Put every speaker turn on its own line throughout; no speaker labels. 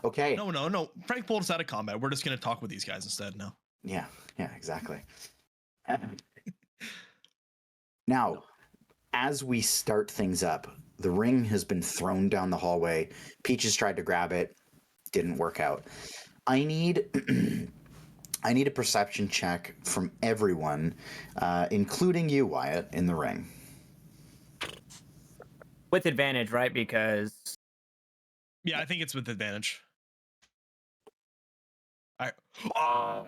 Okay.
No. Frank pulled us out of combat. We're just gonna talk with these guys instead now.
Yeah, exactly. Now, as we start things up, the ring has been thrown down the hallway. Peaches tried to grab it, didn't work out. I need I need a perception check from everyone, including you, Wyatt, in the ring.
With advantage, right? Because
Yeah, I think it's with advantage. Oh,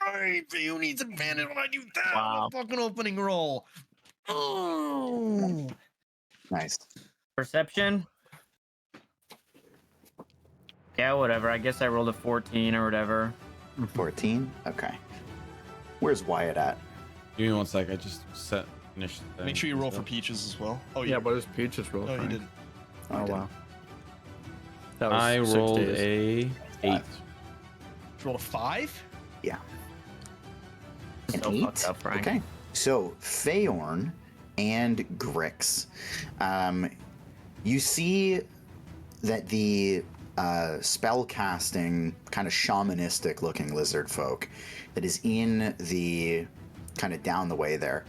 right. You need advantage when I do that on the fucking opening roll. Oh,
Nice.
perception. Yeah, whatever. I guess I rolled a 14 or whatever.
14? Okay. Where's Wyatt at?
Give me 1 sec. I just set initiative.
Make sure you roll for Peaches as well. Oh,
Yeah, what does Peaches roll?
No, you
Frank?
didn't.
Oh, wow. That was
I
6
rolled
days.
a 8.
You rolled a 5?
Yeah. An
So
8?
fucked up, Frank.
Okay. So, Feyorn and Grix. You see that the spell casting, kind of shamanistic looking lizard folk that is in the kind of down the way there.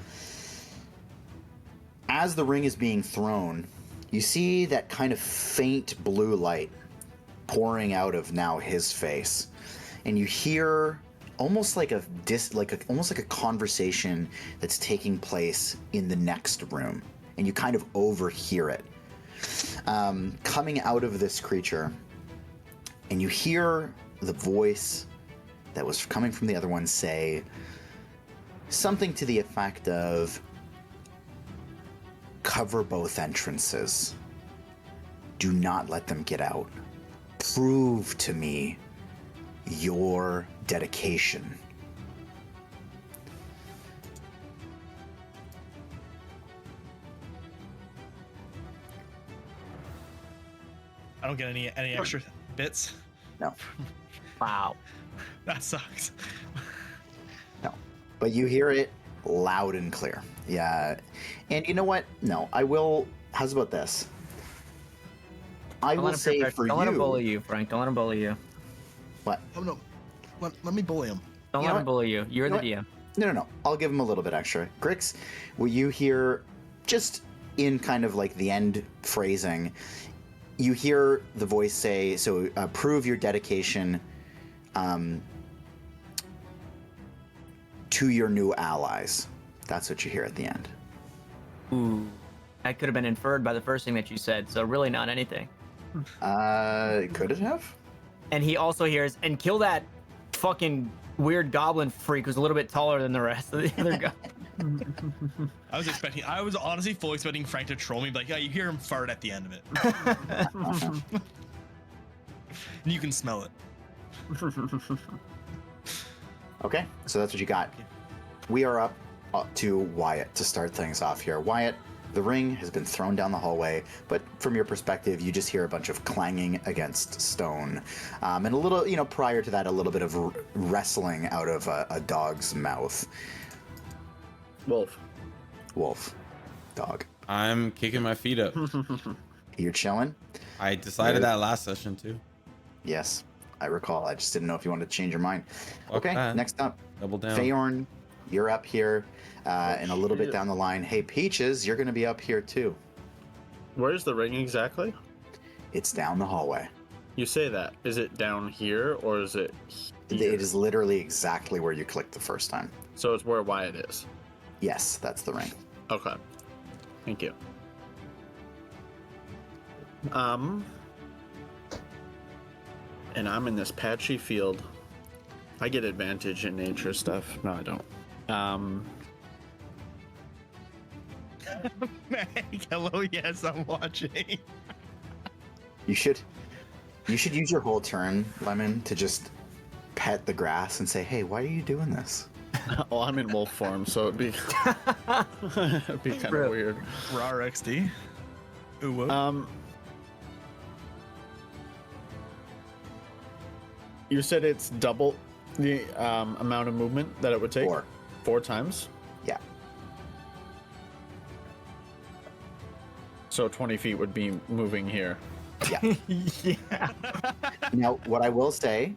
As the ring is being thrown, you see that kind of faint blue light pouring out of now his face, and you hear almost like almost like a conversation that's taking place in the next room, and you kind of overhear it coming out of this creature, and you hear the voice that was coming from the other one say something to the effect of, "Cover both entrances. Do not let them get out. Prove to me your dedication."
I don't get any extra bits.
No.
Wow.
That sucks.
No. But you hear it loud and clear. Yeah. And you know what? No, I will. How's about this? I will say for
Don't let him
you.
bully you, Frank. Don't let him bully you.
What?
Oh no. Let me bully him.
Don't
You
let
know
him bully you. You're
You know
the DM.
No. I'll give him a little bit extra. Grix, will you hear, just in kind of like the end phrasing, you hear the voice say, so prove your dedication to your new allies. That's what you hear at the end.
Ooh. That could have been inferred by the first thing that you said, so really not anything.
Could it have?
And he also hears, and kill that fucking weird goblin freak who's a little bit taller than the rest of the other guys.
I was honestly fully expecting Frank to troll me, like, yeah, you hear him fart at the end of it. And you can smell it.
Okay, so that's what you got. We are up to Wyatt to start things off here. Wyatt, the ring has been thrown down the hallway, but from your perspective, you just hear a bunch of clanging against stone. And a little, prior to that, a little bit of wrestling out of a dog's mouth. Wolf. Dog.
I'm kicking my feet up.
You're chilling?
I decided that last session too.
Yes, I recall. I just didn't know if you wanted to change your mind. Okay,
that.
next up,
Double down.
Feyorn, you're up here, and a little bit down the line. Hey, Peaches, you're going to be up here too.
Where's the ring exactly?
It's down the hallway.
You say that. Is it down here or is it here?
It is literally exactly where you clicked the first time.
So it's where Wyatt is.
Yes, that's the ring.
Okay. Thank you. And I'm in this patchy field. I get advantage in nature stuff. No, I don't.
Meg, hello, yes, I'm watching.
You should use your whole turn, Lemon, to just pet the grass and say, "Hey, why are you doing this?"
Well, I'm in wolf form, so it'd be kind of weird.
Raw XD. Ooh, whoa.
You said it's double the amount of movement that it would take? 4 times?
Yeah.
So 20 feet would be moving here.
Yeah.
Yeah.
Now, what I will say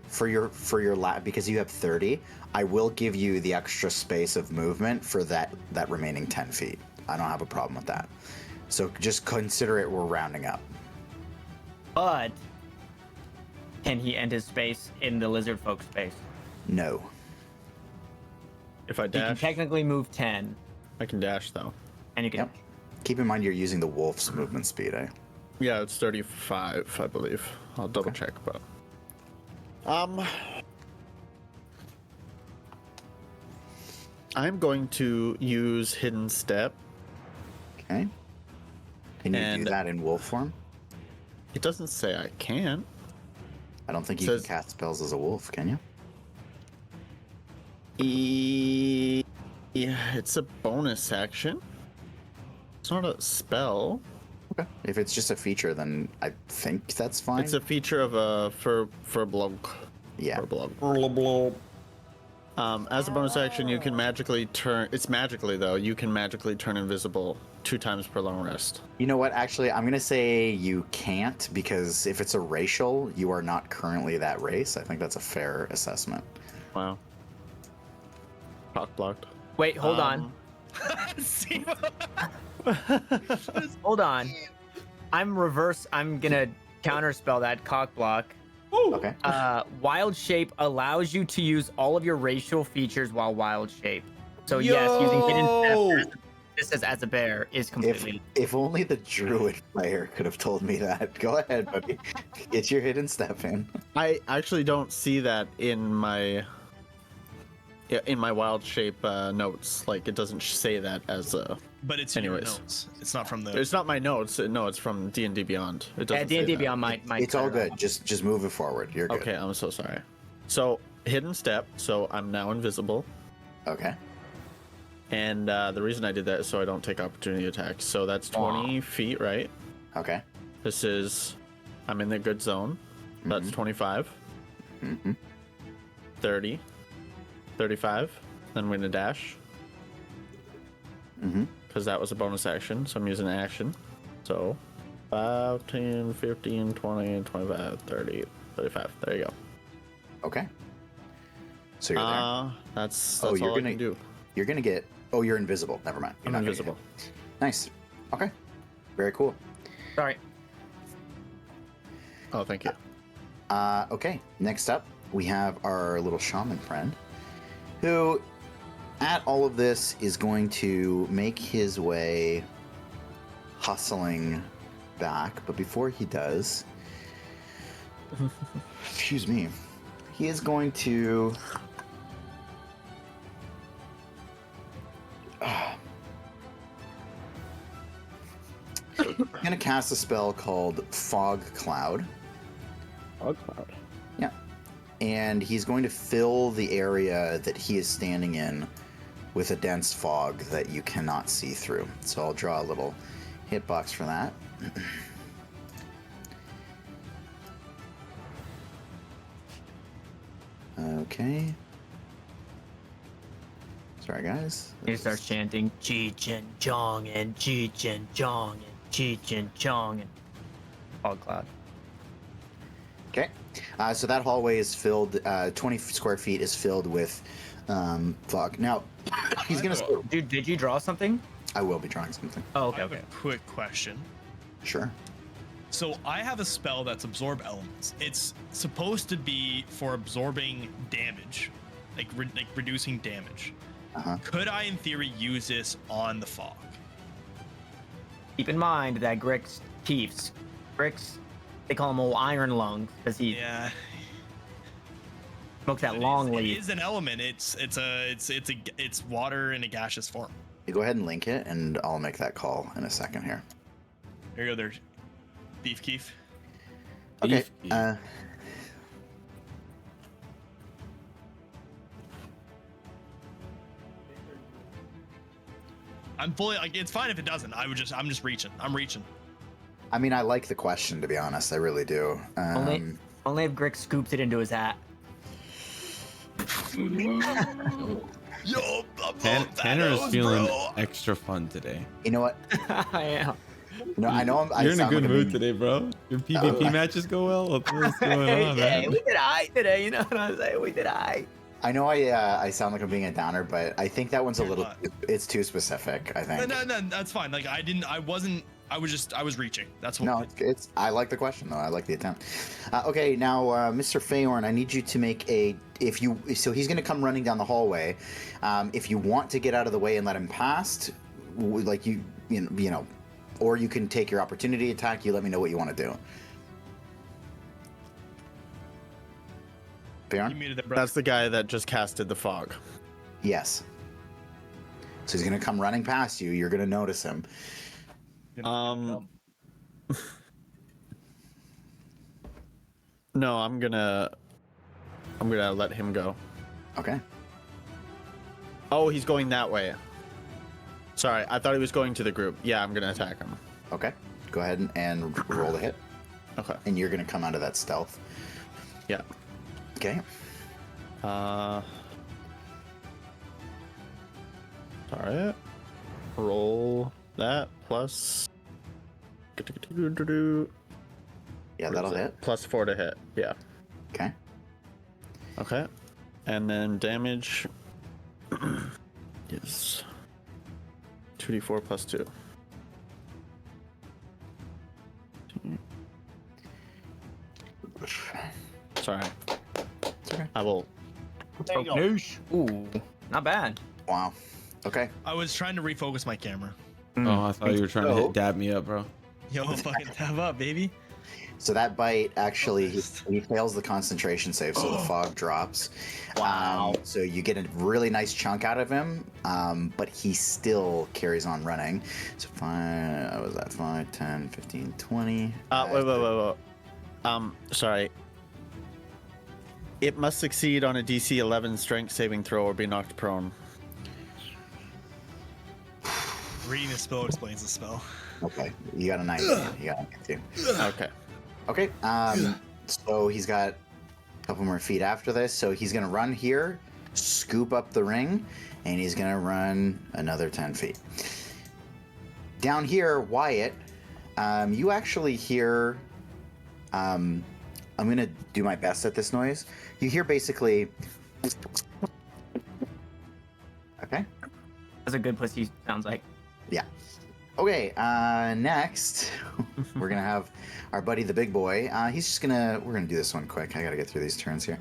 for your lap, because you have 30, I will give you the extra space of movement for that remaining 10 feet. I don't have a problem with that. So just consider it we're rounding up.
But can he end his space in the lizard folk space?
No.
If I
You can
dash,
technically move 10,
I can dash though.
and you can.
Yep. Keep in mind you're using the wolf's movement speed, eh?
Yeah, it's 35, I believe. I'll double check, but I'm going to use hidden step.
Okay. Can you do
And-
that in wolf form?
It doesn't say I can.
I don't think you
Says-
can cast spells as a wolf, can you?
Yeah, it's a bonus action. It's not a spell.
Okay. If it's just a feature, then I think that's fine.
It's a feature of a Furblog.
Yeah.
Furblog. As a bonus action, you can magically turn. It's magically though. You can magically turn invisible 2 times per long rest.
You know what? Actually, I'm going to say you can't, because if it's a racial, you are not currently that race. I think that's a fair assessment.
Wow. Cock blocked.
Wait, hold on.
Simo.
Hold on. I'm reverse. I'm gonna counterspell that cock block.
Okay.
Wild shape allows you to use all of your racial features while wild shape. So yes, using hidden step, this says as a bear, is completely.
If only the druid player could have told me that. Go ahead, buddy. Get your hidden step in.
I actually don't see that in my wild shape notes. Like it doesn't say that as a.
But it's in your
Anyways.
notes. It's not from the.
It's not my notes. No, it's from D&D Beyond. It
Yeah,
doesn't say
D&D
that.
Beyond might.
It's all good. Just move it forward. You're good.
Okay, I'm so sorry. So hidden step. So I'm now invisible.
Okay.
And the reason I did that is so I don't take opportunity attacks. So that's 20 feet, right?
Okay.
This is, I'm in the good zone. That's 25,
Mm-hmm.
30, 35. Then we're gonna dash.
Mm-hmm.
Because that was a bonus action, so I'm using an action. So 5, 10, 15, 20, 25, 30, 35. There you go.
Okay. So you're there.
That's
Oh,
all
you're
I
gonna-
can do.
You're gonna get. Oh, you're invisible. Never mind. You're
I'm
not gonna
invisible.
get hit. Nice. Okay. Very cool.
Sorry.
Oh, thank you.
Okay. Next up, we have our little shaman friend, who, at all of this, is going to make his way, hustling back. But before he does, excuse me, he is going to. I'm gonna cast a spell called Fog Cloud.
Fog cloud.
Yeah. And he's going to fill the area that he is standing in with a dense fog that you cannot see through. So I'll draw a little hitbox for that. Okay. Sorry, guys.
He starts chanting Cheech and Chong and Cheech and Chong and Cheech and Chong and Fog Cloud.
Okay. So that hallway is filled, 20 square feet is filled with fog. Now, he's going to...
Dude, did you draw something?
I will be drawing something.
Oh,
I
okay,
have
okay.
a quick question.
Sure.
So I have a spell that's absorb elements. It's supposed to be for absorbing damage, like reducing damage.
Uh-huh.
Could I, in theory, use this on the fog?
Keep in mind that Grix chiefs, Grix, they call him old Iron Lung because he
Yeah.
smokes that
It
long
is,
leaf.
It is an element. It's water in a gaseous form.
You go ahead and link it, and I'll make that call in a second here.
There you go. There, Beef Keef.
Okay.
Beef.
I'm fully like. It's fine if it doesn't. I'm just reaching. I'm reaching.
I mean, I like the question, to be honest. I really do.
Only if Grix scoops it into his hat.
Yo,
Tanner is feeling extra fun today.
You know what?
I am.
No, I know I
You're in a
sound
good
like
mood
being-
today, bro. Your PvP matches go well. What's going on,
Hey,
man?
we did I today. You know what I'm saying? We did I.
I know I sound like I'm being a downer, but I think that one's a
You're
little.
not.
It's too specific. I think.
No, that's fine. Like I was reaching. That's what.
No, it's. I like the question though. I like the attempt. Okay, now, Mr. Feyorn, I need you to make a. So he's going to come running down the hallway. If you want to get out of the way and let him pass, like you know, or you can take your opportunity attack. You let me know what you want to do.
You
Feyorn?
muted it, bro.
That's the guy that just casted the fog.
Yes. So he's going to come running past you. You're going to notice him.
No, I'm gonna let him go.
Okay.
Oh, he's going that way. Sorry, I thought he was going to the group. Yeah, I'm gonna attack him.
Okay. Go ahead and roll the hit.
Okay.
And you're going to come out of that stealth.
Yeah.
Okay.
Sorry. Roll that plus.
Yeah, that'll hit.
Plus 4 to hit. Yeah.
Okay.
Okay. And then damage is 2d4 plus 2. Sorry.
It's okay.
I will.
There you go. Ooh, not bad.
Wow. Okay.
I was trying to refocus my camera.
Oh, I thought you were trying to
So-
dab me up, bro.
Yo, fucking tab up, baby.
So that bite actually he fails the concentration save, so the fog drops.
Wow.
So you get a really nice chunk out of him, but he still carries on running. So 5, what was that? 5, 10, 15, 20.
Wait. Sorry. It must succeed on a DC 11 strength saving throw or be knocked prone.
Reading the spell explains the spell.
Okay, you got a 19. You got a 19.
Okay.
Okay, so he's got a couple more feet after this. So he's going to run here, scoop up the ring, and he's going to run another 10 feet. Down here, Wyatt, you actually hear... I'm going to do my best at this noise. You hear basically... Okay.
That's a good pussy. Sounds like.
Yeah. Okay, next, we're going to have our buddy, the big boy. We're going to do this one quick. I got to get through these turns here.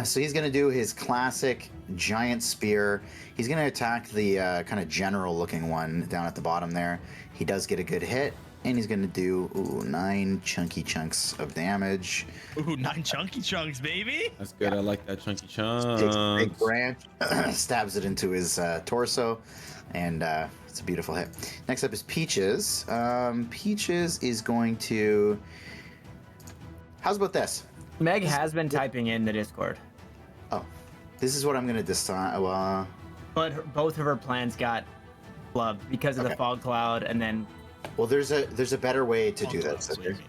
So he's going to do his classic giant spear. He's going to attack the kind of general looking one down at the bottom there. He does get a good hit, and he's going to do 9 chunky chunks of damage.
Ooh, 9 chunky chunks, baby.
That's good. I like that chunky
Takes a big
chunks.
branch, stabs it into his torso, and it's a beautiful hit. Next up is Peaches. Peaches is going to... How's about this?
Meg has been typing in the Discord,
Oh, this is what I'm going to decide. Well,
but both of her plans got flubbed because of
Okay.
the fog cloud, and then
there's a better way to do that.
That's what you mean.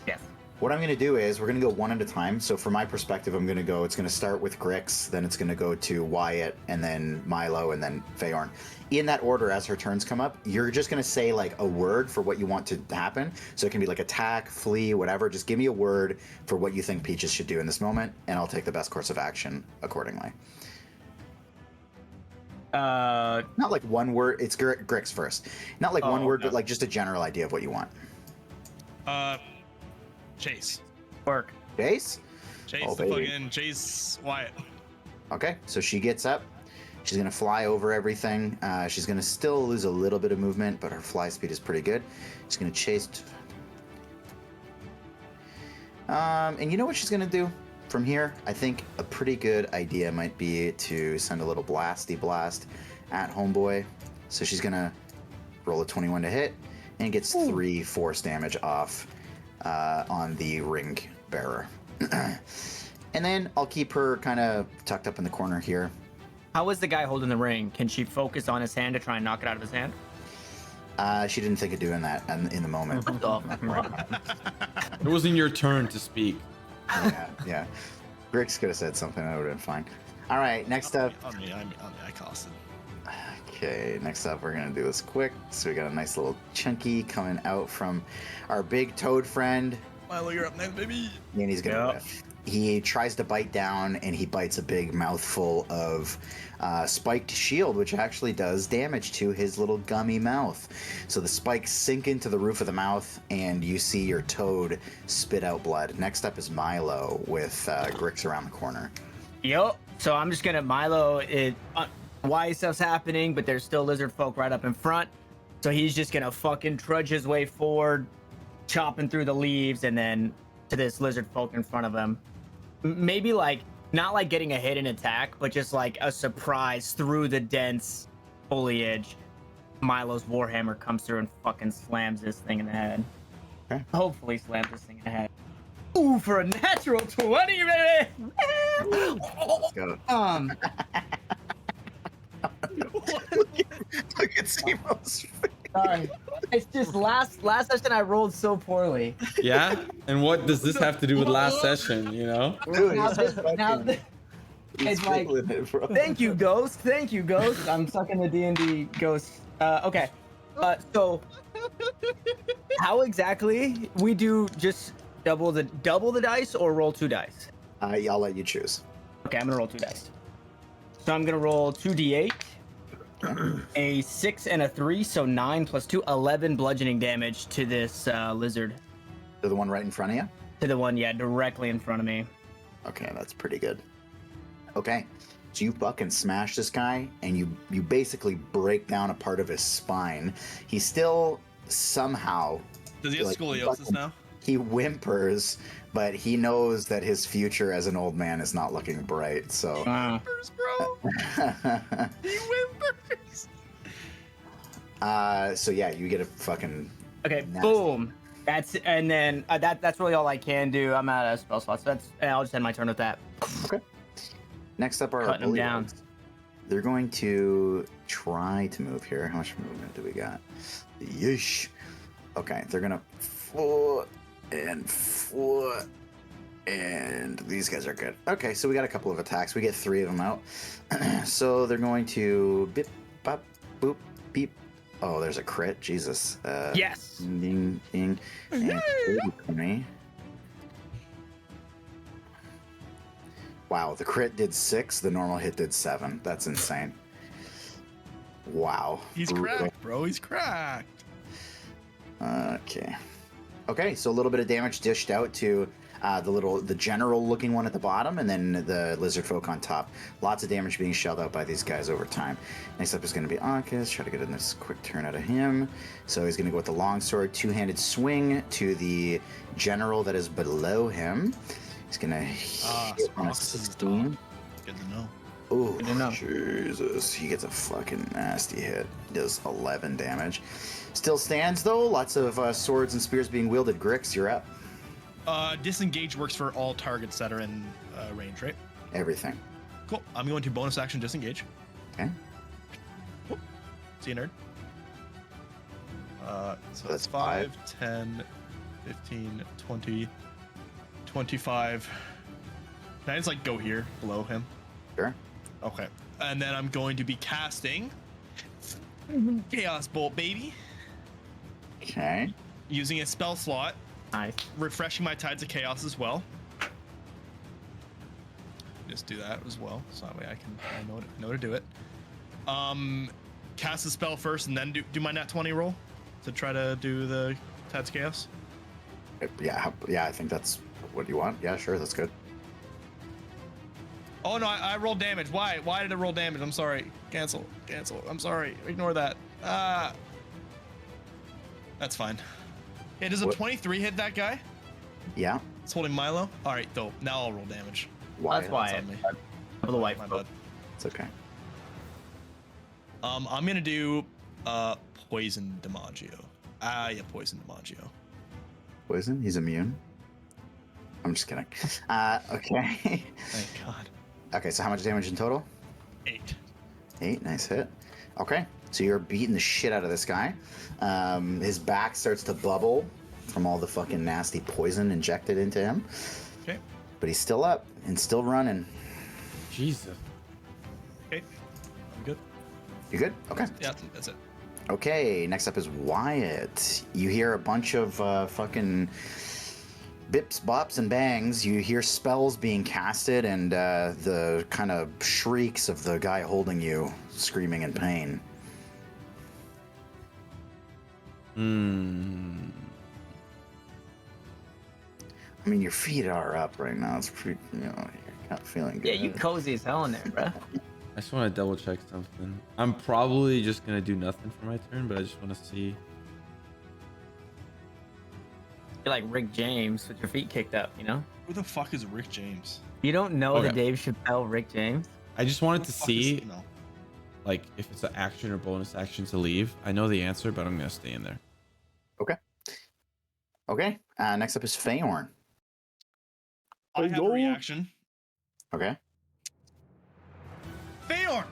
yes.
What I'm going to do is we're going to go one at a time. So from my perspective, it's going to start with Grix, then it's going to go to Wyatt, and then Milo, and then Feyorn. In that order, as her turns come up, you're just going to say like a word for what you want to happen. So it can be like attack, flee, whatever. Just give me a word for what you think Peaches should do in this moment, and I'll take the best course of action accordingly. Not like one word. It's Grix first. Not like one word,
okay.
but like just a general idea of what you want.
Chase.
Work.
Chase?
Chase
Oh,
the
baby.
fucking Chase Wyatt.
Okay, so she gets up. She's going to fly over everything. She's going to still lose a little bit of movement, but her fly speed is pretty good. She's going to chase. And you know what she's going to do from here? I think a pretty good idea might be to send a little blasty blast at Homeboy. So she's going to roll a 21 to hit and gets 3 force damage off on the ring bearer. And then I'll keep her kind of tucked up in the corner here.
How is the guy holding the ring? Can she focus on his hand to try and knock it out of his hand?
She didn't think of doing that in the moment.
Oh,
It wasn't your turn to speak.
Yeah. Grix could have said something. That would have been fine. All right, next up.
I costed.
Okay, next up we're gonna do this quick. So we got a nice little chunky coming out from our big toad friend.
Milo, you're up next, baby.
And he's gonna
Yep.
whiff. He tries to bite down, and he bites a big mouthful of spiked shield, which actually does damage to his little gummy mouth. So the spikes sink into the roof of the mouth, and you see your toad spit out blood. Next up is Milo with Grix around the corner.
Yup. So I'm just gonna Milo. Why stuff's happening, but there's still lizard folk right up in front. So he's just gonna fucking trudge his way forward, chopping through the leaves, and then to this lizard folk in front of him. Maybe like not like getting a hidden attack, but just like a surprise through the dense foliage. Milo's warhammer comes through and fucking slams this thing in the head.
Okay.
Hopefully slams this thing in the head. Ooh, for a natural 20, baby!
Let's go. Look at Simo's face.
Sorry. It's just last session I rolled so poorly.
Yeah? And what does this have to do with last session, you know?
Dude,
Now
he's
this-
fucking-
now this-
he's
it's like,
feeling it, bro.
Thank you, Ghost. Thank you, Ghost. I'm sucking the D&D Ghost. Okay. So how exactly we do just double the dice or roll 2 dice?
I'll let you choose.
Okay, I'm gonna roll 2 dice. So I'm gonna roll 2d8, a 6 and a 3, so 9 plus 2, 11 bludgeoning damage to this lizard.
To the one right in front of you?
To the one, yeah, directly in front of me.
Okay, that's pretty good. Okay, so you fucking smash this guy, and you basically break down a part of his spine. He still somehow,
Does he have
Like,
scoliosis
fucking-
now?
he whimpers, but he knows that his future as an old man is not looking bright, so...
Whimpers, bro. He whimpers.
So yeah, you get a fucking...
Okay,
Nasty.
boom. And then that's really all I can do. I'm out of spell slots. So I'll just end my turn with that.
Next up are our
Cutting 'em
bully
down.
dogs. They're going to try to move here. How much movement do we got? Yeesh. Okay, they're gonna foot and these guys are good. Okay, so we got a couple of attacks. We get 3 of them out. So they're going to bip, bop, boop, beep. Oh, there's a crit. Jesus.
Yes.
Ding, ding, and 20. Wow, the crit did 6, the normal hit did 7. That's insane. Wow.
He's
Brutal.
cracked, bro. He's cracked.
Okay. Okay, so a little bit of damage dished out to the general looking one at the bottom, and then the lizard folk on top. Lots of damage being shelled out by these guys over time. Next up is going to be Ankus. Try to get in this quick turn out of him. So he's going to go with the longsword, 2-handed swing to the general that is below him. He's going to hit on a
Sparks is
16.
Good to know.
Oh,
Good to know.
Jesus. He gets a fucking nasty hit. Does 11 damage. Still stands, though. Lots of swords and spears being wielded. Grix, you're up.
Disengage works for all targets that are in range, right?
Everything.
Cool. I'm going to bonus action disengage.
Okay.
See you, nerd. So
That's
that's 5, 10, 15, 20, 25. Can I just like go here below him?
Sure.
Okay. And then I'm going to be casting Chaos Bolt, baby.
Okay.
Using a spell slot,
Nice.
refreshing my Tides of Chaos as well. Just do that as well, so that way I know to do it. Cast the spell first, and then do my nat 20 roll to try to do the Tides of Chaos.
Yeah, I think that's what you want. Yeah, sure, that's good.
Oh no, I rolled damage. Why? Why did I roll damage? I'm sorry. Cancel. I'm sorry. Ignore that. That's fine. Hey, does a
What?
23 hit that guy?
Yeah.
It's holding Milo. All right, though. Now I'll roll damage.
Why?
That's why.
That's on me.
Of the white
My
folk.
bad.
It's okay.
I'm gonna do poison DiMaggio. Yeah, poison DiMaggio.
Poison? He's immune? I'm just kidding. Okay.
Thank God.
Okay, so how much damage in total?
8.
8, nice hit. Okay, so you're beating the shit out of this guy. His back starts to bubble from all the fucking nasty poison injected into him.
Okay.
But he's still up and still running.
Jesus.
Okay. I'm good.
You good? Okay.
Yeah, that's it.
Okay, next up is Wyatt. You hear a bunch of fucking bips, bops, and bangs. You hear spells being casted and the kind of shrieks of the guy holding you, screaming in pain. I mean, your feet are up right now. It's pretty, you're not feeling good.
Yeah, you cozy as hell in there, bro.
I just want to double check something. I'm probably just gonna do nothing for my turn, but I just want to see.
You're like Rick James with your feet kicked up, you know?
Who the fuck is Rick James?
You don't know the
Okay.
Dave Chappelle Rick James?
I just wanted
Who
to
the fuck is-
see,
No.
like, if it's an action or bonus action to leave. I know the answer, but I'm gonna stay in there.
Okay, next up is Feyorn.
I have a reaction.
Okay.
Feyorn!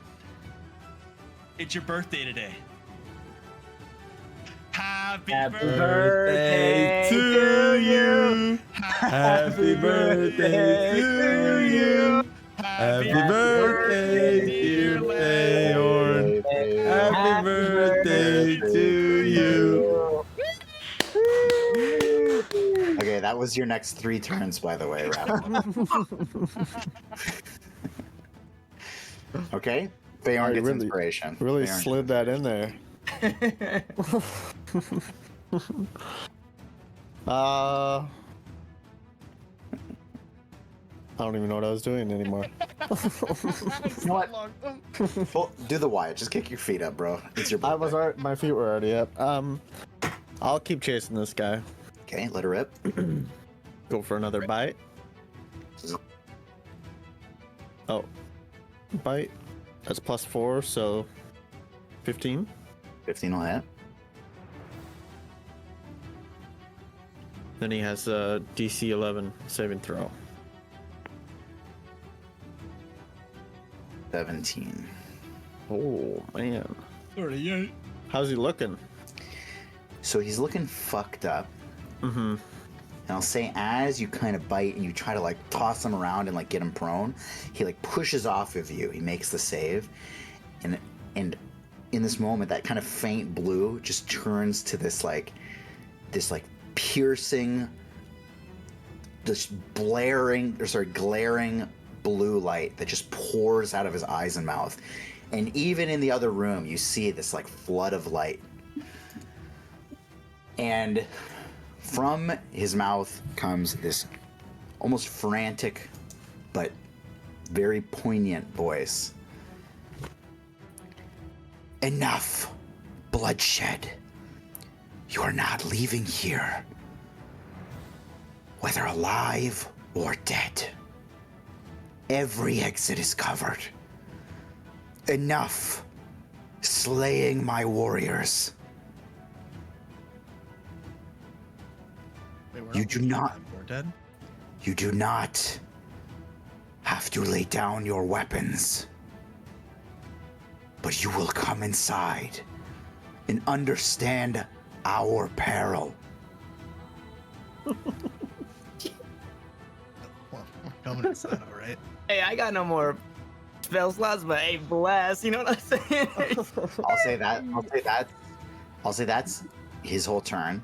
It's your birthday today. Happy
birthday to you.
Happy birthday to you. Happy birthday, dear Feyorn. Happy birthday to you.
Okay, that was your next 3 turns, by the way, Raph. Okay, Feyorn
you
gets
really-
inspiration.
Really
Feyorn
slid that in there. I don't even know what I was doing anymore.
You know what? Well, do the Wyatt. Just kick your feet up, bro. It's your birthday.
My feet were already up. I'll keep chasing this guy.
Okay, let her rip.
Go for another bite. Oh, bite. That's +4, so 15.
15 will hit.
Then he has a DC 11 saving throw.
17.
Oh man,
38.
how's he looking?
So he's looking fucked up.
Mm-hmm.
And I'll say as you kind of bite and you try to like toss him around and like get him prone, he like pushes off of you. He makes the save. And in this moment, that kind of faint blue just turns to this piercing, this glaring blue light that just pours out of his eyes and mouth. And even in the other room, you see this like flood of light. And from his mouth comes this almost frantic but very poignant voice. Enough bloodshed. You are not leaving here, whether alive or dead. Every exit is covered. Enough slaying my warriors.
Wait, we're
You do not-
We're dead?
You do not have to lay down your weapons, but you will come inside and understand our peril.
Well, we're coming inside, all right?
Hey, I got no more spell slots, but hey, bless. You know what I'm saying?
I'll say that's his whole turn.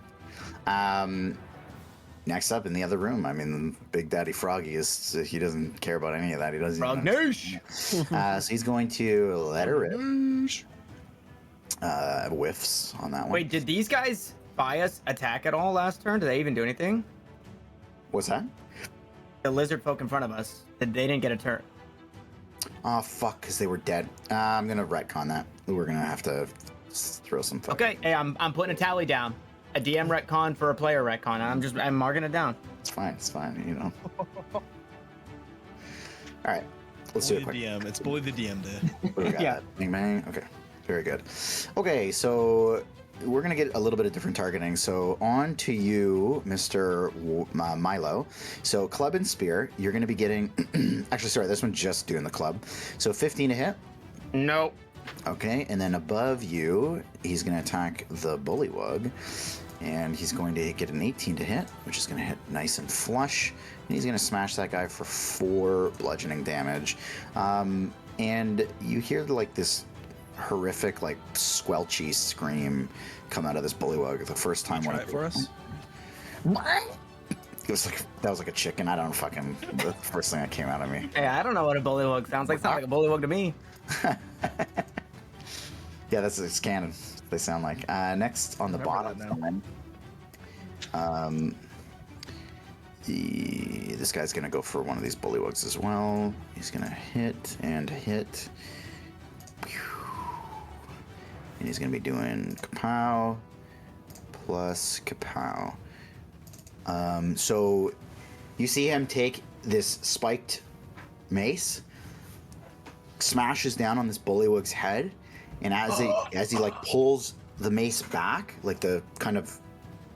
Next up in the other room, I mean, Big Daddy Froggy he doesn't care about any of that. He doesn't. So he's going to let her rip. Whiffs on that one.
Wait, did these guys bias attack at all last turn? Did they even do anything?
What's that?
The lizard folk in front of us, they didn't get a turn.
Oh fuck, because they were dead. I'm gonna retcon that. We're gonna have to throw some.
Okay, hey, I'm putting a tally down. A DM retcon for a player retcon. I'm marking it down.
It's fine. It's fine. You know. All right, let's do
Bully
it quick.
the DM. It's bully the DM day.
What do we got?
Yeah.
Bang bang. Okay, very good. Okay, so we're gonna get a little bit of different targeting. So on to you, Mr. Milo. So club and spear. You're gonna be getting. Actually, sorry, this one's just doing the club. So 15 to hit.
Nope.
Okay, and then above you, he's going to attack the bullywug, and he's going to get an 18 to hit, which is going to hit nice and flush, and he's going to smash that guy for 4 bludgeoning damage. And you hear like this horrific, like squelchy scream come out of this bullywug. The first time
Try
when
it for us.
It was like that was like a chicken. I don't fucking. The first thing that came out of me.
Hey, I don't know what a bullywug sounds like. Sounds like a bullywug to me.
Yeah, it's canon. They sound like. Next on the
Remember
bottom.
that
This guy's gonna go for one of these bullywugs as well. He's gonna hit and hit. And he's gonna be doing kapow plus kapow. So you see him take this spiked mace, smashes down on this bullywug's head, and as he like pulls the mace back, like the kind of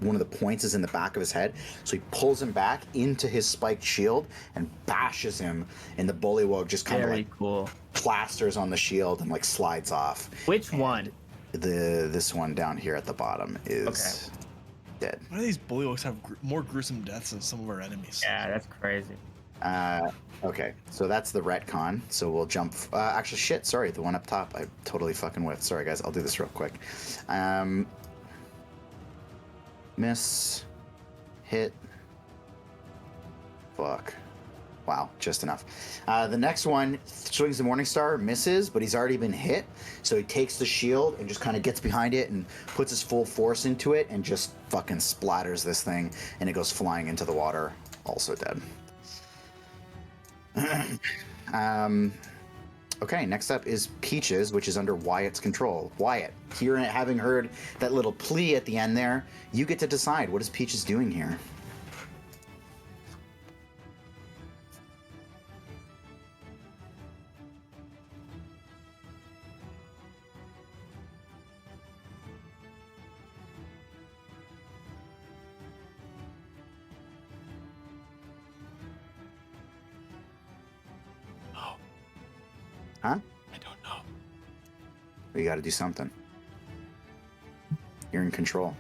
one of the points is in the back of his head, so he pulls him back into his spiked shield and bashes him, and the bullywug just kind of
Very
like
cool.
plasters on the shield and like slides off.
Which one?
This one down here at the bottom is dead.
Why do these bullywugs have more gruesome deaths than some of our enemies?
Yeah, that's crazy.
Okay, so that's the retcon. So we'll jump. Actually, shit. Sorry, the one up top. I totally fucking whiffed. Sorry, guys. I'll do this real quick. Miss. Hit. Fuck. Wow, just enough. The next one swings the Morningstar, misses, but he's already been hit. So he takes the shield and just kind of gets behind it and puts his full force into it and just fucking splatters this thing, and it goes flying into the water, also dead. Okay, next up is Peaches, which is under Wyatt's control. Wyatt, having heard that little plea at the end there, you get to decide, what is Peaches doing here? Huh?
I don't know.
You got to do something. You're in control.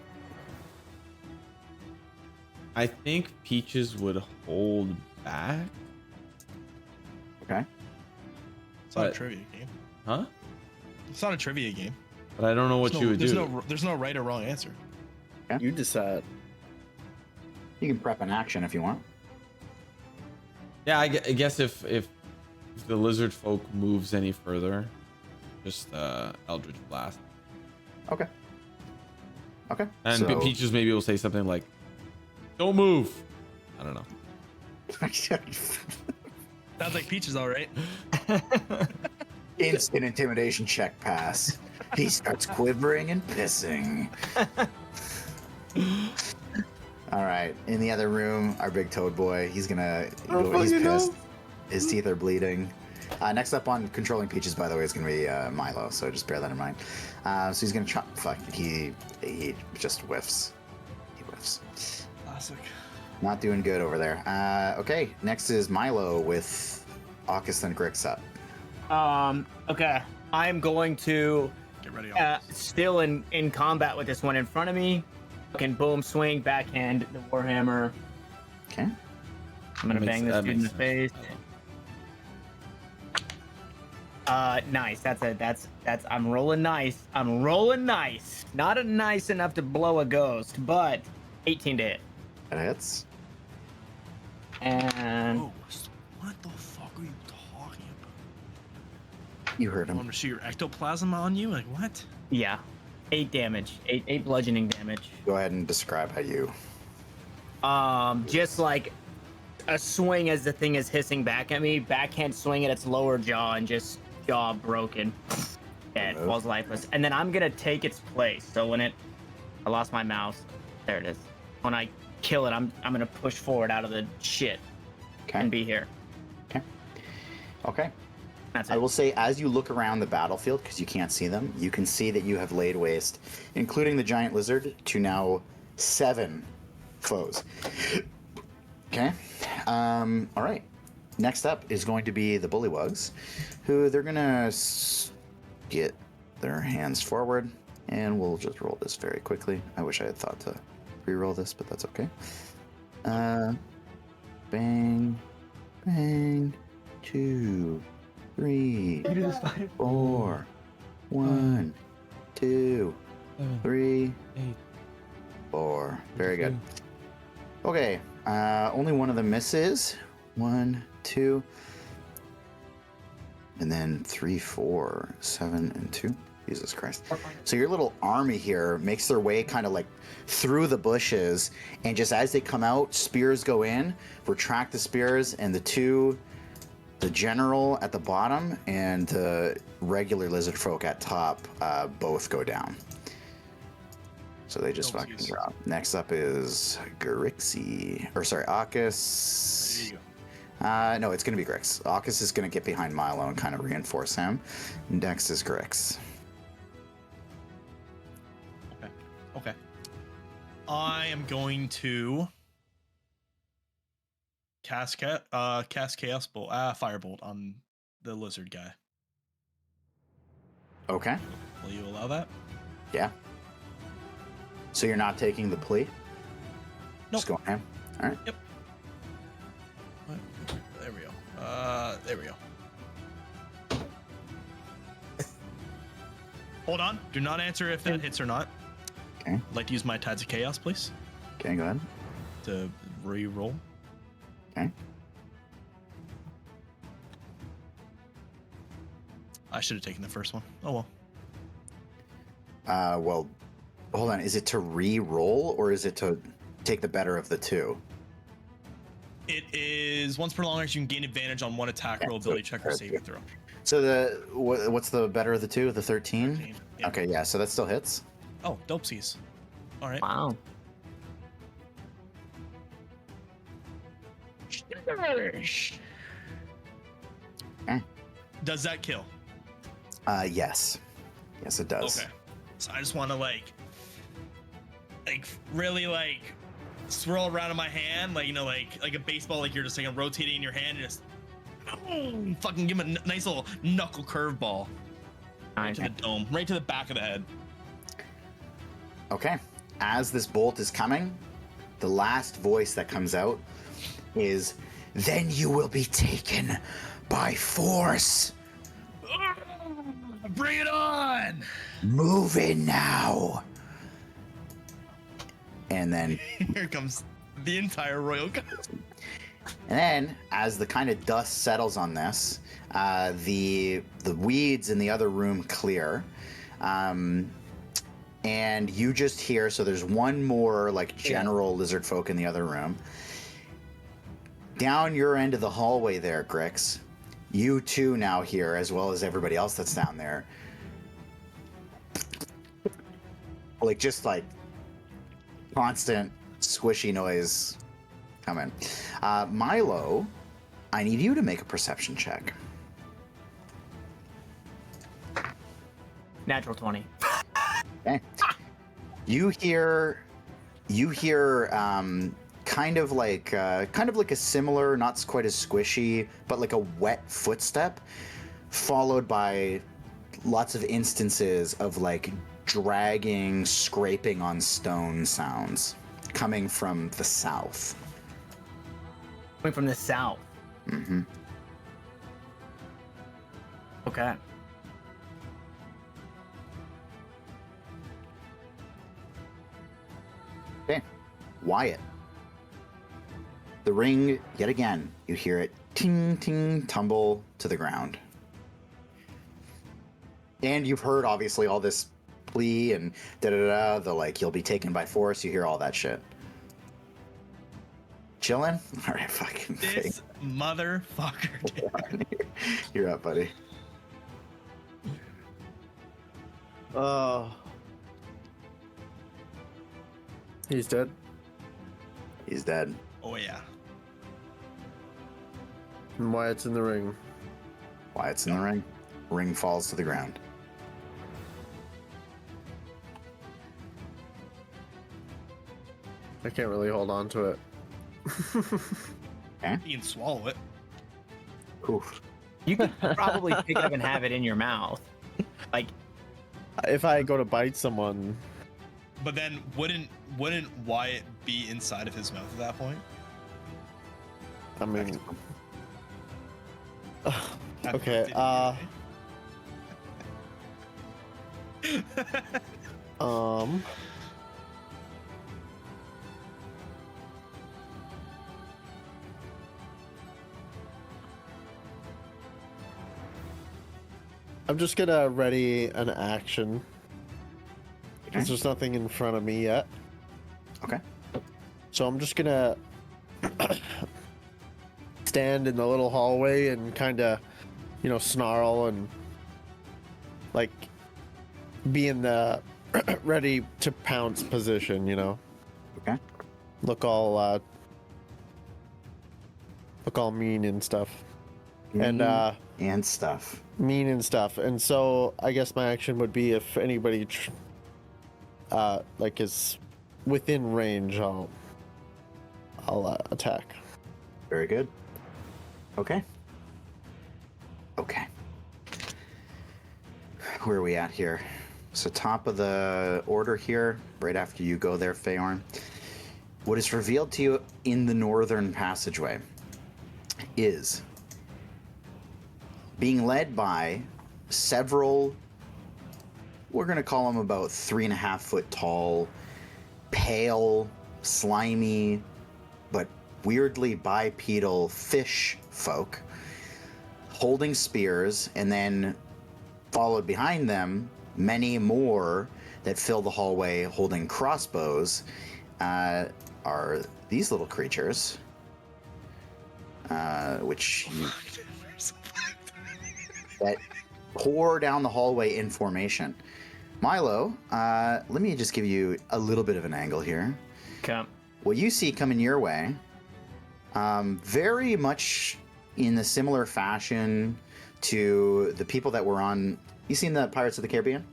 I think Peaches would hold back.
Okay.
It's not a
But-
trivia game.
Huh?
It's not a trivia game.
But I don't know what
There's
you
no-
would
there's
do.
there's no right or wrong answer.
You decide.
You can prep an action if you want.
Yeah, I guess if the lizard folk moves any further, just Eldritch Blast.
Okay. Okay.
And
so...
Peaches maybe will say something like, "Don't move." I don't know.
Sounds like Peaches, all right.
Instant intimidation check pass. He starts quivering and pissing. All right. In the other room, our big toad boy. He's gonna. He's pissed. His teeth are bleeding. Next up on controlling Peaches, by the way, is gonna be Milo. So just bear that in mind. So he's gonna chop. Fuck. He just whiffs. He whiffs.
Classic.
Not doing good over there. Okay. Next is Milo with August and Grix up.
Okay. I'm going to
Get ready.
still in combat with this one in front of me. Fucking boom, swing, backhand, the Warhammer.
Okay.
I'm gonna bang this dude in the face. Nice. That's I'm rolling nice. I'm rolling nice. Not a nice enough to blow a ghost, but 18 to hit.
That hits.
And
Oh, what the fuck are you talking about?
You heard
I
him.
want to shoot your ectoplasm on you? Like what?
yeah, 8 damage. 8 bludgeoning damage.
Go ahead and describe how you.
Just like a swing as the thing is hissing back at me, backhand swing at its lower jaw and just jaw broken. Yeah, it falls lifeless. And then I'm gonna take its place. So when I lost my mouse. There it is. When I kill it, I'm gonna push forward out of the shit
Okay.
and be here.
Okay.
That's
I
it.
will say, as you look around the battlefield, because you can't see them, you can see that you have laid waste, including the giant lizard, to now 7 foes. Okay. All right. Next up is going to be the bullywugs, who they're gonna get their hands forward, and we'll just roll this very quickly. I wish I had thought to re-roll this, but that's okay. Bang, bang, 2, 3, 4, 1, 2, 3,
8.
4. Very good. Okay, only one of them misses. 1, 2, and then 3, 4, 7, and 2. Jesus Christ. So your little army here makes their way kind of like through the bushes, and just as they come out, spears go in, retract the spears, and the general at the bottom and the regular lizard folk at top both go down. So they just fucking drop. Next up is Grixie. Or sorry, Akis.
There you go.
No, it's going to be Grix. Akis is going to get behind Milo and kind of reinforce him. Next is Grix.
Okay. I am going to cast chaos bolt, firebolt on the lizard guy.
Okay.
Will you allow that?
Yeah. So you're not taking the plea?
Nope.
Just going ham? All right.
Yep. There we go. There we go. Hold on. Do not answer if that hits or not.
Okay.
I'd like to use my Tides of Chaos, please,
Okay, go ahead.
to re-roll.
Okay.
I should have taken the first one. Oh well.
Well, hold on. Is it to re-roll or is it to take the better of the two?
It is once per long rest, you can gain advantage on one attack roll, ability check, or saving throw.
So what's the better of the two? The 13?
13, yeah.
Okay, yeah. So that still hits.
Oh, dopesies. All right.
Wow.
Does that kill?
Yes. Yes, it does.
Okay. So I just want to like really swirl around in my hand, like a baseball, like you're just like rotating in your hand and just fucking give him a nice little knuckle curveball right to the dome, right to the back of the head.
Okay. As this bolt is coming, the last voice that comes out is, "Then you will be taken by force.
Bring it on!"
Move in now." And then
Here comes the entire royal guard.
And then, as the kind of dust settles on this, the weeds in the other room clear, and you just hear. So there's one more like general lizard folk in the other room. Down your end of the hallway there, Grix. You too now hear, as well as everybody else that's down there. Like just like constant squishy noise coming. Milo, I need you to make a perception check.
Natural 20.
Okay. You hear kind of like a similar, not quite as squishy, but like a wet footstep, followed by lots of instances of like dragging, scraping on stone sounds coming from the south.
Coming from the south.
Mm-hmm.
Okay.
Okay. Wyatt. The ring, yet again, you hear it ting, ting, tumble to the ground. And you've heard, obviously, all this plea and da-da-da, the like, you'll be taken by force, you hear all that shit. Chillin'? All right, fucking
This motherfucker. Dude.
You're up, buddy.
He's dead.
He's dead.
Oh yeah.
And Wyatt's in the ring.
Wyatt's in the ring. Ring falls to the ground.
I can't really hold on to it.
Okay.
You can swallow it.
Oof.
You could probably pick it up and have it in your mouth. Like,
If I go to bite someone,
But then wouldn't Wyatt be inside of his mouth at that point?
I mean,
After
okay.
it did it, right?
I'm just gonna ready an action. Because
Okay.
there's nothing in front of me yet.
Okay.
So I'm just gonna stand in the little hallway and kind of, snarl and like be in the ready to pounce position,
Okay.
Look all mean and stuff.
And stuff.
Mean and stuff. And so I guess my action would be if anybody is within range, I'll attack.
Very good. Okay. Where are we at here? So top of the order here, right after you go there, Feyorn. What is revealed to you in the northern passageway is being led by several, we're going to call them about 3.5 foot tall, pale, slimy, but weirdly bipedal fish folk holding spears, and then followed behind them many more that fill the hallway holding crossbows are these little creatures, which that pour down the hallway in formation. Milo, let me just give you a little bit of an angle here.
Okay.
What you see coming your way, very much in the similar fashion to the people that were on. You seen the Pirates of the Caribbean?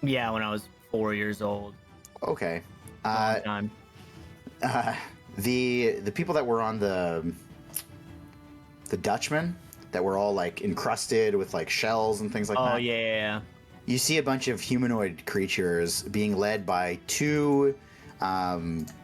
Yeah, when I was 4 years old.
Okay.
Long time.
The people that were on the Dutchman that were all like encrusted with like shells and things like that.
Oh yeah.
You see a bunch of humanoid creatures being led by two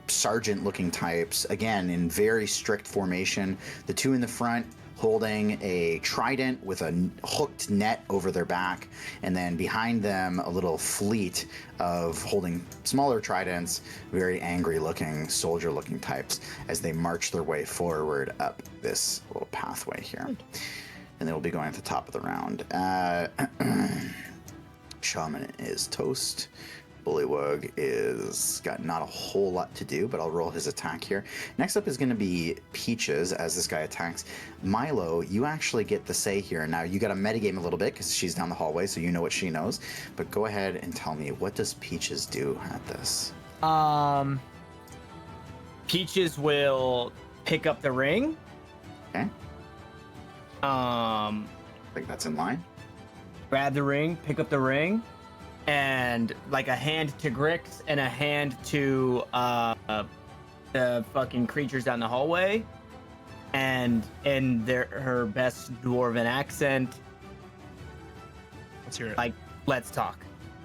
sergeant-looking types, again in very strict formation. The two in the front holding a trident with a hooked net over their back, and then behind them a little fleet of holding smaller tridents, very angry-looking, soldier-looking types as they march their way forward up this little pathway here. And they will be going at the top of the round. Shaman is toast. Bullywug is got not a whole lot to do, but I'll roll his attack here. Next up is going to be Peaches as this guy attacks. Milo, you actually get the say here. Now, you got to metagame a little bit because she's down the hallway, so you know what she knows. But go ahead and tell me, what does Peaches do at this?
Peaches will pick up the ring.
Okay. I think that's in line.
Grab the ring, pick up the ring, and like a hand to Grix and a hand to the fucking creatures down the hallway, and in her best dwarven accent,
Let's hear it.
like, let's talk.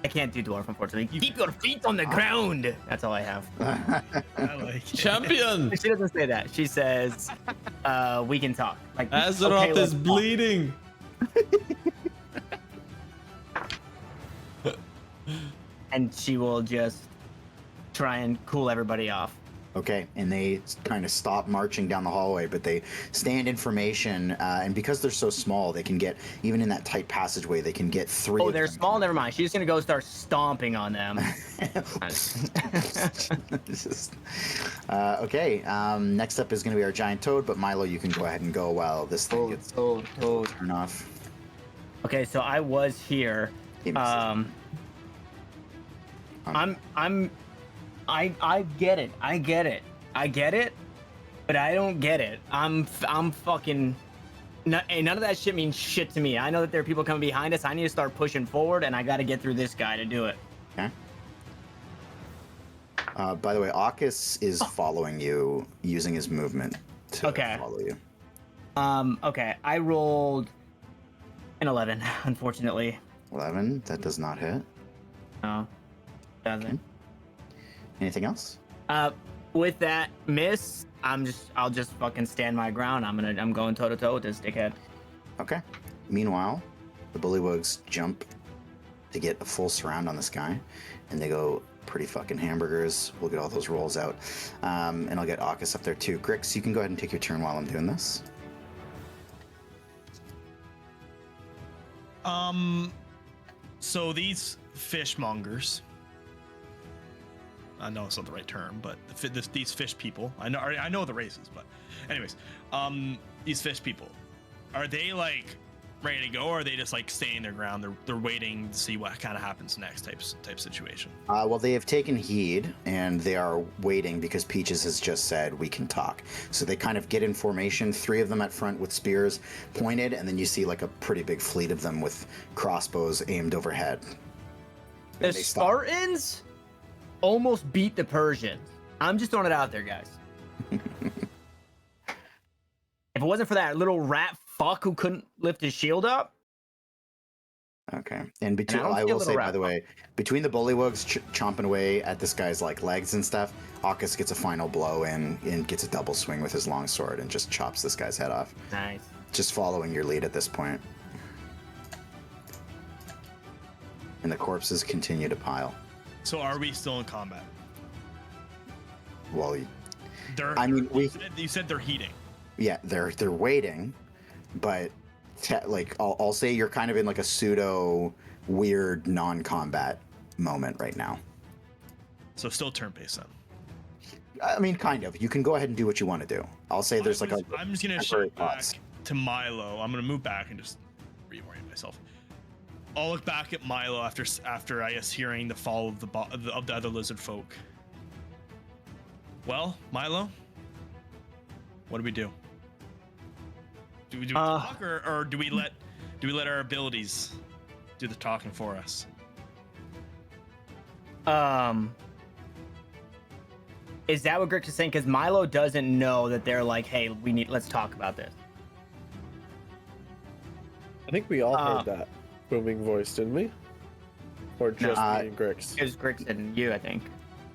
I can't do dwarf, unfortunately. You keep your feet on the ground. That's all I have.
I like it.
Champion!
She doesn't say that. She says, we can talk. Like,
Azeroth
okay,
is
let's talk.
bleeding.
And she will just try and cool everybody off.
Okay, and they kind of stop marching down the hallway, but they stand in formation, and because they're so small, they can get, even in that tight passageway, they can get three.
Oh,
of
they're
them.
small? Never mind. She's just going to go start stomping on them.
Okay, next up is going to be our giant toad, but Milo, you can go ahead and go while this thing gets turned off.
Okay, so I was here.
Give me a second.
I get it. I get it, but I don't get it. I'm fucking. None of that shit means shit to me. I know that there are people coming behind us. I need to start pushing forward, and I got to get through this guy to do it.
Okay. By the way, Akis is following you, using his movement to follow you.
Okay. I rolled an 11, unfortunately.
11. That does not hit.
No, doesn't.
Okay. Anything else?
With that miss, I'll just fucking stand my ground. I'm going toe to toe with this dickhead.
Okay. Meanwhile, the bullywugs jump to get a full surround on this guy, and they go pretty fucking hamburgers. We'll get all those rolls out, and I'll get Akis up there too. Grix, you can go ahead and take your turn while I'm doing this.
So these fishmongers, I know it's not the right term, but these fish people, I know the races, but anyways, these fish people, are they like ready to go, or are they just like staying their ground? They're waiting to see what kind of happens next type situation.
Well, they have taken heed, and they are waiting because Peaches has just said we can talk. So they kind of get in formation, 3 of them at front with spears pointed, and then you see like a pretty big fleet of them with crossbows aimed overhead.
The Spartans almost beat the Persians. I'm just throwing it out there, guys. If it wasn't for that little rat fuck who couldn't lift his shield up.
Okay, and between I will say, by the way, between the bullywugs chomping away at this guy's like legs and stuff, Akis gets a final blow in and gets a double swing with his long sword and just chops this guy's head off.
Nice.
Just following your lead at this point. And the corpses continue to pile.
So are we still in combat?
Well,
you said they're heating.
Yeah, they're waiting, but I'll say you're kind of in like a pseudo weird non-combat moment right now.
So still turn-based then.
I mean, kind of. You can go ahead and do what you want to do. I'll say there's like a.
I'm just gonna shift back to Milo. I'm gonna move back and just reorient myself. I'll look back at Milo after I guess hearing the fall of the other lizard folk. Well, Milo, what do we do? Do we talk or do we let our abilities do the talking for us?
Is that what Grix is saying? Because Milo doesn't know that they're like, hey, let's talk about this.
I think we all heard that booming voice, didn't we? Or just me and Grix?
It was Grix and you, I think.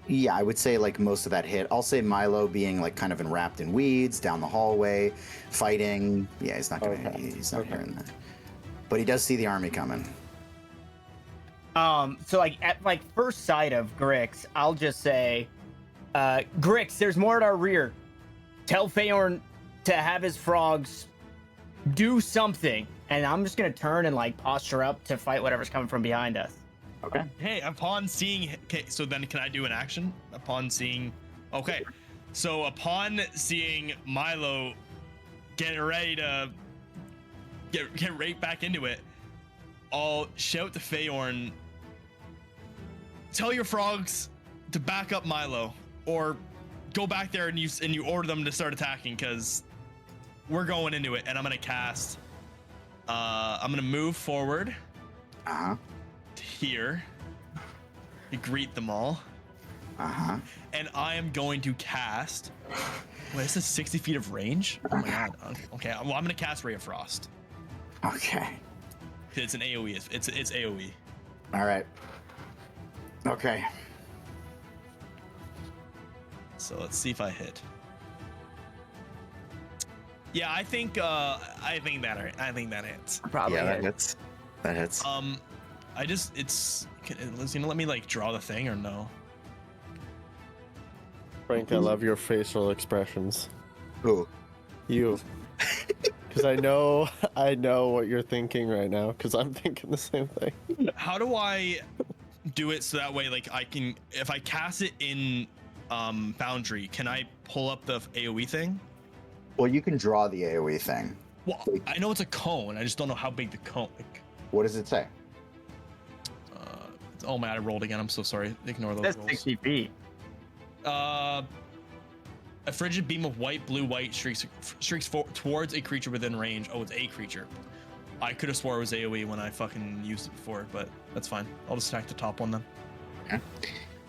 Yeah, I would say like most of that hit. I'll say Milo being like kind of enwrapped in weeds down the hallway, fighting. Yeah, he's not hearing that. But he does see the army coming.
So like at first sight of Grix, I'll just say, Grix, there's more at our rear. Tell Feyorn to have his frogs do something. And I'm just gonna turn and like posture up to fight whatever's coming from behind us.
Okay.
Hey, upon seeing, okay, so then can I do an action upon seeing? Okay, so upon seeing Milo get ready to get right back into it, I'll shout to Feyorn, tell your frogs to back up Milo, or go back there and you order them to start attacking, because we're going into it. And I'm gonna cast. I'm gonna move forward. Here to greet them all. And I am going to cast. Wait, this is 60 feet of range? Oh my god. Okay, well, I'm gonna cast Ray of Frost.
Okay.
It's an AoE. It's AoE.
All right. Okay.
So let's see if I hit. Yeah, I think that hits.
Probably.
Yeah, that hits. That hits.
It's gonna let me like draw the thing or no?
Frank, I love your facial expressions.
Who?
You. Because I know what you're thinking right now, because I'm thinking the same thing.
How do I do it so that way, like I can, if I cast it in Boundary, can I pull up the AoE thing?
Well, you can draw the AoE thing.
Well, I know it's a cone. I just don't know how big the cone.
What does it say?
Oh man, I rolled again. I'm so sorry. Ignore those
That's
rolls.
60 feet.
A frigid beam of white streaks towards a creature within range. Oh, it's a creature. I could have swore it was AoE when I fucking used it before, but that's fine. I'll just attack the top one then.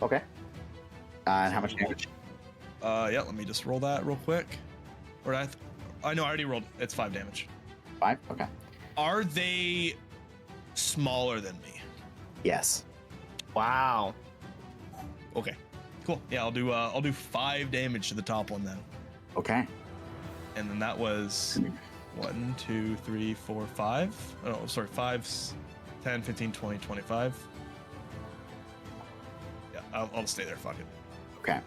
Okay. And how much damage?
Yeah, let me just roll that real quick. Or I know I already rolled. It's 5 damage.
5? Okay.
Are they smaller than me?
Yes.
Wow.
Okay. Cool. Yeah, I'll do 5 damage to the top one then.
Okay.
And then that was 1, 2, 3, 4, 5. Oh, sorry, 5, 10, 15, 20, 25. Yeah, I'll stay there. Fuck it.
Okay.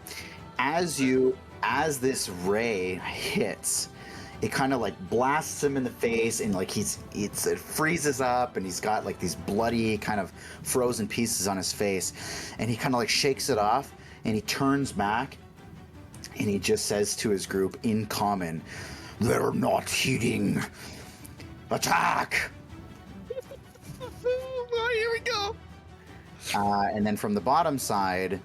As this ray hits, it kind of like blasts him in the face, and like it freezes up, and he's got like these bloody kind of frozen pieces on his face, and he kind of like shakes it off, and he turns back, and he just says to his group in common, "They're not heeding. Attack!"
Oh, here we go.
And then from the bottom side,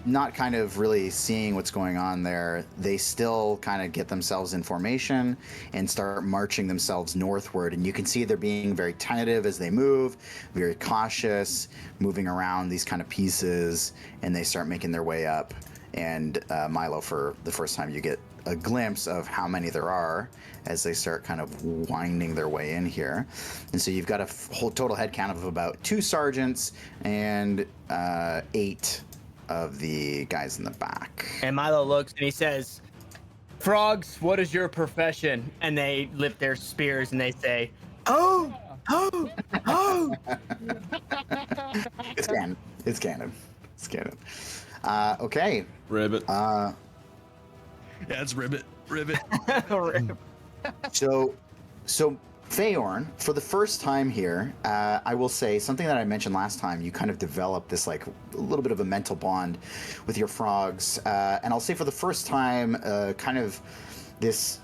not kind of really seeing what's going on there, they still kind of get themselves in formation and start marching themselves northward. And you can see they're being very tentative as they move, very cautious, moving around these kind of pieces, and they start making their way up. And Milo, for the first time, you get a glimpse of how many there are as they start kind of winding their way in here. And so you've got a whole total head count of about 2 sergeants and 8 of the guys in the back.
And Milo looks and he says, "Frogs, what is your profession?" And they lift their spears and they say, "Oh, oh, oh."
It's canon. It's canon. It's canon. Okay.
Ribbit.
Yeah, it's ribbit.
So Feyorn, for the first time here, I will say something that I mentioned last time. You kind of developed this like a little bit of a mental bond with your frogs, and I'll say for the first time, kind of this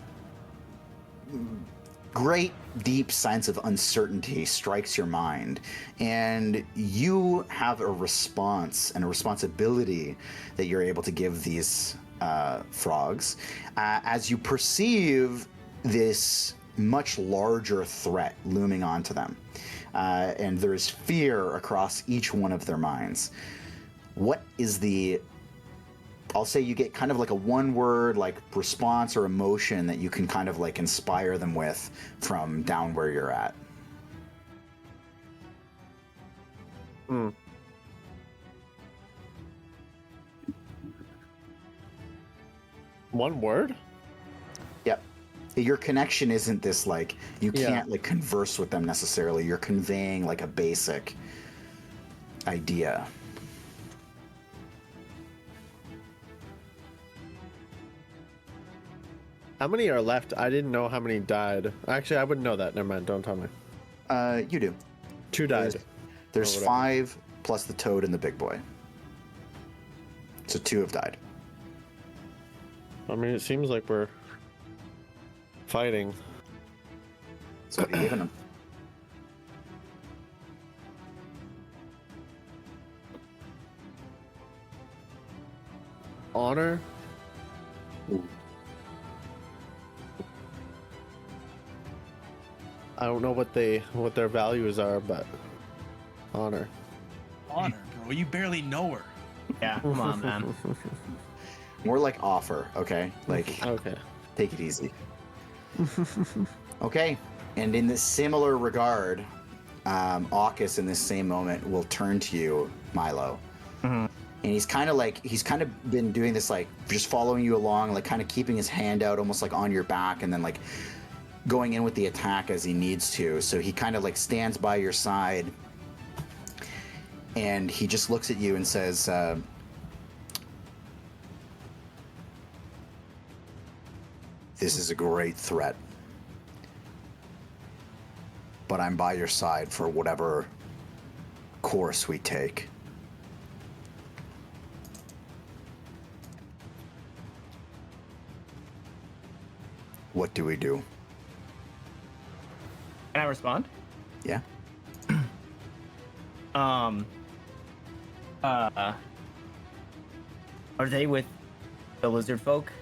great deep sense of uncertainty strikes your mind, and you have a response and a responsibility that you're able to give these frogs as you perceive this much larger threat looming onto them, and there is fear across each one of their minds. What is the, I'll say you get kind of like a one-word like response or emotion that you can kind of like inspire them with from down where you're at?
One word?
Yep. Your connection isn't this like, you can't like converse with them necessarily. You're conveying like a basic idea.
How many are left? I didn't know how many died. Actually, I wouldn't know that. Never mind. Don't tell me.
You do.
2 died.
There's
Or whatever.
5 plus the toad and the big boy. So 2 have died.
I mean, it seems like we're fighting.
So what are you giving them?
Honor? I don't know what their values are, but honor.
Honor, bro. You barely know her.
Yeah, come on, man.
More like offer, okay? Like,
Okay.
take it easy. Okay, and in this similar regard, Aukus in this same moment will turn to you, Milo.
Mhm.
And he's kind of been doing this, like, just following you along, like, kind of keeping his hand out almost like on your back, and then, like, going in with the attack as he needs to. So he kind of, like, stands by your side, and he just looks at you and says, "This is a great threat, but I'm by your side for whatever course we take." What do we do?
Can I respond?
Yeah?
Are they with the lizard folk?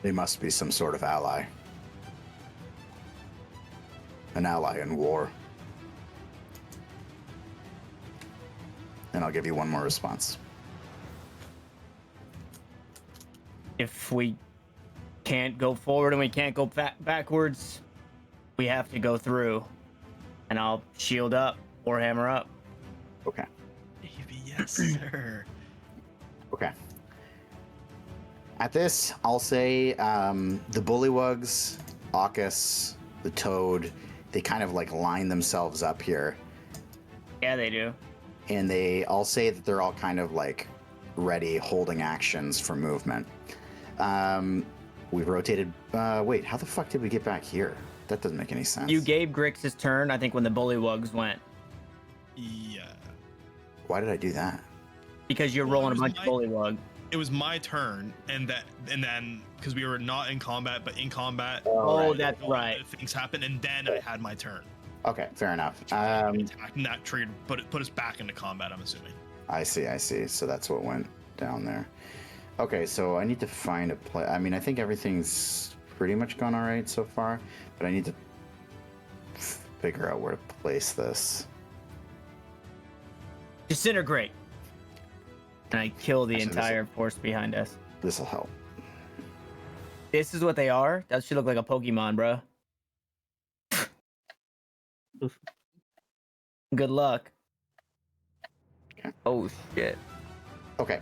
They must be some sort of ally. An ally in war. And I'll give you one more response.
If we can't go forward and we can't go backwards, we have to go through. And I'll shield up or hammer up.
Okay.
Maybe yes, sir.
Okay. At this, I'll say the bullywugs, Aukus, the toad, they kind of like line themselves up here,
Yeah, they do.
and I'll say that they're all kind of like ready, holding actions for movement. We've rotated. Wait, how the fuck did we get back here? That doesn't make any sense.
You gave Grix his turn, I think, when the bullywugs went.
Yeah.
Why did I do that?
Because you're
Well,
rolling
it
a
was
bunch of bullywug.
It was my turn, and then because we were not in combat but in combat.
Oh,
right.
that's
all
right.
the things happened, and then I had my turn.
Okay, fair enough.
And that triggered put us back into combat. I'm assuming.
I see. So that's what went down there. Okay, so I need to find a place. I mean, I think everything's pretty much gone all right so far, but I need to figure out where to place this.
Disintegrate. And I kill the
Actually,
entire force behind us.
This will help.
This is what they are? That should look like a Pokemon, bro. Good luck.
Okay.
Oh, shit.
Okay.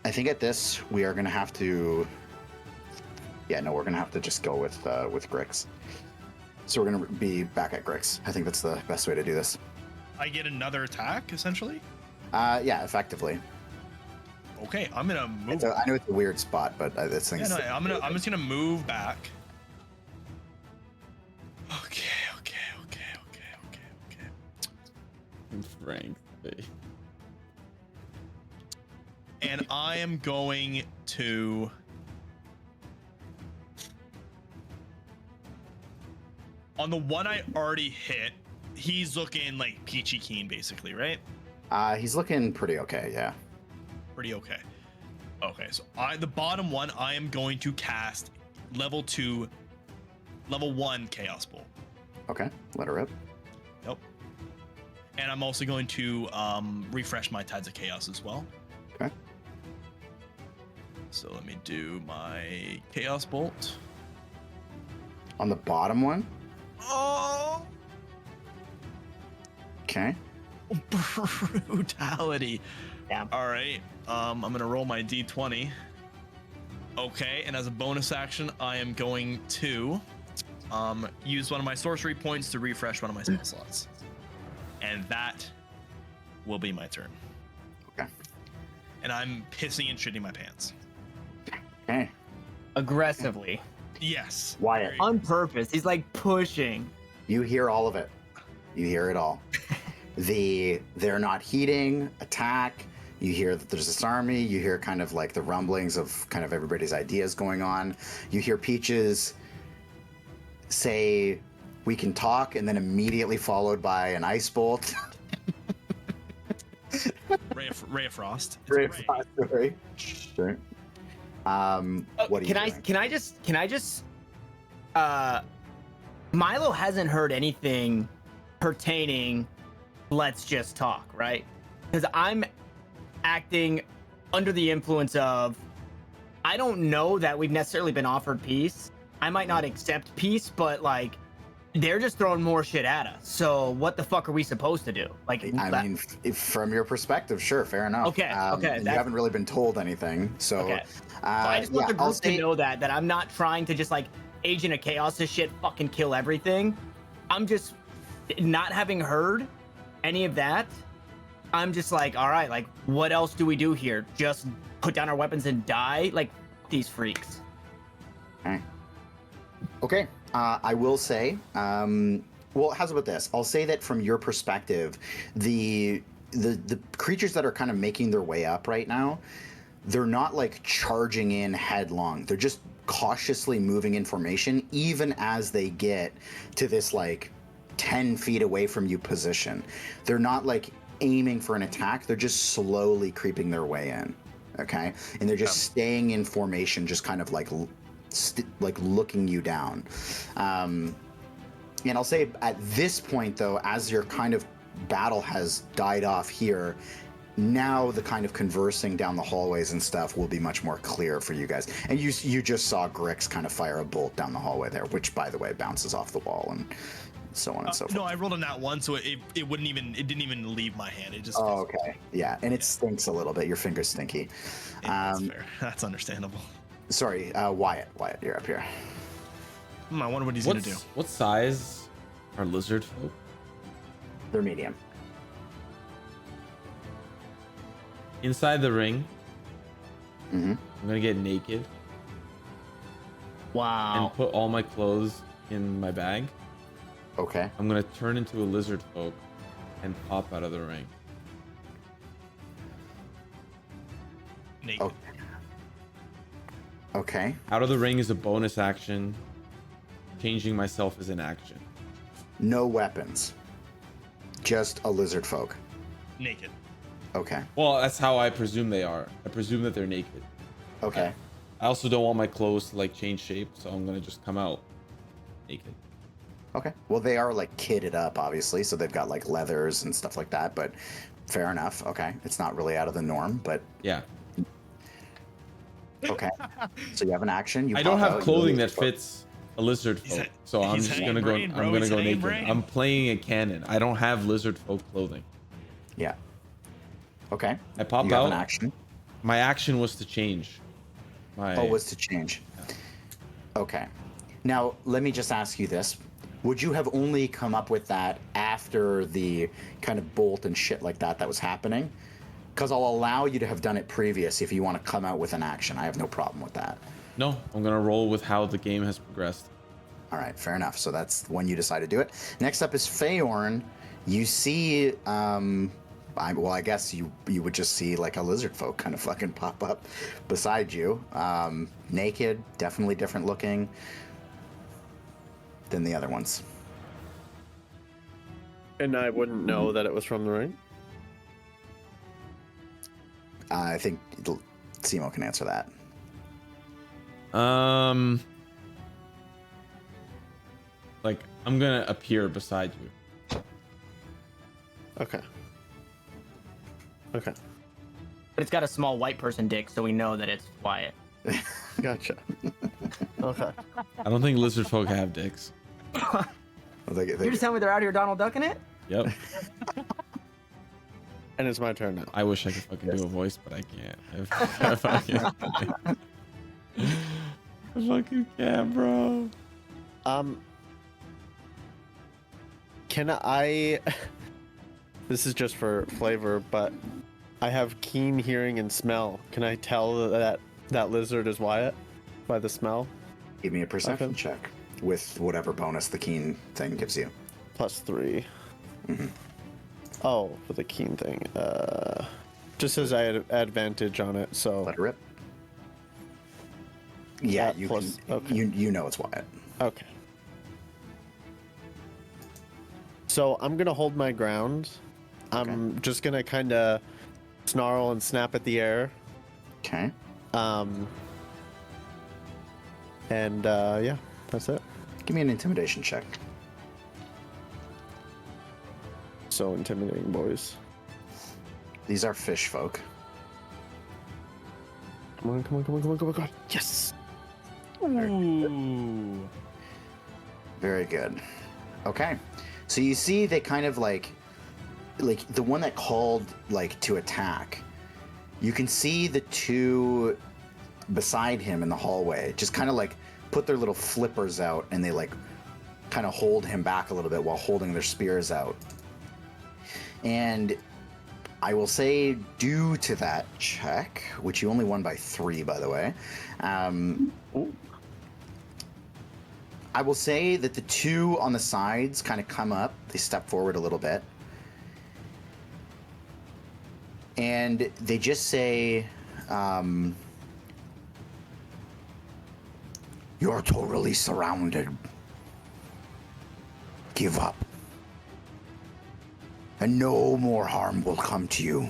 I think at this we are gonna have to. Yeah, no, we're gonna have to just go with Grix. So we're gonna be back at Grix. I think that's the best way to do this.
I get another attack essentially.
Yeah, effectively.
Okay, I'm gonna move.
I know it's a weird spot, but this thing's.
Yeah, no, I'm just gonna move back. Okay.
Phrank.
And I am going to. On the one I already hit, he's looking like peachy keen, basically, right?
He's looking pretty okay. Yeah.
Pretty okay. Okay, so the bottom one, I am going to cast level 1 Chaos Bolt.
Okay. Let her rip.
Nope. And I'm also going to refresh my Tides of Chaos as well.
Okay.
So let me do my Chaos Bolt.
On the bottom one.
Oh,
Okay.
brutality.
Damn.
All right. I'm gonna roll my d20. Okay, and as a bonus action, I am going to use one of my sorcery points to refresh one of my spell slots, and that will be my turn.
Okay.
And I'm pissing and shitting my pants.
Okay.
Aggressively.
Yes.
Wyatt.
On purpose. He's like pushing.
You hear all of it. You hear it all. They're not heeding attack. You hear that there's this army. You hear kind of like the rumblings of kind of everybody's ideas going on. You hear Peaches say, "We can talk," and then immediately followed by an ice bolt.
Ray of Frost. It's
Ray
Ray.
of Frost, sorry. Sure. What are you doing?
Can I just Milo hasn't heard anything pertaining let's just talk, right? Because I'm acting under the influence of I don't know that we've necessarily been offered peace. I might not accept peace, but like they're just throwing more shit at us. So what the fuck are we supposed to do? Like,
I mean, if from your perspective, sure, fair enough.
Okay, okay,
You haven't really been told anything, so.
Okay. So I just want the
I'll
group to
say-
know that I'm not trying to just like Agent of Chaos this shit fucking kill everything. I'm just not having heard any of that. I'm just like, all right, like what else do we do here? Just put down our weapons and die? Like these freaks.
Okay. I will say, well, how's about this? I'll say that from your perspective, the creatures that are kind of making their way up right now, they're not like charging in headlong. They're just cautiously moving in formation, even as they get to this like 10 feet away from you position. They're not like aiming for an attack. They're just slowly creeping their way in. Okay. And they're just staying in formation, just kind of like looking you down. And I'll say at this point, though, as your kind of battle has died off here, now the kind of conversing down the hallways and stuff will be much more clear for you guys. And you just saw Grix kind of fire a bolt down the hallway there, which, by the way, bounces off the wall and so on and so forth.
No, I rolled on that one, so it didn't even leave my hand. It just.
Oh, okay. Yeah, and it stinks a little bit. Your finger's stinky.
That's fair. That's understandable.
Sorry, Wyatt. Wyatt, you're up here.
I wonder what he's gonna do.
What size are lizard folk?
They're medium.
Inside the ring,
Mm-hmm.
I'm gonna get naked
Wow.
and put all my clothes in my bag.
Okay.
I'm gonna turn into a lizard folk and pop out of the ring.
Naked.
Oh. Okay.
Out of the ring is a bonus action. Changing myself is an action.
No weapons. Just a lizard folk.
Naked.
Okay.
Well, that's how I presume they are. I presume that they're naked.
Okay.
I also don't want my clothes to like change shape, so I'm gonna just come out naked.
Okay. Well, they are like kitted up, obviously, so they've got like leathers and stuff like that. But fair enough. Okay, it's not really out of the norm, but
Yeah.
okay. So you have an action. You
I don't
pop
have
out,
clothing
you-
that fits a lizard
He's
folk,
a-
so I'm
he's
just
hanging
gonna go.
brain, bro.
I'm gonna
He's
go
hanging
naked.
brain.
I'm playing a cannon. I don't have lizard folk clothing.
Yeah. Okay.
I pop
You have an
out.
action.
My action was to change.
Oh, was to change. Okay. Now, let me just ask you this. Would you have only come up with that after the kind of bolt and shit like that was happening? Because I'll allow you to have done it previous if you want to come out with an action. I have no problem with that.
No, I'm gonna roll with how the game has progressed.
All right, fair enough. So that's when you decide to do it. Next up is Feyorn. You see, I guess you would just see like a lizard folk kind of fucking pop up beside you. Naked, definitely different looking than the other ones.
And I wouldn't know that it was from the ring.
I think Simo can answer that.
Like I'm gonna appear beside you.
Okay. Okay.
But it's got a small white person dick, so we know that it's Wyatt.
Gotcha. Okay.
I don't think lizard folk have dicks.
They
You just tell me they're out here Donald Ducking it?
Yep.
And it's my turn now.
I wish I could fucking do a voice, but I can't. I fucking can't, bro.
Can I? This is just for flavor, but I have keen hearing and smell. Can I tell that lizard is Wyatt by the smell?
Give me a perception
Okay.
check with whatever bonus the keen thing gives you.
+3.
Mm-hmm.
Oh, for the keen thing. Just says I had advantage on it, so
Let it rip. Yeah,
That
you
plus-
can,
okay.
you know it's Wyatt.
okay. So I'm gonna hold my ground. I'm just gonna kind of snarl and snap at the air.
Okay.
And yeah, that's it.
Give me an intimidation check.
So intimidating, boys.
These are fish folk.
Come on, come on, come on, come on, come on, come on. Yes!
Ooh.
Very good. Okay. So you see they kind of like the one that called like to attack. You can see the two beside him in the hallway just kind of like put their little flippers out and they like kind of hold him back a little bit while holding their spears out. And I will say, due to that check, which you only won by 3, by the way, I will say that the two on the sides kind of come up. They step forward a little bit. And they just say, "You're totally surrounded. Give up. And no more harm will come to you."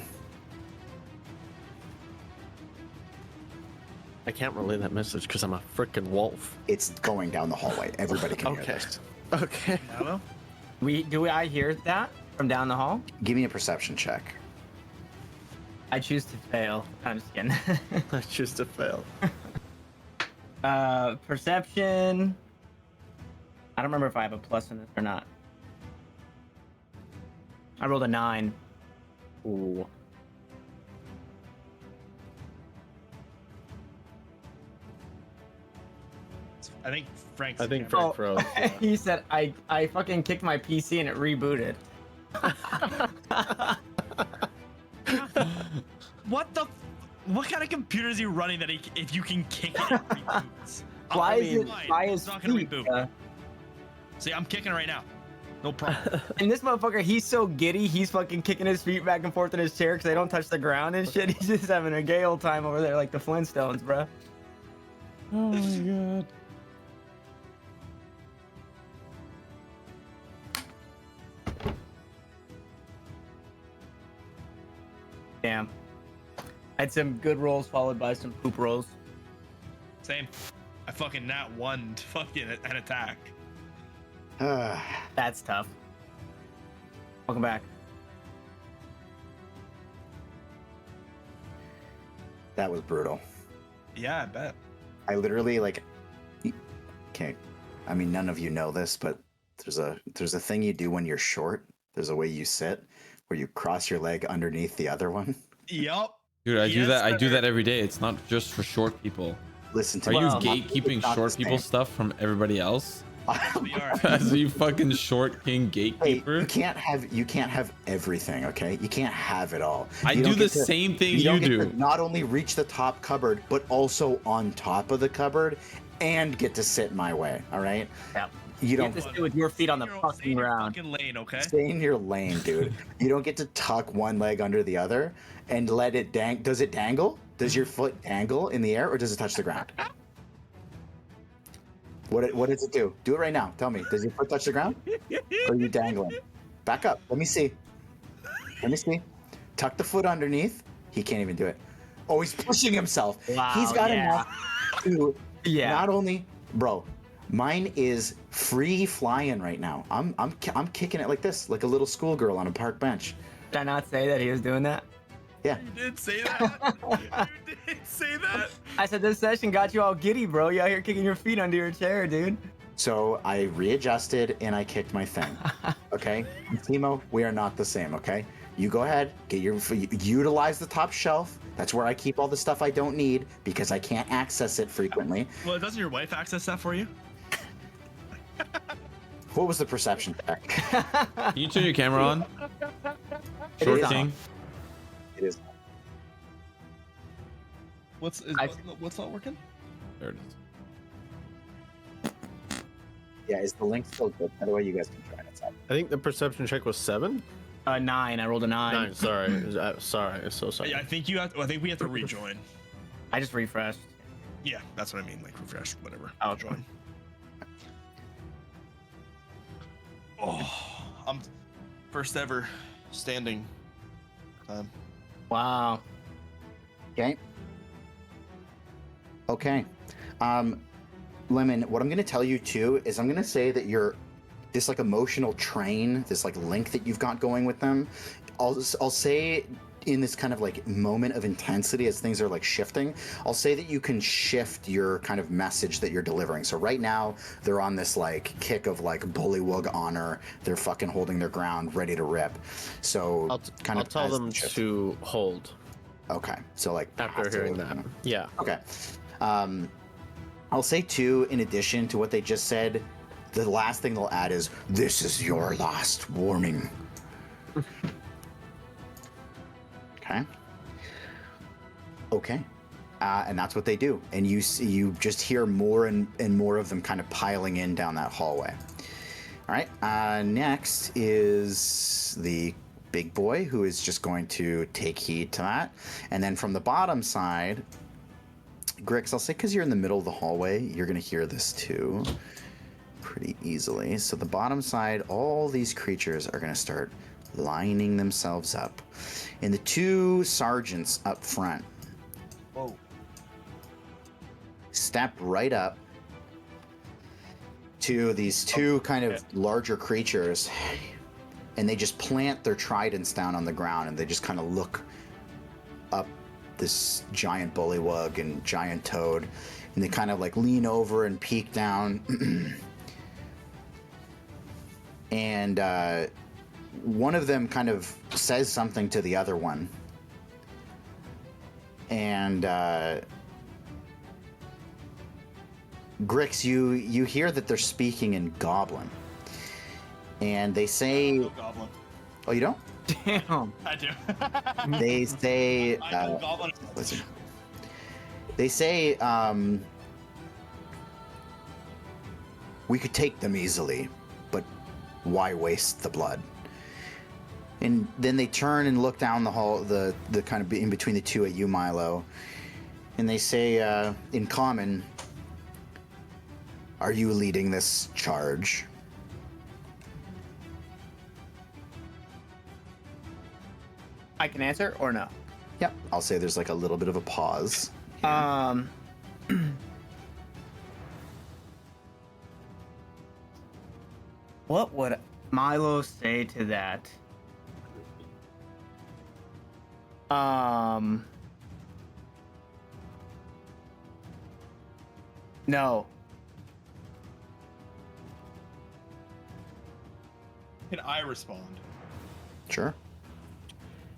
I can't relay that message because I'm a freaking wolf.
It's going down the hallway. Everybody can hear
Okay.
this.
Okay.
Milo?
I hear that from down the hall?
Give me a perception check.
I choose to fail. I'm just kidding.
I choose to fail.
Perception. I don't remember if I have a plus in this or not. I rolled a 9.
Ooh.
I think Frank's.
I think
camera.
Frank froze. Yeah.
He said I fucking kicked my PC and it rebooted.
What kind of computer is he running that if you can kick it, it reboots?
Why is it
Fine,
by
it's
his
not gonna
feet?
reboot. See, I'm kicking right now. No problem.
And this motherfucker, he's so giddy, he's fucking kicking his feet back and forth in his chair because they don't touch the ground and shit. He's just having a gay old time over there like the Flintstones, bro.
Oh my god.
Damn. I had some good rolls followed by some poop rolls.
Same. I fucking nat one fucking an attack.
That's tough. Welcome back.
That was brutal.
Yeah, I bet.
I literally like. Okay, I mean none of you know this, but there's a thing you do when you're short. There's a way you sit where you cross your leg underneath the other one.
Yup.
Dude, I do
Yes,
that. I do
sir.
that every day. It's not just for short people.
Listen to
Are
me.
you
it's not-
gatekeeping
it's not
short
the
people
same.
stuff from everybody else?
We are.
As you fucking short king
Hey,
gatekeeper?
you can't have everything, okay? You can't have it all.
I
You
do
don't
the
get to-
same thing
don't
you
get
do.
to not only reach the top cupboard, but also on top of the cupboard, and get to sit my way. All right?
Yeah.
You
You
don't
have to sit with your feet on the
Stay in
fucking
your
ground.
fucking lane, okay?
stay in your lane, dude. You don't get to tuck one leg under the other and let it Does it dangle? Does your foot dangle in the air, or does it touch the ground? What does it do? Do it right now. Tell me. Does your foot touch the ground? Or are you dangling? Back up. Let me see. Let me see. Tuck the foot underneath. He can't even do it. Oh, he's pushing himself.
Wow,
He's got
yeah.
enough to
Yeah.
not only, bro. Mine is free flying right now. I'm kicking it like this, like a little schoolgirl on a park bench.
Did I not say that he was doing that?
Yeah.
You did say that. You did say that.
I said this session got you all giddy, bro. You out here kicking your feet under your chair, dude.
So I readjusted and I kicked my thing. Okay, Simo, we are not the same. Okay, you go ahead, utilize the top shelf. That's where I keep all the stuff I don't need because I can't access it frequently.
Well, doesn't your wife access that for you?
What was the perception check?
Can you turn your camera on?
It
Short
is on.
king?
It is.
What's not working?
There it is.
Yeah, is the link still good? By the way, you guys can try it out.
I think the perception check was 7.
9. I rolled a 9.
9. Sorry. Sorry. So sorry.
Yeah, I think we have to rejoin.
I just refreshed.
Yeah, that's what I mean. Like refresh, whatever.
Oh.
Join. Oh, I'm first ever standing time.
Wow.
Okay. Okay. Lemon, what I'm going to tell you too is I'm going to say that you're this like emotional train, this like link that you've got going with them. I'll say in this kind of like moment of intensity as things are like shifting, I'll say that you can shift your kind of message that you're delivering. So right now they're on this like kick of like bullywug honor. They're fucking holding their ground, ready to rip. So
I'll tell
as
them
the shift-
to hold
Okay. So like
after
passive,
hearing that. Yeah.
Okay. I'll say too, in addition to what they just said, the last thing they'll add is, "This is your last warning." Okay. Okay. And that's what they do. And you just hear more and more of them kind of piling in down that hallway. All right. Next is the big boy, who is just going to take heed to that. And then from the bottom side, Grix, I'll say because you're in the middle of the hallway, you're going to hear this too pretty easily. So the bottom side, all these creatures are going to start lining themselves up. And the two sergeants up front step right up to these two kind of larger creatures, and they just plant their tridents down on the ground, and they just kind of look up this giant bullywug and giant toad, and they kind of like lean over and peek down. And one of them kind of says something to the other one, and Grix, you hear that they're speaking in Goblin, and they say,
No goblin.
"Oh, you don't?"
Damn.
I do.
They say,
I know goblin.
listen. They say, we could take them easily, but why waste the blood? And then they turn and look down the hall, the kind of in between the two at you, Milo, and they say, in common, "Are you leading this charge?"
I can answer or no?
Yep. I'll say there's like a little bit of a pause.
What would Milo say to that? No.
Can I respond?
Sure.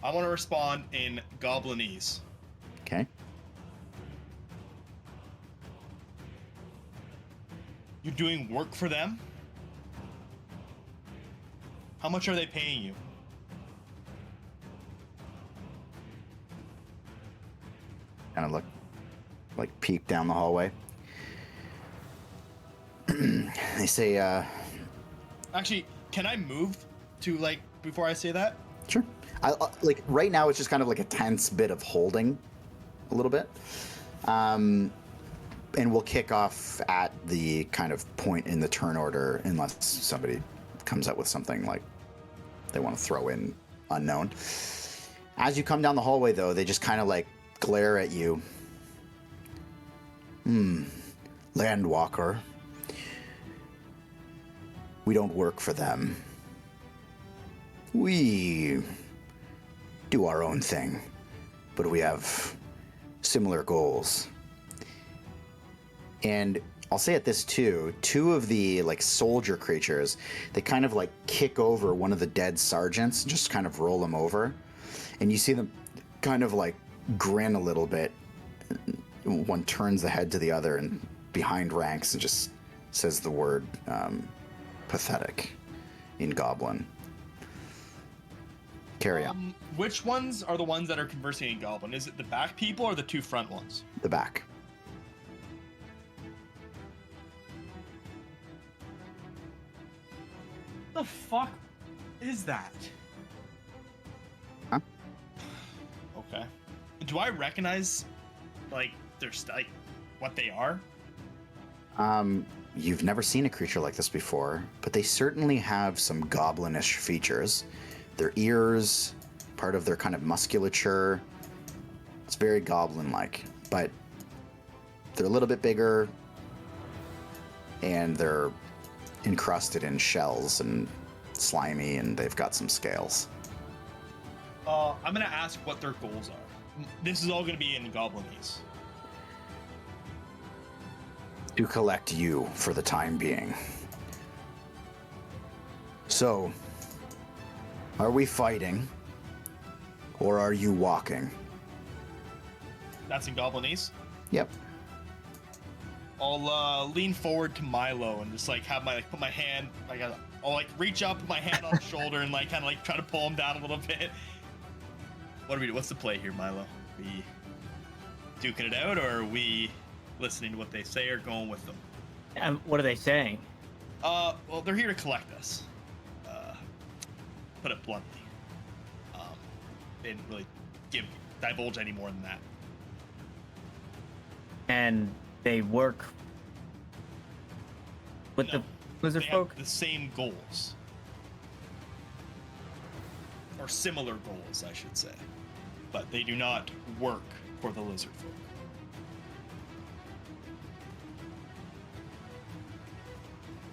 I want to respond in Goblinese.
Okay.
You're doing work for them? How much are they paying you?
Kind of look, like peek down the hallway. They say,
Actually, can I move to like before I say that?
sure. I like right now it's just kind of like a tense bit of holding, a little bit. And we'll kick off at the kind of point in the turn order unless somebody comes up with something like they want to throw in unknown. As you come down the hallway, though, they just kind of like glare at you. Landwalker. We don't work for them. We do our own thing, but we have similar goals. And I'll say at this too, two of the like soldier creatures, they kind of like kick over one of the dead sergeants, just kind of roll him over. And you see them kind of like grin a little bit. One turns the head to the other and behind ranks and just says the word pathetic in Goblin. Carry on.
Which ones are the ones that are conversing in Goblin? Is it the back people or the two front ones?
The back.
The fuck is that?
Huh?
Okay. Do I recognize, like, like, what they are?
You've never seen a creature like this before, but they certainly have some goblinish features. Their ears, part of their kind of musculature, it's very goblin-like, but they're a little bit bigger, and they're encrusted in shells and slimy, and they've got some scales.
I'm gonna ask what their goals are. This is all gonna be in Goblinese.
To collect you for the time being. So, are we fighting, or are you walking?
That's in Goblinese.
Yep.
I'll lean forward to Milo and just like have my put my hand I'll like reach up, put my hand on his shoulder and like kind of like try to pull him down a little bit. What do we do? What's the play here, Milo? We duking it out, or are we listening to what they say or going with them?
What are they saying?
Well, they're here to collect us. Put it bluntly. They didn't really divulge any more than that.
And they work with
No,
the lizard
they
folk?
have the same goals. Or similar goals, I should say. But they do not work for the lizard folk.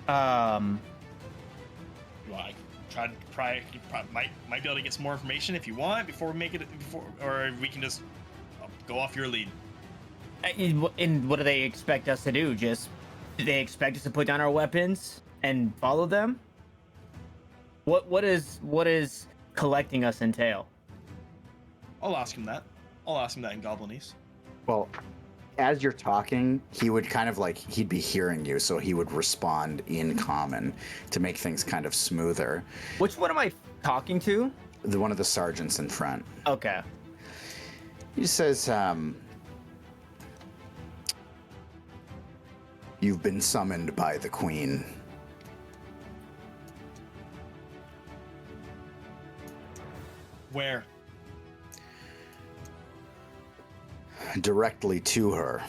Do I might be able to get some more information if you want before we make it or we can just go off your lead.
And what do they expect us to do? Do they expect us to put down our weapons and follow them? What is collecting us entail?
I'll ask him that. I'll ask him that in Goblinese.
Well, as you're talking, he would kind of like, he'd be hearing you, so he would respond in common to make things kind of smoother.
Which one am I talking to?
One of the sergeants in front.
Okay.
He says, you've been summoned by the Queen.
Where?
Directly to her,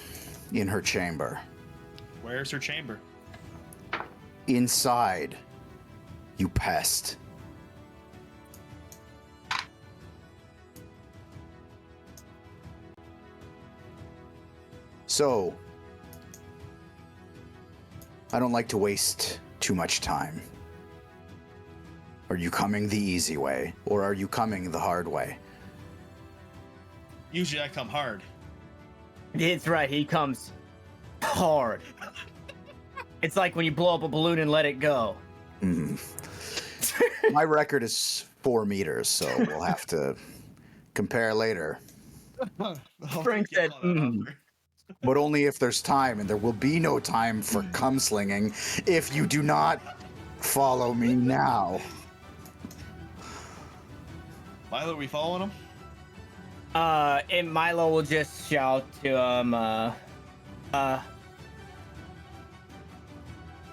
in her chamber.
Where's her chamber?
Inside, you pest. So, I don't like to waste too much time. Are you coming the easy way, or are you coming the hard way?
Usually I come hard.
It's right. He comes hard. It's like when you blow up a balloon and let it go.
My record is 4 meters, so we'll have to compare later.
Phrank said,
But only if there's time, and there will be no time for cum slinging if you do not follow me now.
Milo, are we following him?
And Milo will just shout to him,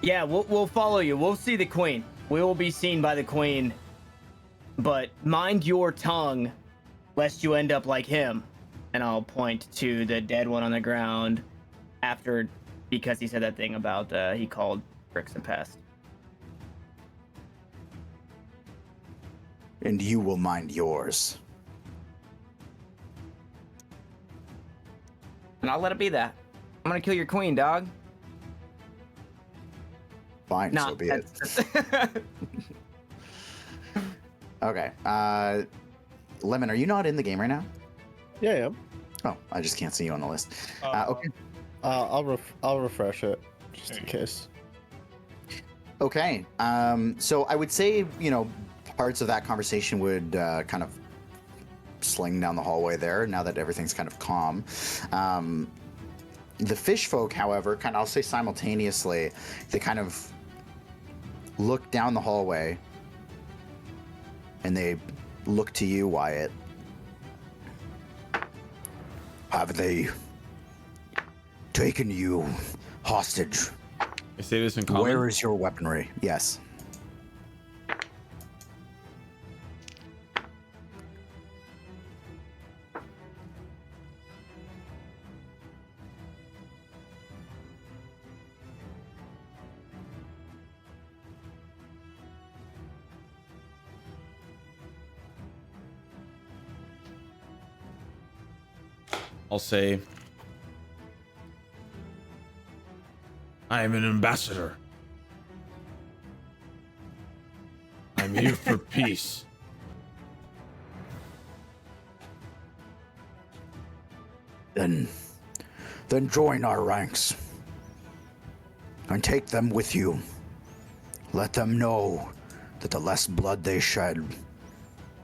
yeah, we'll follow you. We'll see the Queen. We will be seen by the Queen. But mind your tongue, lest you end up like him. And I'll point to the dead one on the ground because he said that thing about, he called Grix a pest.
And you will mind yours.
And I'll let it be that. I'm gonna kill your queen, dog.
Fine, so be it. Okay. Lemon, are you not in the game right now?
Yeah, yeah.
Oh, I just can't see you on the list. Okay.
I'll refresh it just in case.
Okay. So I would say, parts of that conversation would kind of sling down the hallway there now that everything's kind of calm. The fish folk, however, I'll say simultaneously, they kind of look down the hallway and they look to you, Wyatt. Have they taken you hostage?
I say this in common.
Where is your weaponry? Yes.
I'll say, I am an ambassador. I'm here for peace.
Then join our ranks and take them with you. Let them know that the less blood they shed,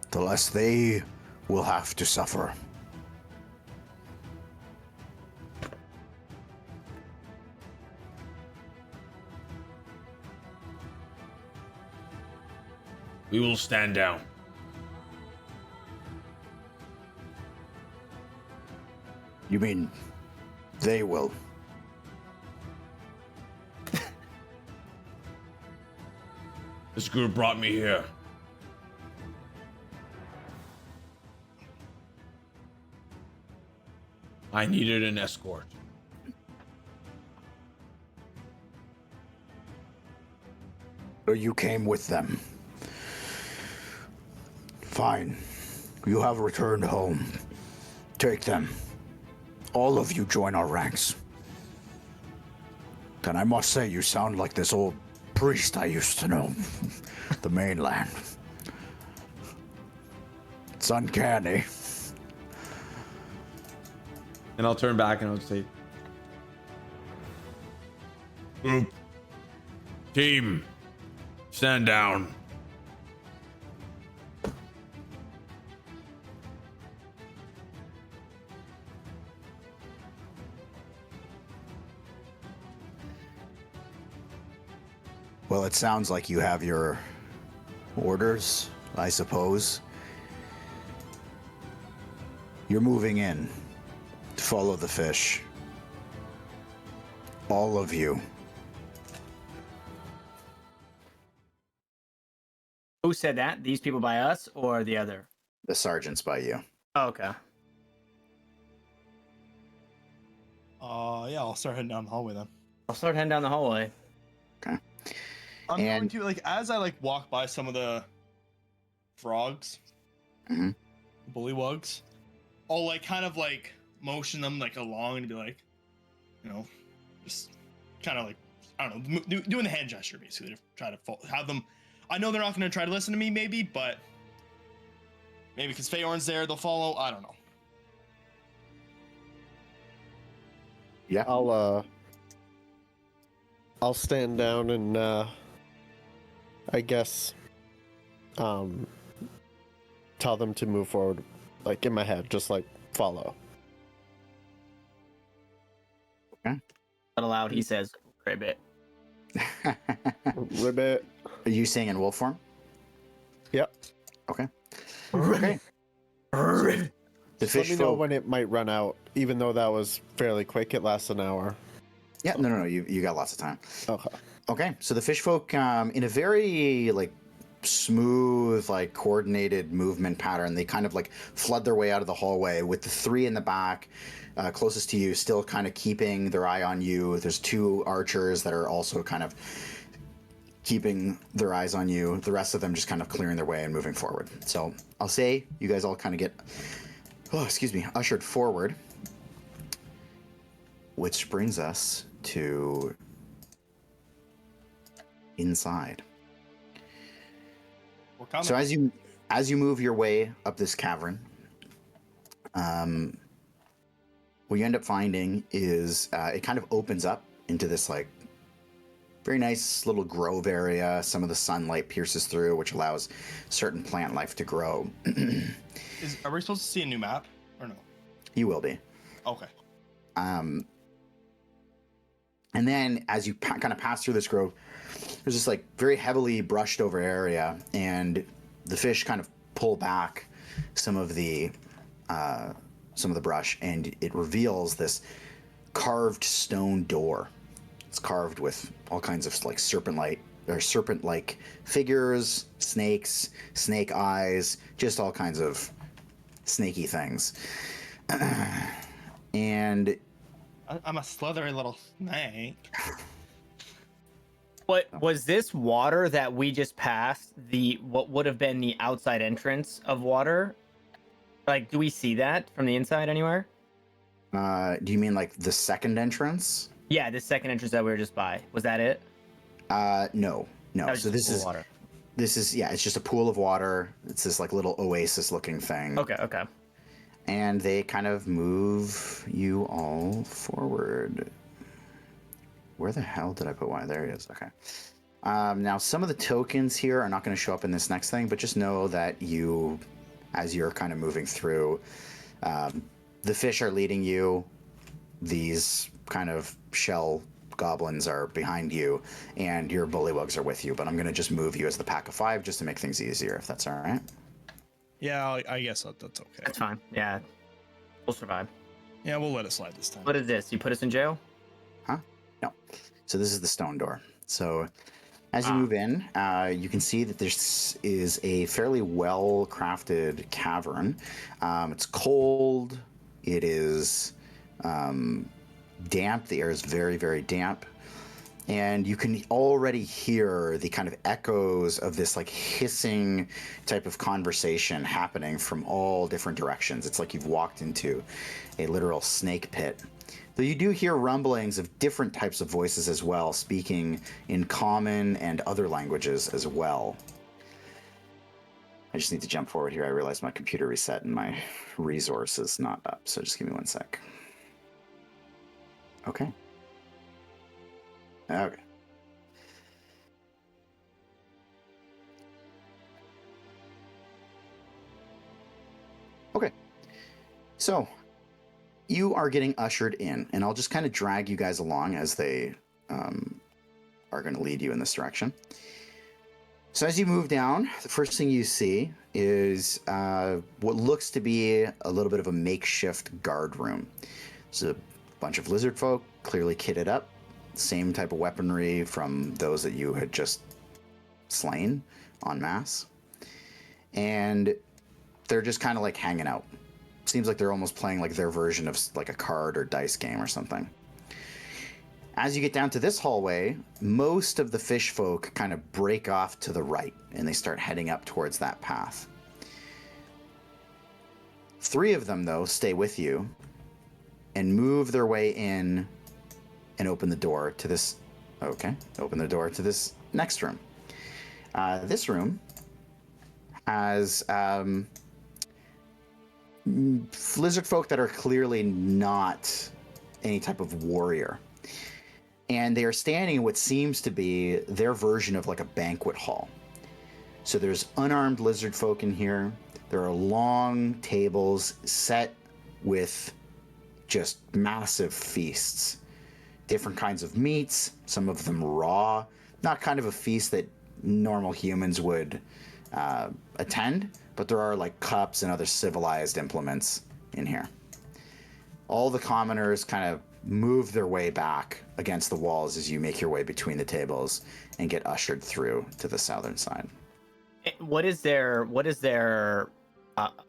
the less they will have to suffer.
We will stand down.
You mean they will?
This group brought me here. I needed an escort.
Or you came with them? Fine. You have returned home. Take them. All of you join our ranks. And I must say, you sound like this old priest I used to know. The mainland. It's uncanny.
And I'll turn back and I'll say, group, team, stand down.
Well, it sounds like you have your orders, I suppose. You're moving in to follow the fish. All of you.
Who said that? These people by us or the other?
The sergeant's by you.
Oh, okay.
Yeah, I'll start heading down the hallway then.
I'll start heading down the hallway.
Okay.
I'm going
And-
to, like, as I, like, walk by some of the frogs,
Mhm.
bullywugs, I'll, like, kind of, like, motion them, like, along and be like, you know, just kind of, like, I don't know, doing the hand gesture, basically, to try to have them. I know they're not going to try to listen to me, maybe, but maybe because Feyorn's there, they'll follow. I don't know.
Yeah.
I'll stand down and I guess tell them to move forward, like in my head, just like follow.
Okay.
Not allowed, he says. Ribbit.
Ribbit.
Are you saying in wolf form?
Yep.
Okay. Okay. The
Just
fish
let me know
folk.
when it might run out, even though that was fairly quick. It lasts an hour.
Yeah, no. You got lots of time.
Okay.
Okay, so the fish folk, in a very like smooth, like coordinated movement pattern, they kind of like flood their way out of the hallway with the three in the back, closest to you, still kind of keeping their eye on you. There's two archers that are also kind of keeping their eyes on you. The rest of them just kind of clearing their way and moving forward. So I'll say you guys all kind of get, ushered forward, which brings us to inside.
We're coming.
So as you move your way up this cavern, what you end up finding is it kind of opens up into this like very nice little grove area. Some of the sunlight pierces through, which allows certain plant life to grow.
Are we supposed to see a new map or no?
You will be.
Okay.
And then as you kind of pass through this grove, there's this like very heavily brushed over area, and the fish kind of pull back some of the brush, and it reveals this carved stone door. It's carved with all kinds of like serpent-like figures, snakes, snake eyes, just all kinds of snaky things. And
I'm a slithery little snake.
What was this water that we just passed? What would have been the outside entrance of water? Like, do we see that from the inside anywhere?
do you mean like the second entrance?
Yeah, the second entrance that we were just by. Was that it?
No.
That was
So
just
this
pool
is
of water.
it's just a pool of water. It's this like little oasis looking thing.
Okay.
And they kind of move you all forward. Where the hell did I put one? There it is. Okay. Now, some of the tokens here are not going to show up in this next thing, but just know that as you're kind of moving through, the fish are leading you. These kind of shell goblins are behind you, and your bullywugs are with you. But I'm going to just move you as the pack of 5 just to make things easier, if that's all right.
Yeah, I guess that's okay.
That's fine. Yeah, we'll survive.
Yeah, we'll let it slide this time.
What is this? You put us in jail?
Huh? No. So this is the stone door. So as you move in, you can see that this is a fairly well-crafted cavern. It's cold. It is damp. The air is very, very damp. And you can already hear the kind of echoes of this like hissing type of conversation happening from all different directions. It's like you've walked into a literal snake pit. Though you do hear rumblings of different types of voices as well, speaking in common and other languages as well. I just need to jump forward here. I realized my computer reset and my resource is not up, so just give me 1 sec. Okay. Okay. Okay. So, you are getting ushered in, and I'll just kind of drag you guys along as they are going to lead you in this direction. So as you move down, the first thing you see is what looks to be a little bit of a makeshift guard room. It's a bunch of lizard folk, clearly kitted up, same type of weaponry from those that you had just slain en masse. And they're just kind of like hanging out. Seems like they're almost playing like their version of like a card or dice game or something. As you get down to this hallway, most of the fish folk kind of break off to the right and they start heading up towards that path. 3 of them, though, stay with you and move their way in and open the door to this. Okay, open the door to this next room. This room has lizard folk that are clearly not any type of warrior. And they are standing in what seems to be their version of like a banquet hall. So there's unarmed lizard folk in here. There are long tables set with just massive feasts. Different kinds of meats, some of them raw. Not kind of a feast that normal humans would attend, but there are like cups and other civilized implements in here. All the commoners kind of move their way back against the walls as you make your way between the tables and get ushered through to the southern side.
What is their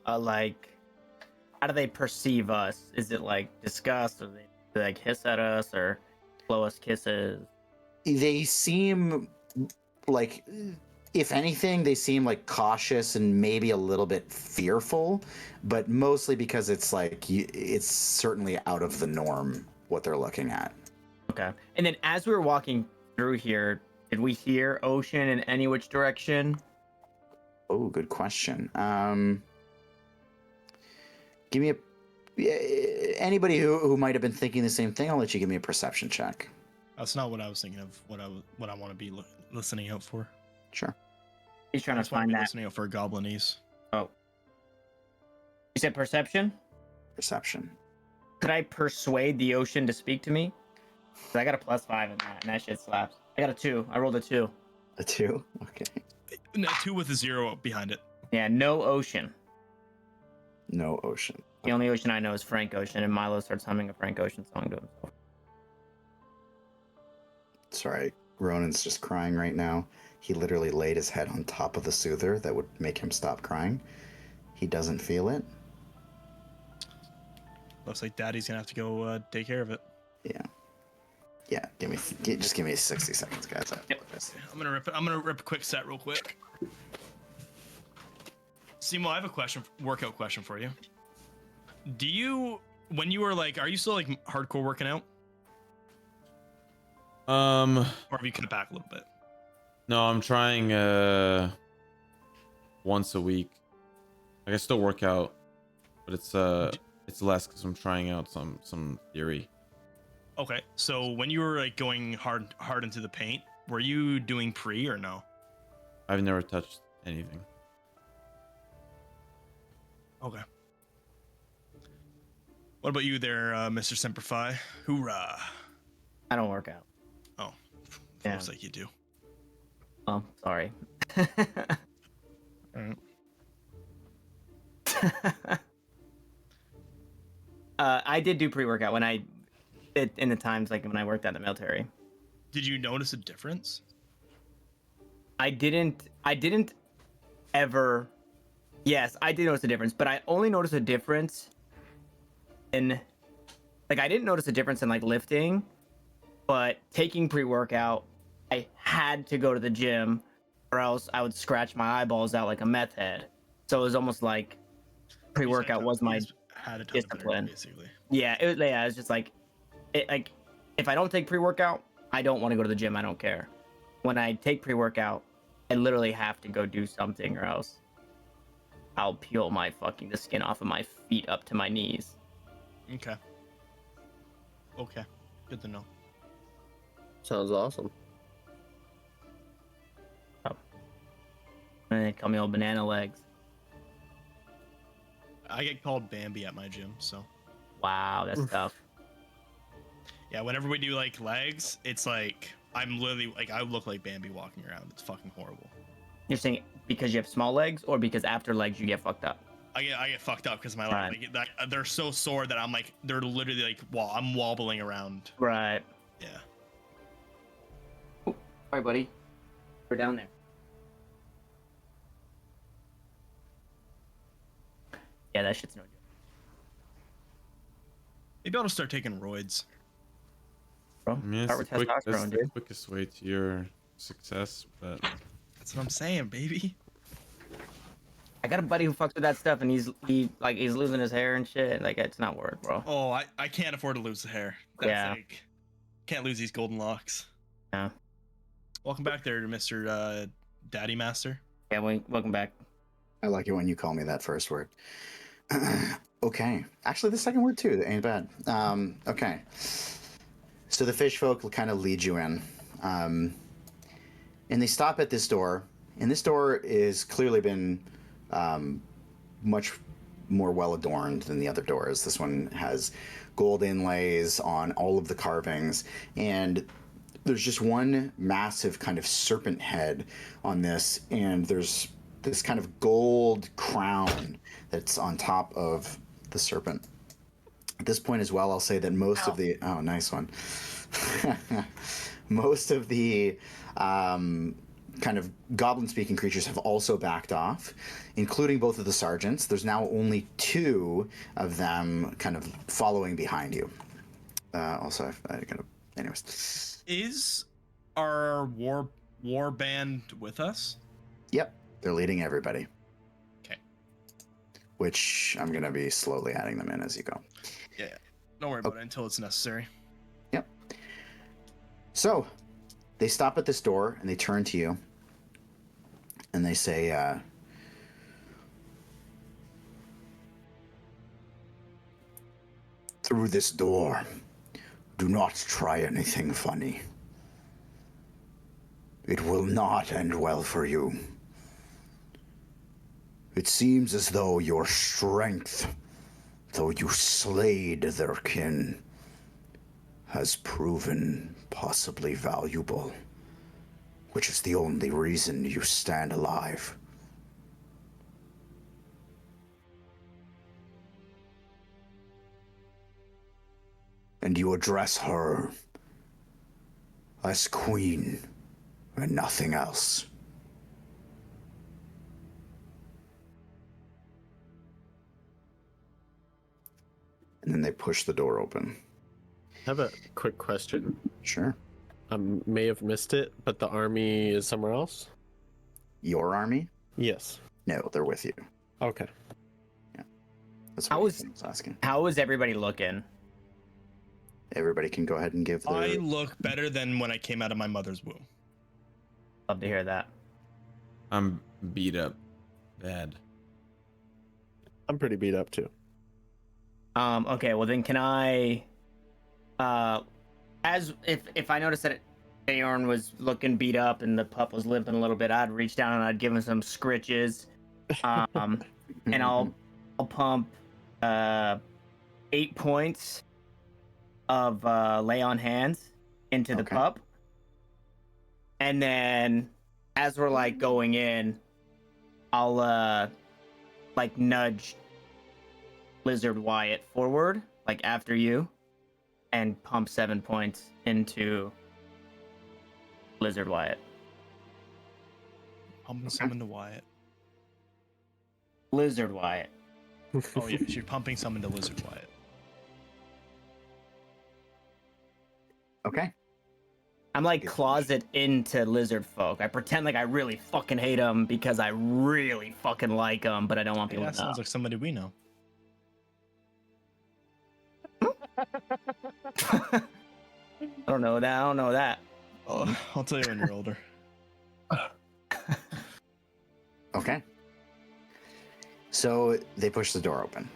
like, how do they perceive us? Is it like disgust, or they like hiss at us or blow us kisses?
They seem like, if anything, they seem like cautious and maybe a little bit fearful, but mostly because it's like it's certainly out of the norm what they're looking at.
Okay. And then as we were walking through here, did we hear ocean in any which direction?
Oh, good question. Give me anybody who might have been thinking the same thing. I'll let you give me a perception check.
That's not what I was thinking of. What I want to be listening out for.
Sure.
He's trying to find that.
Listening out for goblinese.
Oh. You said perception?
Perception.
Could I persuade the ocean to speak to me? 'Cause I got a +5 in that, and that shit slaps. I got a 2. I rolled a 2.
A 2? Okay.
No, 2 with a 0 behind it.
Yeah, no ocean.
No ocean.
The only ocean I know is Phrank Ocean, and Milo starts humming a Phrank Ocean song to himself.
Sorry, Ronan's just crying right now. He literally laid his head on top of the soother that would make him stop crying. He doesn't feel it.
Looks like Daddy's gonna have to go take care of it.
Yeah. Yeah, just give me 60 seconds, guys.
Yep.
I'm gonna rip a quick set real quick. Simo, I have a workout question for you. Do you, when you were like, are you still like hardcore working out? Or have you cut it back a little bit?
No, I'm trying once a week. Like I still work out, but it's less because I'm trying out some theory.
Okay, so when you were like going hard into the paint, were you doing pre or no?
I've never touched anything.
Okay. What about you there, Mr. Semperfi? Hoorah!
I don't work out.
Oh,
Yeah.
looks like you do.
Oh, sorry.
Alright.
I did do pre-workout in the times like when I worked at the military.
Did you notice a difference?
I didn't ever. Yes, I did notice a difference, but I only noticed a difference in, like, I didn't notice a difference in like lifting, but taking pre-workout, I had to go to the gym, or else I would scratch my eyeballs out like a meth head. So it was almost like pre-workout was my discipline.
Basically.
Yeah, it was just like, if I don't take pre-workout, I don't want to go to the gym. I don't care. When I take pre-workout, I literally have to go do something, or else I'll peel the skin off of my feet up to my knees.
Okay. Okay. Good to know.
Sounds awesome.
And they call me old banana legs.
I get called Bambi at my gym, so.
Wow, that's tough.
Yeah, whenever we do like legs, it's like I'm literally like I look like Bambi walking around. It's fucking horrible.
You're saying because you have small legs, or because after legs you get fucked up?
I get fucked up because my
Right.
like they're so sore that I'm like they're literally like I'm wobbling around.
Right.
Yeah.
All right, buddy. We're down there. Yeah, that shit's no joke.
Maybe I'll just start taking roids.
Bro,
I mean,
start with
that's
testosterone,
the
dude.
quickest way to your success, but
That's what I'm saying, baby.
I got a buddy who fucks with that stuff, and he's losing his hair and shit. Like, it's not worth, bro.
Oh, I can't afford to lose the hair. That's
Yeah.
like can't lose these golden locks.
Yeah.
Welcome back there, Mr. Daddy Master.
Yeah, welcome back.
I like it when you call me that first word. Okay. Actually, the second word too. That ain't bad. Okay. So the fish folk will kind of lead you in. And they stop at this door. And this door is clearly been much more well adorned than the other doors. This one has gold inlays on all of the carvings. And there's just one massive kind of serpent head on this. And there's this kind of gold crown that's on top of the serpent. At this point as well, I'll say that most of the... Oh, nice one. Most of the kind of goblin-speaking creatures have also backed off, including both of the sergeants. There's now only 2 of them kind of following behind you. Also, I kind of... Anyways.
Is our war band with us?
Yep, they're leading everybody.
Okay.
Which I'm going to be slowly adding them in as you go.
Yeah. Don't worry about it until it's necessary.
Yep. So, they stop at this door and they turn to you. And they say, through this door, do not try anything funny. It will not end well for you. It seems as though your strength, though you slayed their kin, has proven possibly valuable, which is the only reason you stand alive. And you address her as queen and nothing else. And then they push the door open.
I have a quick question.
Sure.
May have missed it, but the army is somewhere else?
Your army?
Yes.
No, they're with you.
Okay.
That's
How
what
is-
I was asking.
How is everybody looking?
Everybody can go ahead and give their...
I look better than when I came out of my mother's womb.
Love to hear that.
I'm beat up bad.
I'm pretty beat up too.
Okay, well then can I as if I noticed that Feyorn was looking beat up and the pup was limping a little bit, I'd reach down and I'd give him some scritches. And I'll pump 8 points of lay on hands into the
Okay.
pup. And then as we're like going in, I'll like nudge Lizard Wyatt forward, like after you, and pump 7 points into Lizard Wyatt.
Pumping some into Wyatt.
Lizard Wyatt.
Oh yes, you're pumping some into Lizard Wyatt.
Okay.
I'm like
Yes.
closet into lizard folk. I pretend like I really fucking hate them because I really fucking like them, but I don't want
Hey,
people
that
to know.
sounds like somebody we know.
I don't know that. I don't know that.
Oh, I'll tell you when you're older.
Okay. So they push the door open.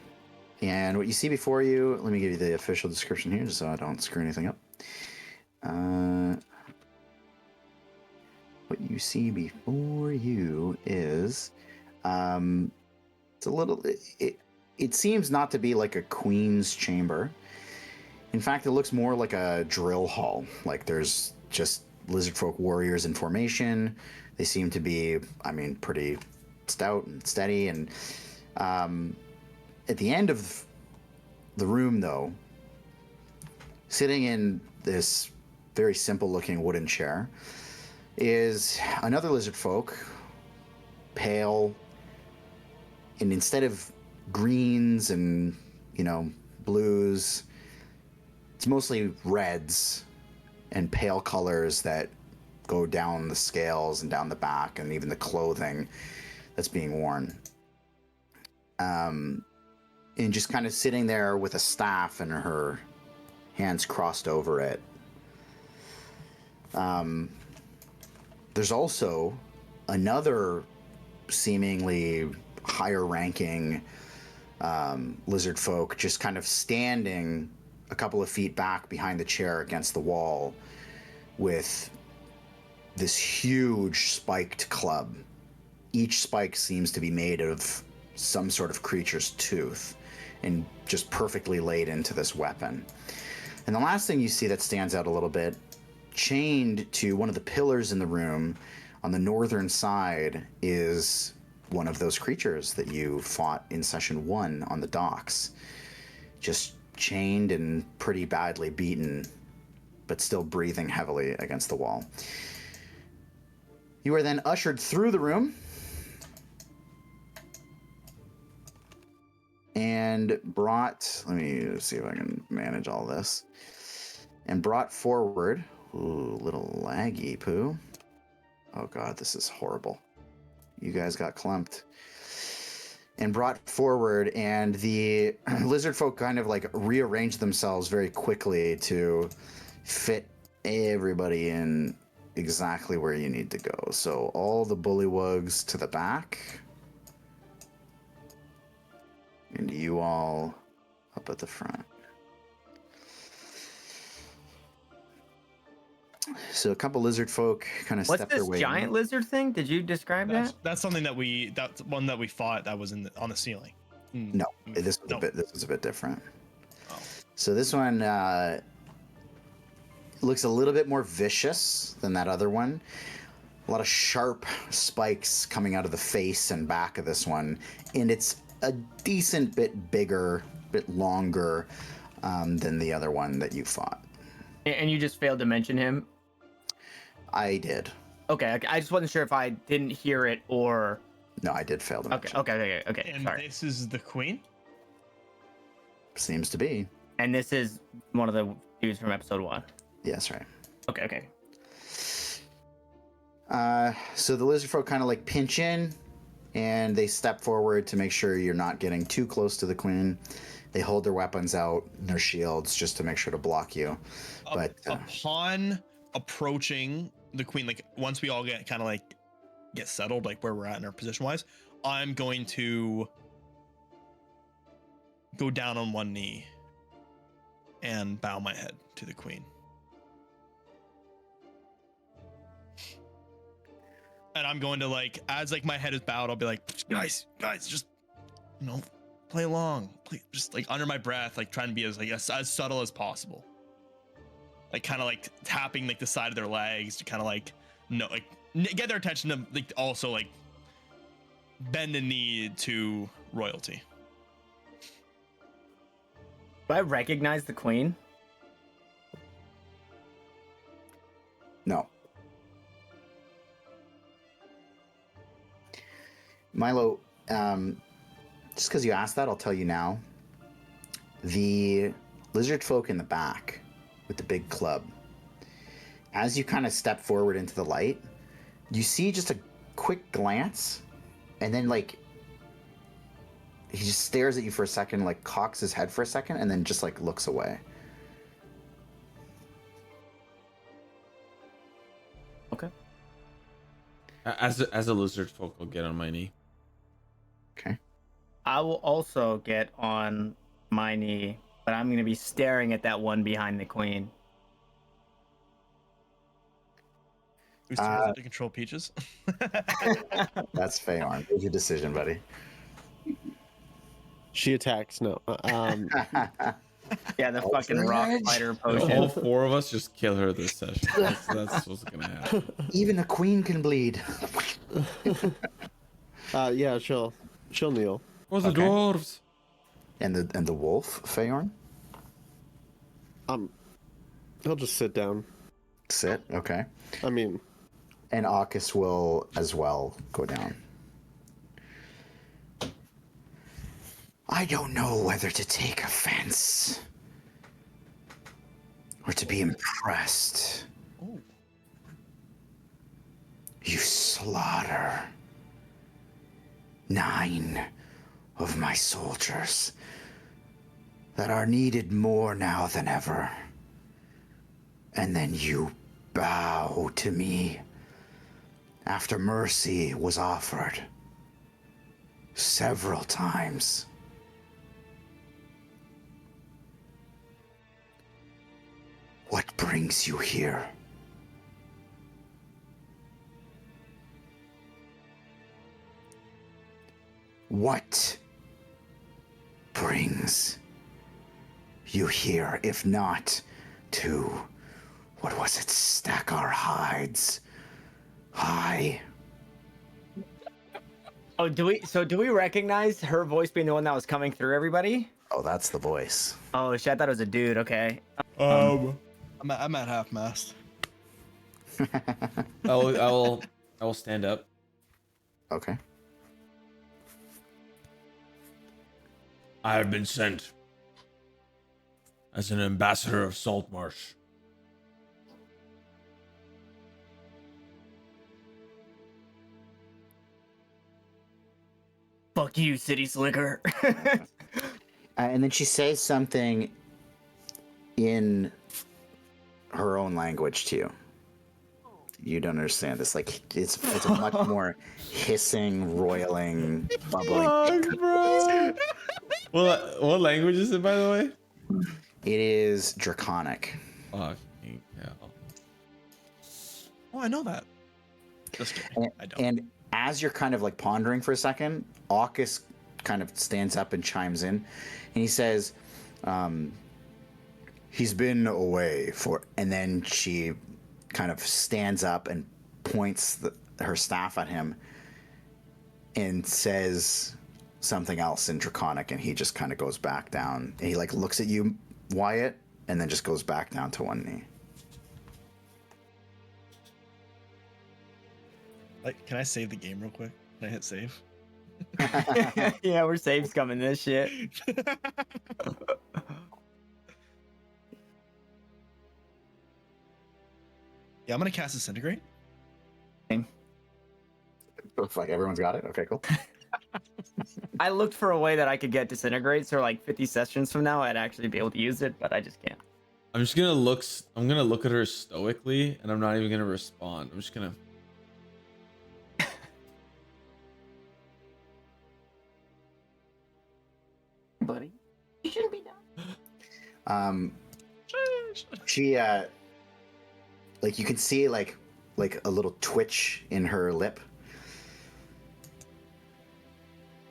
And what you see before you, let me give you the official description here just so I don't screw anything up. What you see before you is it's a little it seems not to be like a queen's chamber. In fact, it looks more like a drill hall. Like there's just lizard folk warriors in formation. They seem to be, I mean, pretty stout and steady. And at the end of the room, though, sitting in this very simple-looking wooden chair is another lizard folk, pale, and instead of greens and, you know, blues, it's mostly reds and pale colors that go down the scales and down the back and even the clothing that's being worn. And just kind of sitting there with a staff and her hands crossed over it. There's also another seemingly higher ranking lizard folk just kind of standing a couple of feet back behind the chair against the wall with this huge spiked club. Each spike seems to be made of some sort of creature's tooth and just perfectly laid into this weapon. And the last thing you see that stands out a little bit, chained to one of the pillars in the room on the northern side, is one of those creatures that you fought in session 1 on the docks. Just chained and pretty badly beaten, but still breathing heavily against the wall. You are then ushered through the room and brought, let me see if I can manage all this, and brought forward, ooh, little laggy poo. Oh god, this is horrible. You guys got clumped. And brought forward, and the lizard folk kind of like rearranged themselves very quickly to fit everybody in exactly where you need to go. So all the bullywugs to the back, and you all up at the front. So a couple lizard folk kind of
What's
step their
this
way
giant
in.
lizard thing? Did you describe that?
That's something that's one that we fought that was on the ceiling.
No, this was
No.
this was a bit different.
Oh.
So this one looks a little bit more vicious than that other one. A lot of sharp spikes coming out of the face and back of this one, and it's a decent bit bigger, bit longer than the other one that you fought.
And you just failed to mention him?
I did.
Okay, I just wasn't sure if I didn't hear it or...
No, I did fail to mention.
Okay,
And
sorry.
this is the queen?
Seems to be.
And this is one of the dudes from episode 1?
Yes, right.
Okay.
So the lizard folk kind of like pinch in, and they step forward to make sure you're not getting too close to the queen. They hold their weapons out, their shields, just to make sure to block you. But
upon approaching the queen, like once we all get kind of like get settled, like where we're at in our position wise, I'm going to go down on one knee and bow my head to the queen. And I'm going to like, as like my head is bowed, I'll be like, guys, just, you know, play along, please, just like under my breath, like trying to be as subtle as possible. Like kind of like tapping like the side of their legs to kind of like, get their attention to like also like bend the knee to royalty.
Do I recognize the queen?
no. Milo, just because you asked that, I'll tell you now. The lizard folk in the back with the big club, as you kind of step forward into the light, you see just a quick glance, and then like he just stares at you for a second, like cocks his head for a second, and then just like looks away.
Okay.
As a lizard folk, I'll get on my knee.
Okay.
I will also get on my knee, but I'm going to be staring at that one behind the queen.
Who's turn is it to control Peaches?
That's Feyorn. It's your decision, buddy.
She attacks. No.
Yeah, the fucking rock
Alfred?
fighter
All
potion.
4 of us just kill her this session. That's what's gonna happen.
Even a queen can bleed.
Yeah, she'll kneel.
For the
Okay.
dwarves.
And the wolf, Feyorn?
He'll just sit down.
Sit, okay.
I mean,
And Akis will as well go down. I don't know whether to take offense or to be impressed.
Oh.
You slaughter 9 of my soldiers that are needed more now than ever. And then you bow to me after mercy was offered several times. What brings you here? What brings you here, if not to, what was it, stack our hides high?
Oh, do we recognize her voice being the one that was coming through everybody?
Oh, that's the voice.
Oh shit, I thought it was a dude. Okay.
I'm at half mast.
I will stand up.
Okay.
I have been sent as an ambassador of Saltmarsh.
Fuck you, city slicker.
And then she says something in her own language to you. You don't understand this. Like it's a much more hissing, roiling, bubbling.
Fuck, bro. What language is it, by the way?
It is draconic.
Fucking hell.
Oh, I know that. Just kidding. I don't.
And as you're kind of like pondering for a second, Akis kind of stands up and chimes in, and he says, "He's been away for," and then she kind of stands up and points her staff at him and says something else in draconic, and he just kind of goes back down. And he like looks at you, Wyatt, and then just goes back down to one knee.
Like, can I save the game real quick? Can I hit save?
Yeah, we're safe scumming this shit.
Yeah, I'm gonna cast Disintegrate.
Looks like everyone's got it. Okay, cool.
I looked for a way that I could get disintegrate, so like 50 sessions from now, I'd actually be able to use it, but I just can't.
I'm just gonna look. I'm gonna look at her stoically, and I'm not even gonna respond. I'm just gonna.
Buddy, you shouldn't be down.
She like you can see like a little twitch in her lip,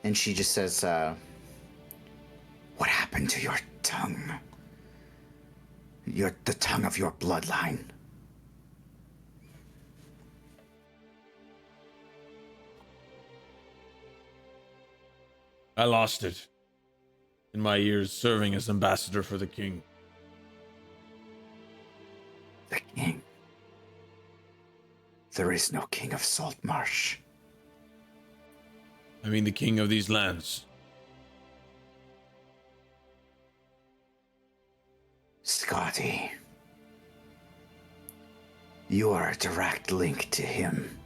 and she just says, "What happened to your tongue? The tongue of your bloodline?"
I lost it in my years serving as ambassador for the king.
The king. There is no king of Saltmarsh.
I mean, the king of these lands.
Scotty, you are a direct link to him.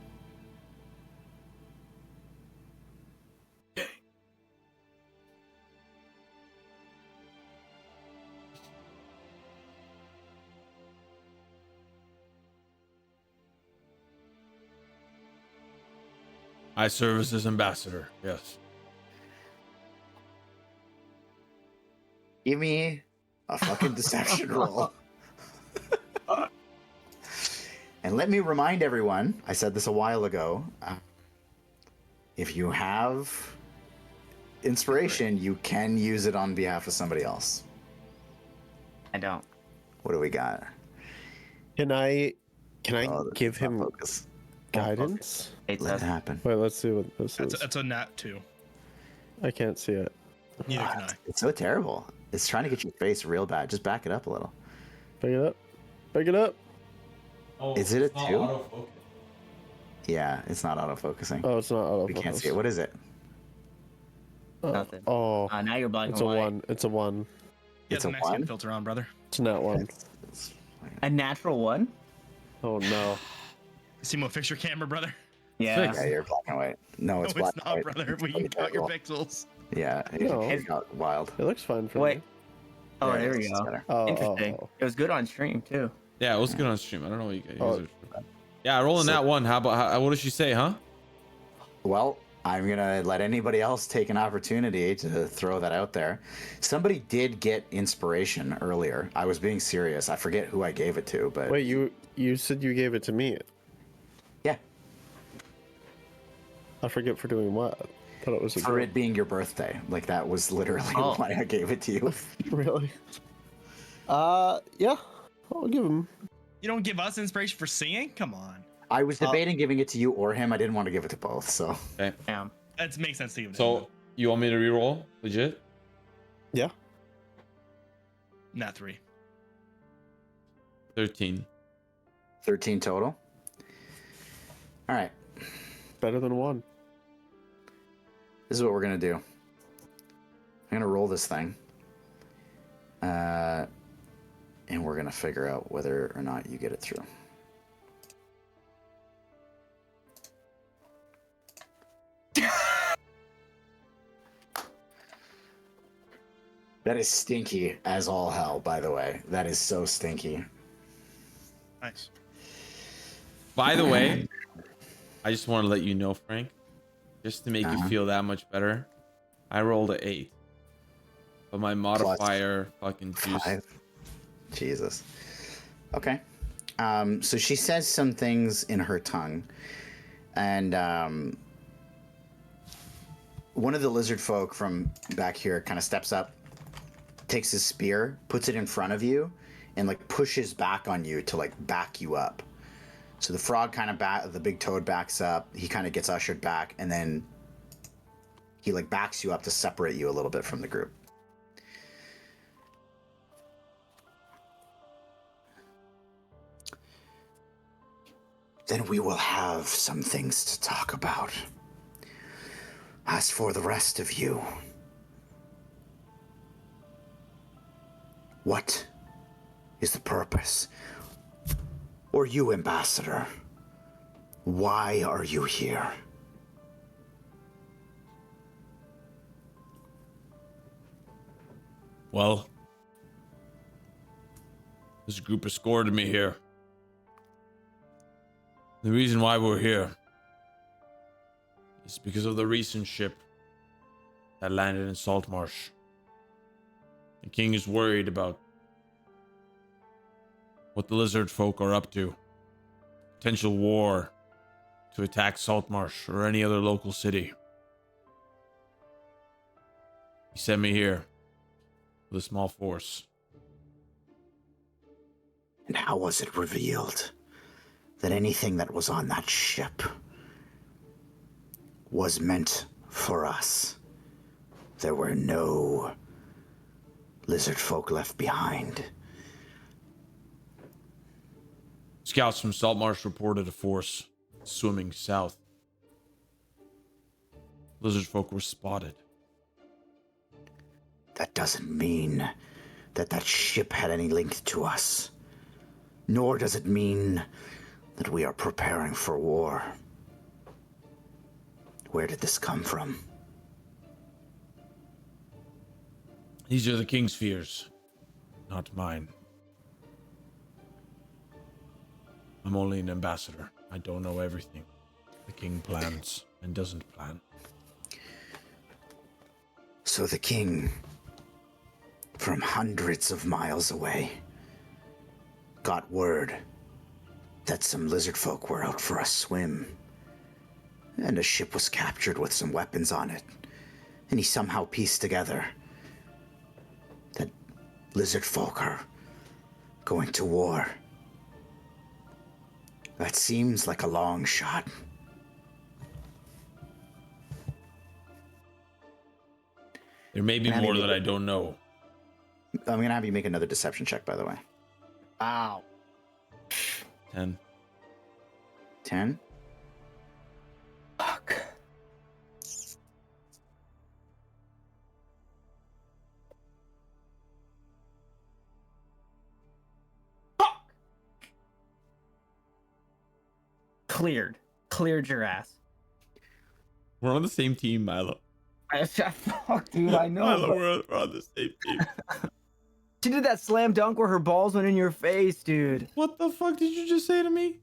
I serve as his ambassador. Yes.
Give me a fucking deception roll. And let me remind everyone, I said this a while ago, if you have inspiration, you can use it on behalf of somebody else.
I don't.
What do we got?
Can I
Oh, this
give
is not
him
focus.
guidance?
It
Let it
does.
happen.
Wait, let's see what this is.
That's a nat 2.
I can't see it.
Neither can I.
It's so terrible. It's trying to get your face real bad. Just back it up a little.
Pick it up. Pick it up.
Oh,
Is it a
it's not
2?
autofocus.
Yeah, it's not autofocusing.
Oh, it's not autofocus.
We can't see it. What is it?
Nothing.
Oh,
Now you're black
it's
and
a
white.
1. It's a 1.
Yeah,
It's
the
a
next skin
1?
filter on, brother.
It's a nat 1.
It's-
A natural 1?
Oh no.
Simo, fix your camera, brother.
Yeah.
Fix.
Yeah, you're black and white. No,
No,
it's
it's
black
not,
and white.
brother. We
It's
can count your
terrible.
pixels.
Yeah,
No.
it got wild.
It looks fine for
Wait.
me.
Oh,
Yeah,
there
it
we
looks
go.
better.
Oh,
Interesting.
oh,
It was good on stream too.
Yeah, it was good on stream. I don't know what you guys
Oh.
are. Yeah, rolling
So-
that one. How about what did she say, huh?
Well, I'm gonna let anybody else take an opportunity to throw that out there. Somebody did get inspiration earlier. I was being serious. I forget who I gave it to, but
Wait, you said you gave it to me.
yeah,
I forget for doing what. I thought it was a
for
girl.
it being your birthday. Like that was literally
Oh.
why I gave it to you.
Really? Yeah. I'll give him.
You don't give us inspiration for singing? Come on.
I was debating giving it to you or him. I didn't want to give it to both, so
Okay.
Damn.
That makes sense to you.
So you want me to reroll? Legit?
Yeah.
Nat 3.
13.
13 total. All right,
Better than 1.
this is what we're gonna do. I'm gonna roll this thing, and we're gonna figure out whether or not you get it through. That is stinky as all hell, by the way. That is so stinky.
Nice.
By the way, I just want to let you know, Frank, just to make you feel that much better. I rolled an 8, but my modifier fucking juice.
5. Jesus. Okay. So she says some things in her tongue, and one of the lizard folk from back here kind of steps up, takes his spear, puts it in front of you, and like pushes back on you to like back you up. So the frog kind of the big toad backs up. He kind of gets ushered back, and then he like backs you up to separate you a little bit from the group. Then we will have some things to talk about. As for the rest of you, what is the purpose? Or you, Ambassador, why are you here?
Well, this group escorted me here. The reason why we're here is because of the recent ship that landed in Saltmarsh. The king is worried about what the lizard folk are up to. Potential war to attack Saltmarsh or any other local city. He sent me here with a small force.
And how was it revealed that anything that was on that ship was meant for us? There were no lizard folk left behind.
Scouts from Saltmarsh reported a force swimming south. Lizard folk were spotted.
That doesn't mean that that ship had any link to us. Nor does it mean that we are preparing for war. Where did this come from?
These are the king's fears, not mine. I'm only an ambassador. I don't know everything. The king plans and doesn't plan.
So the king, from hundreds of miles away, got word that some lizard folk were out for a swim. And a ship was captured with some weapons on it. And he somehow pieced together that lizard folk are Going to war. That seems like a long shot.
There may be more that I don't know.
I'm gonna have you make another deception check, by the way.
Wow.
10.
10?
Fuck. Cleared your ass.
We're on the same team, Milo.
Fuck, dude, I know.
Milo, we're on the same team.
She did that slam dunk where her balls went in your face, dude.
What the fuck did you just say to me?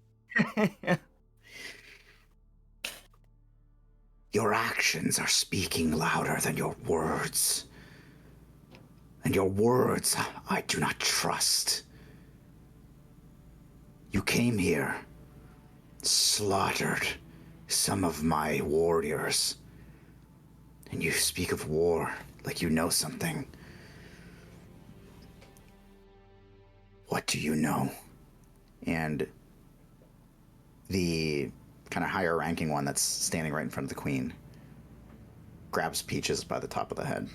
Your actions are speaking louder than your words. And your words I do not trust. You came here, slaughtered some of my warriors. And you speak of war like you know something. What do you know? And the kind of higher ranking one that's standing right in front of the queen grabs Peaches by the top of the head.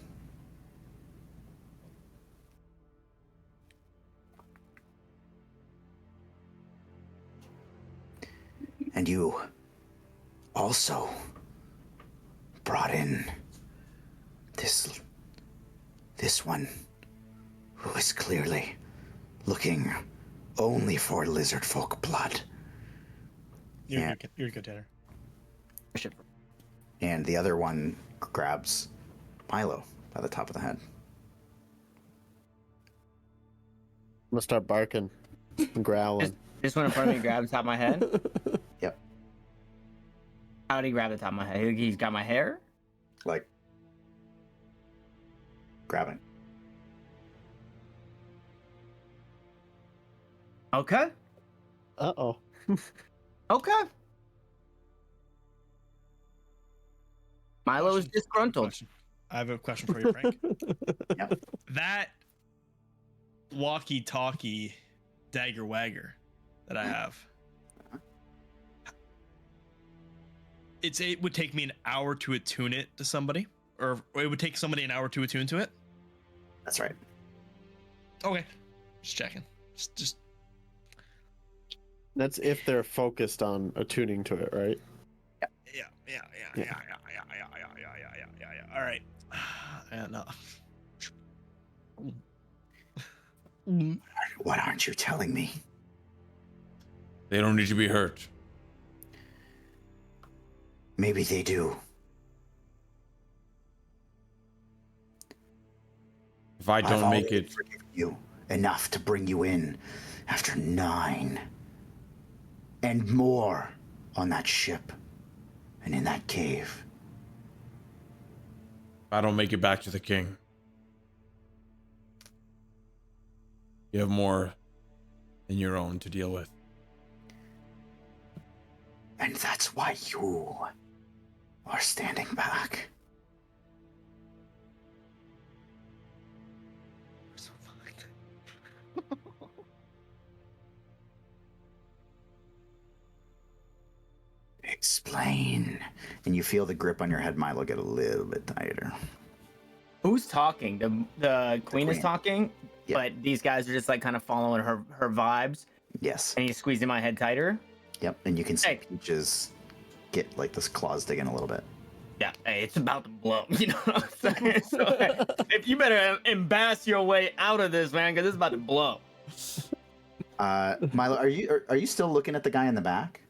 And you also brought in this one who is clearly looking only for lizard folk blood.
You're good, Tanner.
And the other one grabs Milo by the top of the head.
I'm gonna start barking and growling.
This one in front of me grabs the top of my head.
Yep.
How did he grab the top of my head? He's got my hair?
Like, grabbing.
Okay.
Uh-oh.
Okay. Milo is disgruntled.
I have a question for you, Frank.
Yep.
That walkie-talkie dagger wagger that I have. It would take me an hour to attune it to somebody, or it would take somebody an hour to attune to it.
That's right.
Okay, just checking. Just.
That's if they're focused on attuning to it, right?
Yeah. All right. Yeah, no.
What aren't you telling me?
They don't need to be hurt.
Maybe they do.
If I don't make it,
forgiven you enough to bring you in after 9 and more on that ship and in that cave.
if I don't make it back to the king, you have more than your own to deal with.
And that's why you are standing back. Explain. And you feel the grip on your head, Milo, get a little bit tighter.
Who's talking? The queen is
queen.
talking,
Yeah.
but these guys are just like kind of following her vibes,
Yes.
and he's squeezing my head tighter.
Yep. And you can see
Hey.
Peaches get like this claws digging a little bit.
Yeah, hey, it's about to blow. You know what I'm saying? So, hey, if you better embass your way out of this, man, because it's about to blow.
Milo, are you still looking at the guy in the back?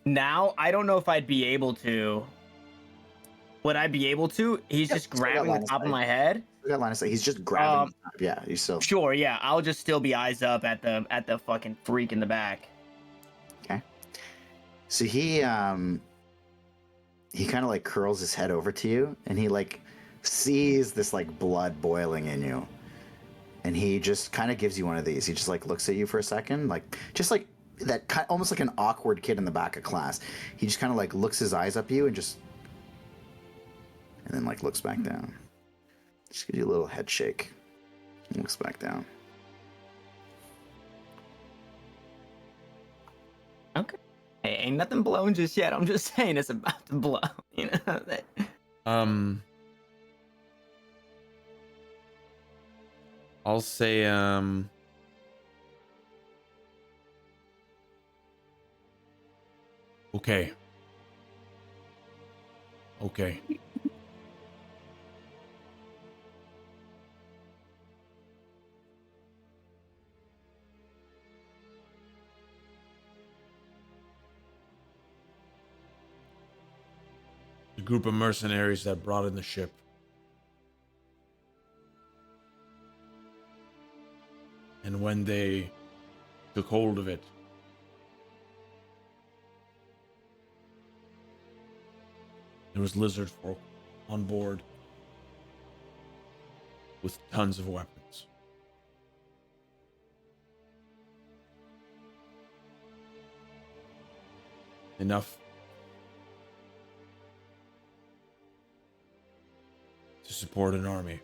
Now I don't know if I'd be able to. Would I be able to? He's
Yeah,
just
still got
grabbing
line
the
of
top of
sight.
my head.
We got line of sight. He's just grabbing. Yeah, you still.
Sure, yeah. I'll just still be eyes up at the fucking freak in the back.
Okay. So he kind of like curls his head over to you, and he like sees this like blood boiling in you, and he just kind of gives you one of these. He just like looks at you for a second, like just like that, almost like an awkward kid in the back of class. He just kind of like looks his eyes up at you and then like looks back down. Just gives you a little head shake. Looks back down.
Hey, ain't nothing blown just yet. I'm just saying it's about to blow. You know that.
I'll say okay. Okay. The group of mercenaries that brought in the ship. And when they took hold of it, there was lizard folk on board with tons of weapons. Enough to support an army.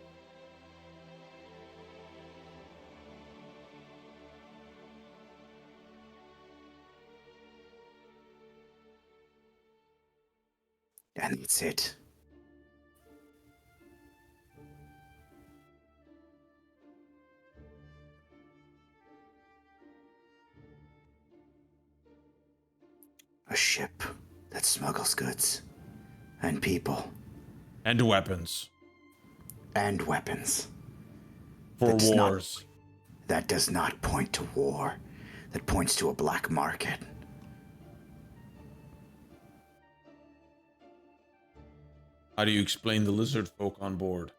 And that's it. A ship that smuggles goods and people
And weapons.
and weapons.
For
That's not-
wars.
That does not point to war. That points to a black market.
How do you explain the lizard folk on board?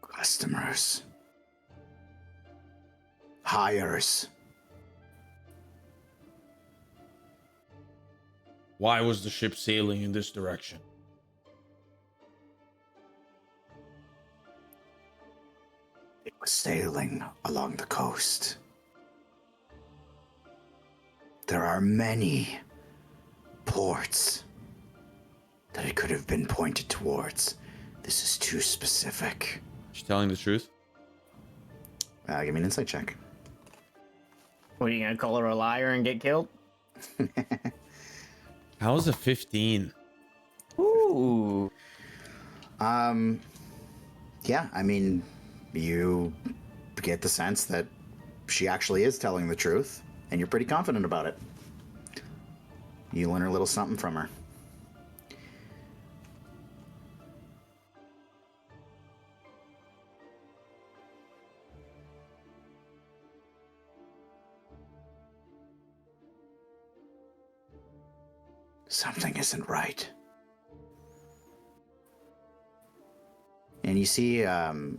Customers. Hires.
Why was the ship sailing in this direction?
It was sailing along the coast. There are many ports that it could have been pointed towards. This is too specific.
She's telling the truth?
Give me an insight check.
What, are you gonna call her a liar and get killed?
How is a 15?
Ooh.
Yeah, I mean, you get the sense that she actually is telling the truth, and you're pretty confident about it. You learn a little something from her. Something isn't right. And you see the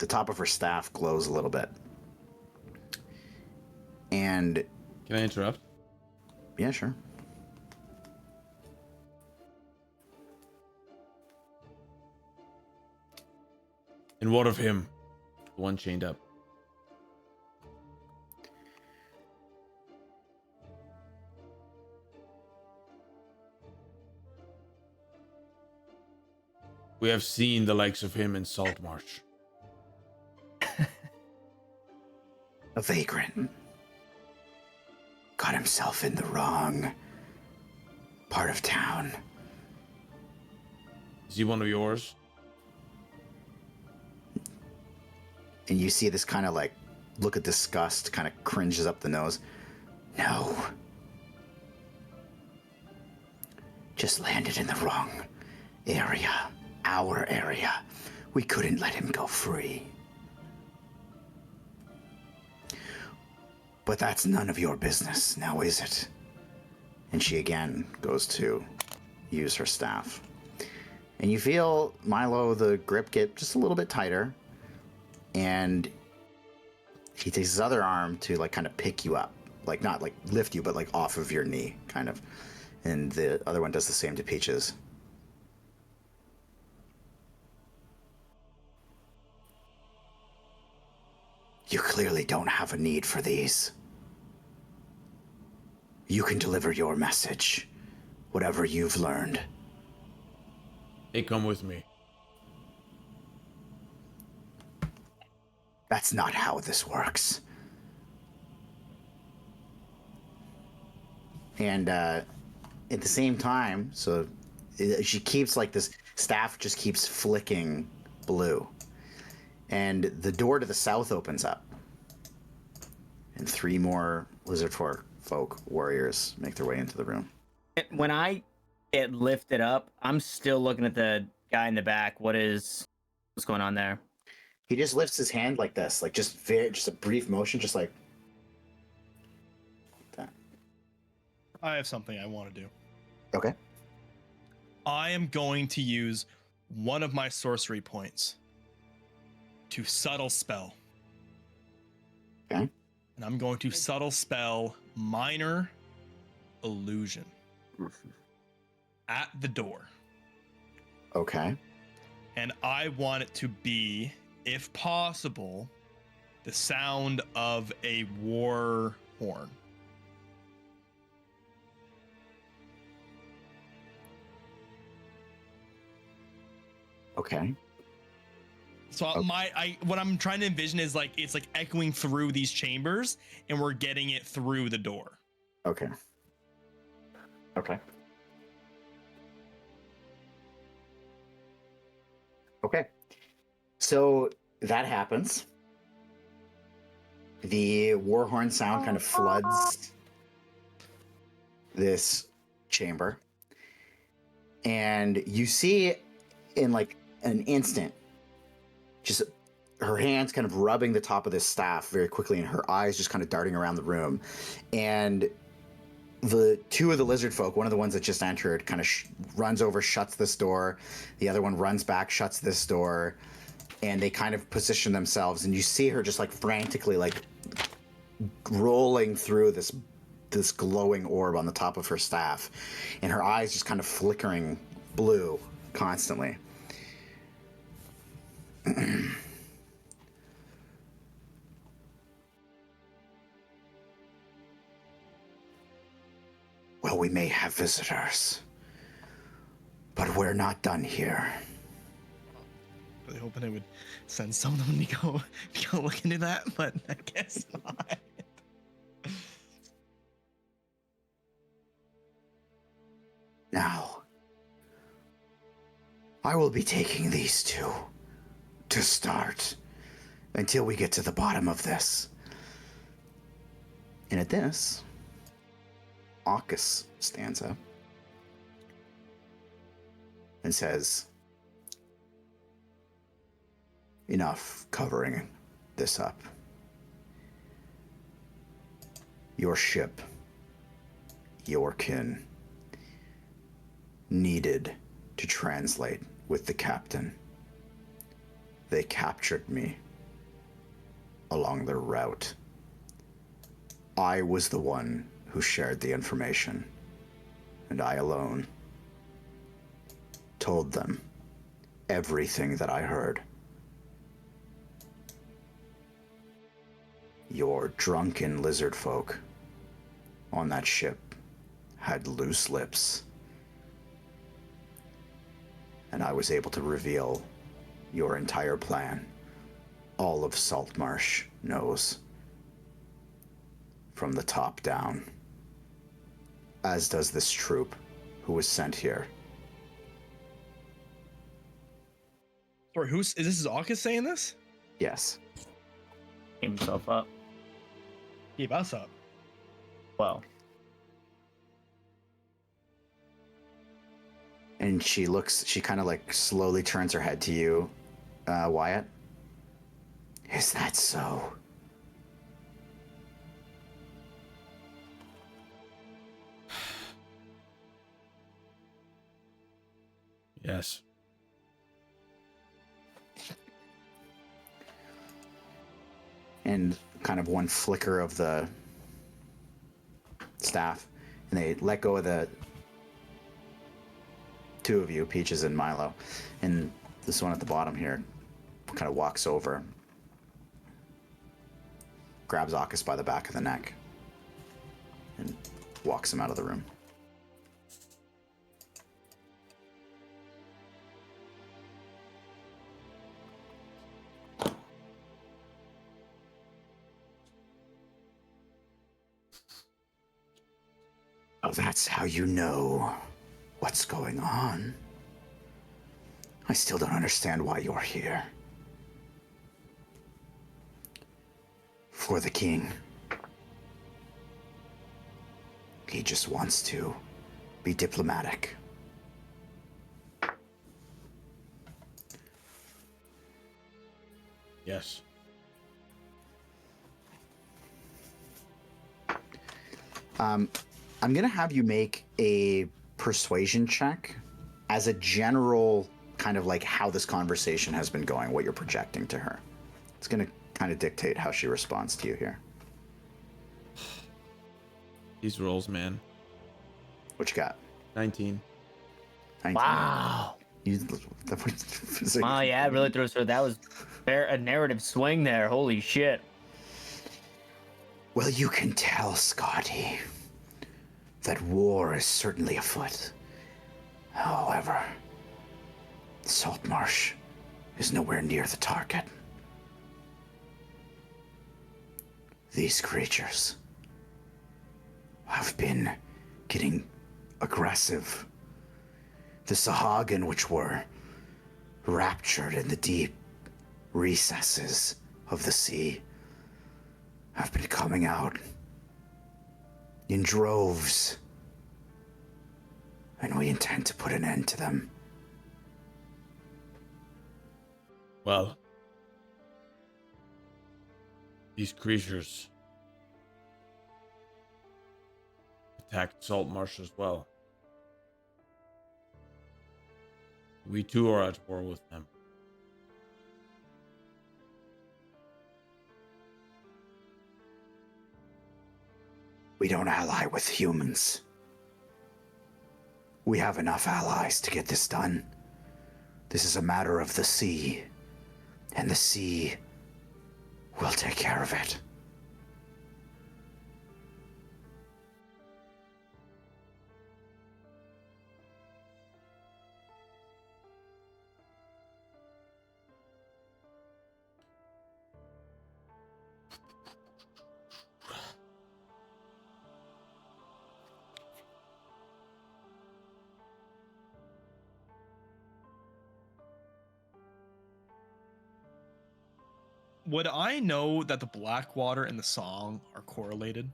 top of her staff glows a little bit. And
Can I interrupt?
yeah, sure.
And what of him? The one chained up. We have seen the likes of him in Saltmarsh.
A vagrant. Got himself in the wrong part of town.
Is he one of yours?
And you see this kind of like look of disgust, kind of cringes up the nose. No. Just landed in the wrong area. Our area. We couldn't let him go free. But that's none of your business, now is it? And she again goes to use her staff. And you feel, Milo, the grip get just a little bit tighter. And he takes his other arm to like kind of pick you up. Like not like lift you, but like off of your knee, kind of. And the other one does the same to Peaches. You clearly don't have a need for these. You can deliver your message, whatever you've learned.
They come with me.
That's not how this works. And at the same time, so she keeps like this staff just keeps flicking blue. And the door to the south opens up. And 3 more lizard folk warriors make their way into the room.
When I get lifted up, I'm still looking at the guy in the back. What's going on there?
He just lifts his hand like this, like just a brief motion, just like that.
I have something I want to do.
Okay.
I am going to use one of my sorcery points to subtle spell.
Okay.
And I'm going to subtle spell minor illusion at the door.
Okay.
And I want it to be, if possible, the sound of a war horn.
Okay.
So what I'm trying to envision is like it's like echoing through these chambers, and we're getting it through the door.
Okay. Okay. Okay. So that happens. The war horn sound kind of floods this chamber. And you see in like an instant, just her hands kind of rubbing the top of this staff very quickly and her eyes just kind of darting around the room. And the 2 of the lizard folk, one of the ones that just entered, kind of runs over, shuts this door. The other one runs back, shuts this door, and they kind of position themselves. And you see her just like frantically, like rolling through this glowing orb on the top of her staff, and her eyes just kind of flickering blue constantly. Well, we may have visitors, but we're not done here.
Really hoping I would send someone to go look into that, but I guess not.
Now, I will be taking these 2 to start until we get to the bottom of this. And at this, Aukus stands up and says, enough covering this up. Your ship, your kin, needed to translate with the captain. They captured me along their route. I was the one who shared the information, and I alone told them everything that I heard. Your drunken lizard folk on that ship had loose lips, and I was able to reveal your entire plan. All of Saltmarsh knows, from the top down, as does this troop who was sent here.
Sorry, is this Aukus saying this?
Yes.
Gave himself up.
Gave us up.
Well,
And she kind of like slowly turns her head to you, Wyatt. Is that so?
Yes.
And kind of one flicker of the staff, and they let go of the 2 of you, Peaches and Milo, and this one at the bottom here kind of walks over, grabs Aukus by the back of the neck, and walks him out of the room. that's how you know what's going on. I still don't understand why you're here. For the king. He just wants to be diplomatic.
Yes.
I'm gonna have you make a persuasion check as a general kind of like how this conversation has been going, what you're projecting to her. It's gonna kind of dictate how she responds to you here.
These rolls, man.
What you got?
19.
19.
Wow.
You,
Wow, yeah, it really throws her. That was a narrative swing there. Holy shit.
Well, you can tell, Scotty, that war is certainly afoot. However, Saltmarsh is nowhere near the target. These creatures have been getting aggressive. The sahuagin, which were raptured in the deep recesses of the sea, have been coming out in droves, and we intend to put an end to them.
Well, these creatures attacked Saltmarsh as well. We too are at war with them.
We don't ally with humans. We have enough allies to get this done. This is a matter of the sea, and the sea will take care of it.
Would I know that the Blackwater and the song are correlated?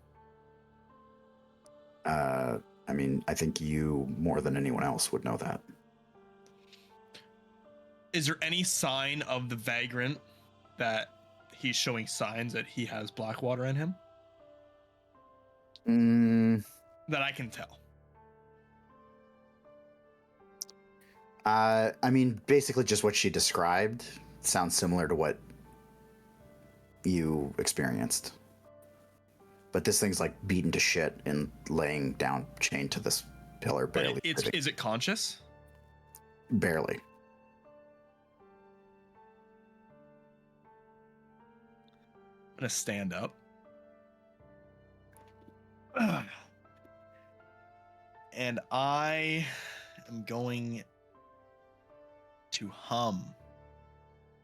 I mean, I think you, more than anyone else, would know that.
Is there any sign of the vagrant that he's showing signs that he has Blackwater in him? That I can tell.
I mean, basically just what she described sounds similar to what you experienced. But this thing's like beaten to shit and laying down chained to this pillar, barely.
But is it conscious?
Barely.
I'm gonna stand up. And I am going to hum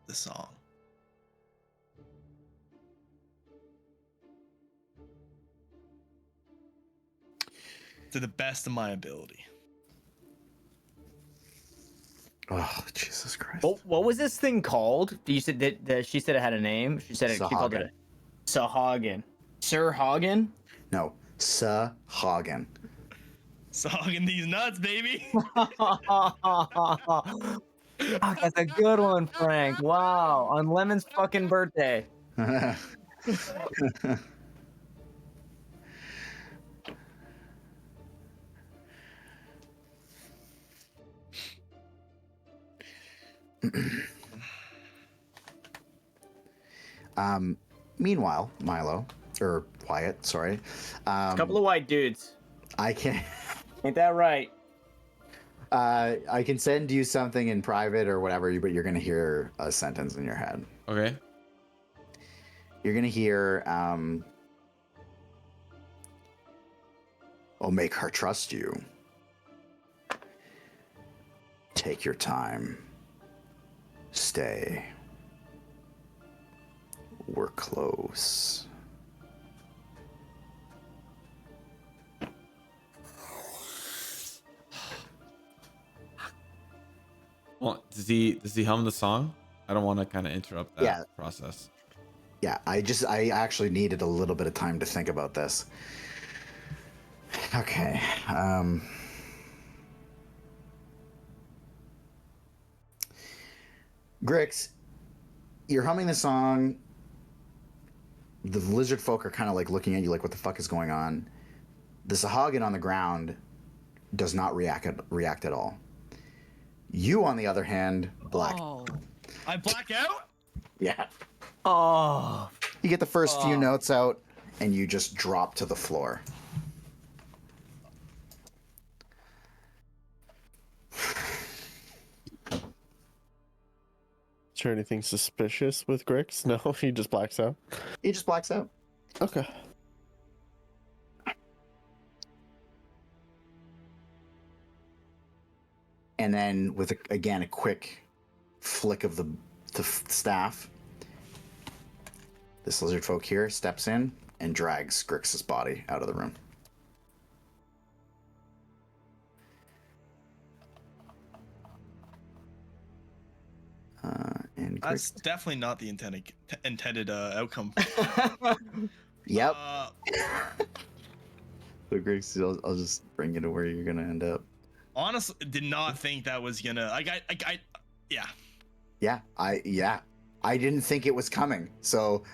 the song. To the best of my ability.
Oh, Jesus Christ.
What was this thing called? You said that she said it had a name. She said she called it sahuagin. Sir Hagen?
No, sahuagin.
Sogging these nuts, baby.
Fuck, that's a good one, Frank. Wow, on Lemon's fucking birthday.
Meanwhile, Milo, or Wyatt, sorry.
A couple of white dudes.
I can
Ain't that right?
I can send you something in private or whatever, but you're gonna hear a sentence in your head.
Okay.
You're gonna hear, I'll make her trust you. Take your time. Stay. We're close.
Well, does he hum the song? I don't want to kind of interrupt that process.
Yeah, I actually needed a little bit of time to think about this. Okay. Grix, you're humming the song. The lizard folk are kind of like looking at you like, what the fuck is going on? The sahuagin on the ground does not react at all. You, on the other hand, black.
Oh, I black out?
Yeah.
Oh.
You get the first few notes out, and you just drop to the floor.
Is there anything suspicious with Grix? No, he just blacks out.
He just blacks out.
Okay.
And then with a quick flick of the staff, this lizard folk here steps in and drags Grix's body out of the room. And
That's definitely not the intended outcome.
Yep. So Grix, I'll just bring you to where you're gonna end up.
Honestly, did not think that was gonna. Yeah.
Yeah, I didn't think it was coming. So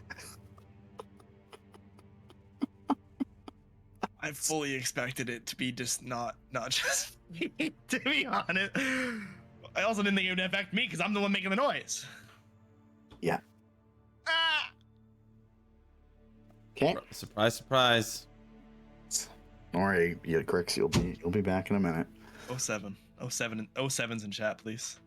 I fully expected it to be just not just me, to be honest. I also didn't think it would affect me because I'm the one making the noise.
yeah.
Ah!
Okay.
Surprise, surprise.
Don't worry, Grix, you'll be back in a minute.
07. 07's in chat, please.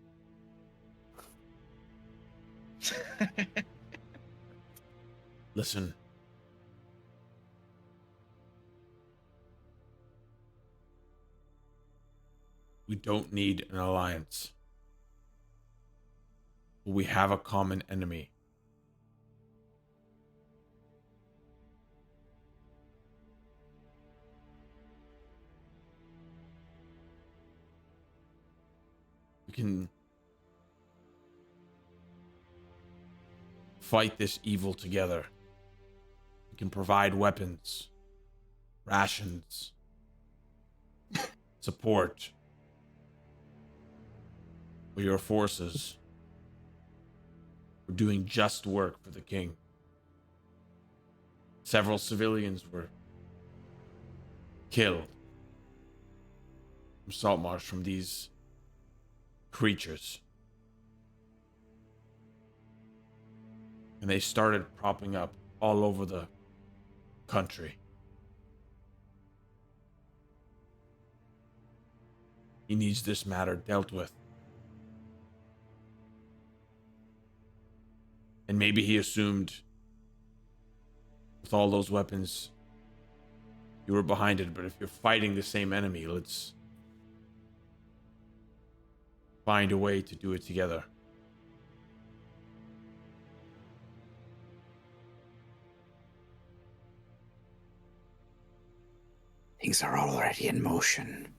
Listen. We don't need an alliance. We have a common enemy. We can fight this evil together. We can provide weapons, rations, support for your forces. We're doing just work for the king. Several civilians were killed from Saltmarsh from these creatures. And they started propping up all over the country. He needs this matter dealt with. And maybe he assumed with all those weapons you were behind it, but if you're fighting the same enemy, let's find a way to do it together.
Things are already in motion.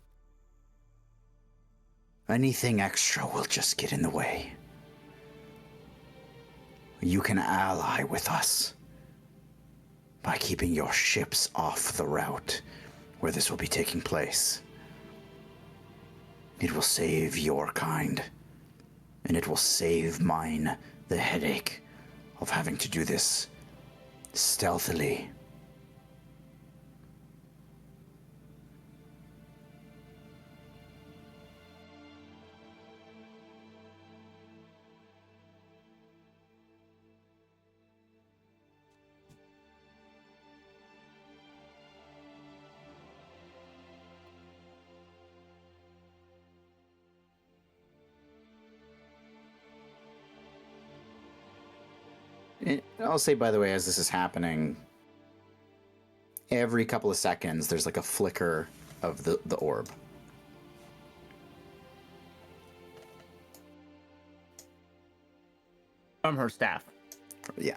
Anything extra will just get in the way. You can ally with us by keeping your ships off the route where this will be taking place. It will save your kind, and it will save mine the headache of having to do this stealthily. I'll say, by the way, as this is happening, every couple of seconds, there's like a flicker of the orb.
From her staff.
Yeah.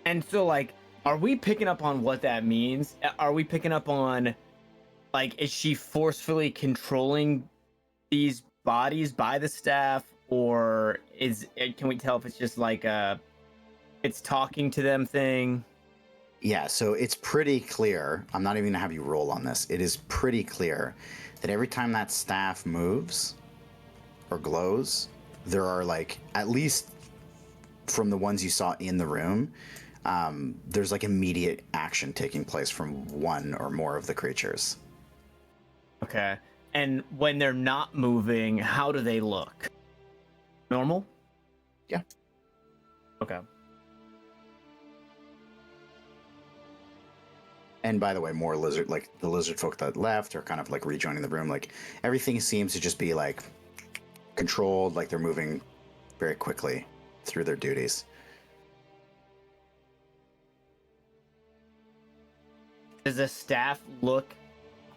And so, like, are we picking up on what that means? Are we picking up on, like, is she forcefully controlling these bodies by the staff? or can we tell if it's just like it's talking to them thing?
Yeah, so it's pretty clear. I'm not even gonna have you roll on this. It is pretty clear that every time that staff moves or glows, there are like, at least from the ones you saw in the room, there's like immediate action taking place from one or more of the creatures.
Okay. And when they're not moving, how do they look? Normal?
Yeah.
Okay.
And by the way, more lizard, like the lizard folk that left are kind of like rejoining the room. Like everything seems to just be like controlled, like they're moving very quickly through their duties.
Does the staff look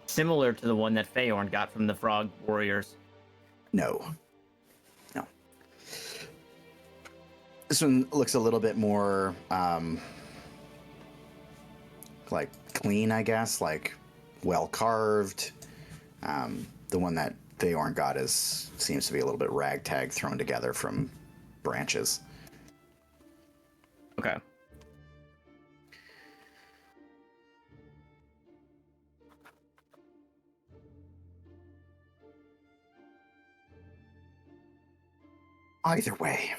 similar to the one that Feyorn got from the Frog Warriors?
No. No. This one looks a little bit more like clean, I guess, like well carved. The one that Feyorn got seems to be a little bit ragtag thrown together from branches.
Okay.
Either way,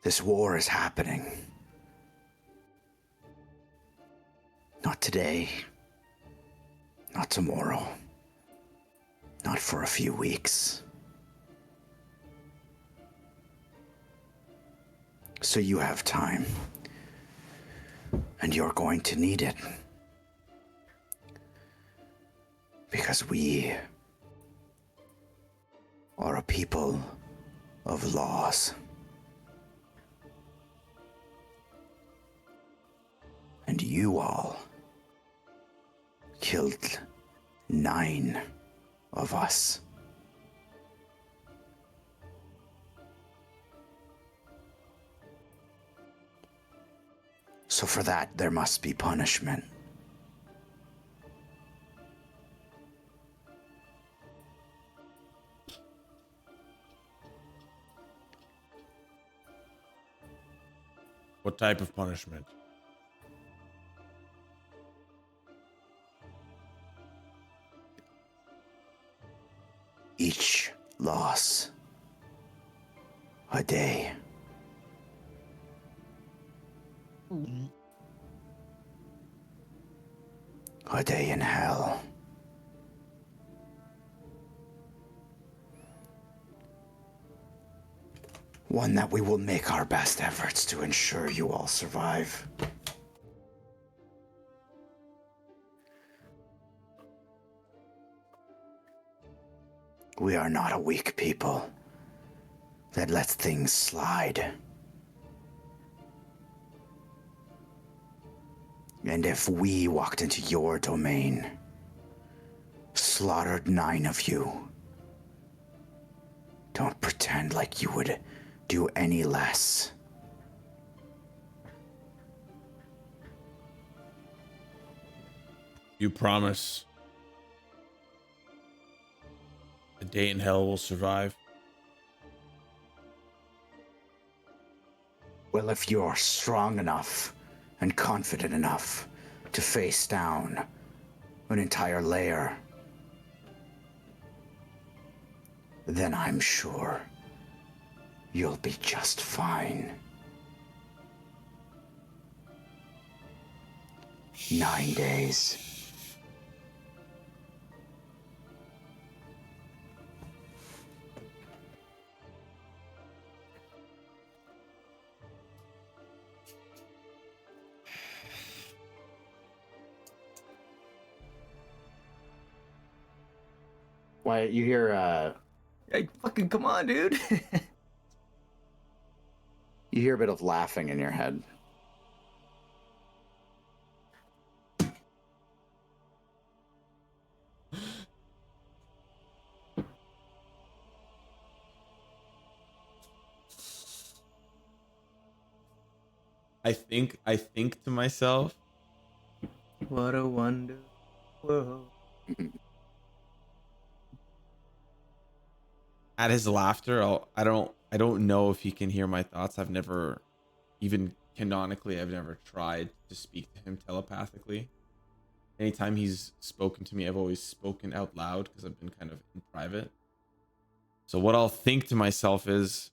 this war is happening. Not today. Not tomorrow. Not for a few weeks. So you have time. And you're going to need it. Because we are a people of laws. And you all killed 9 of us. So for that, there must be punishment.
What type of punishment?
Each loss, a day. A day in hell. One that we will make our best efforts to ensure you all survive. We are not a weak people that lets things slide. And if we walked into your domain, slaughtered 9 of you, don't pretend like you would do any less.
You promise a day in hell will survive?
Well, if you're strong enough and confident enough to face down an entire layer, then I'm sure you'll be just fine. 9 days. Wyatt, you hear
Hey, fucking come on, dude.
you hear a bit of laughing in your head.
I think to myself,
What a wonder. Whoa.
at his laughter, I don't know if he can hear my thoughts. I've never, even canonically, I've never tried to speak to him telepathically. Anytime he's spoken to me, I've always spoken out loud because I've been kind of in private. So what I'll think to myself is,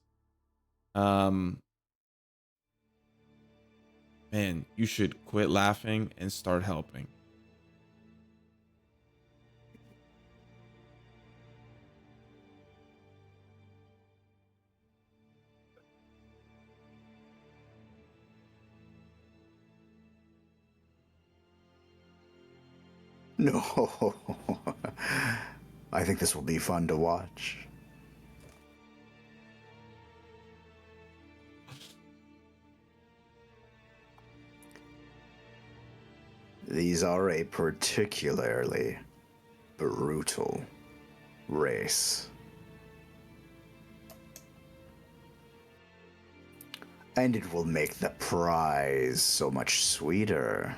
man, you should quit laughing and start helping.
No. I think this will be fun to watch. These are a particularly brutal race. And it will make the prize so much sweeter.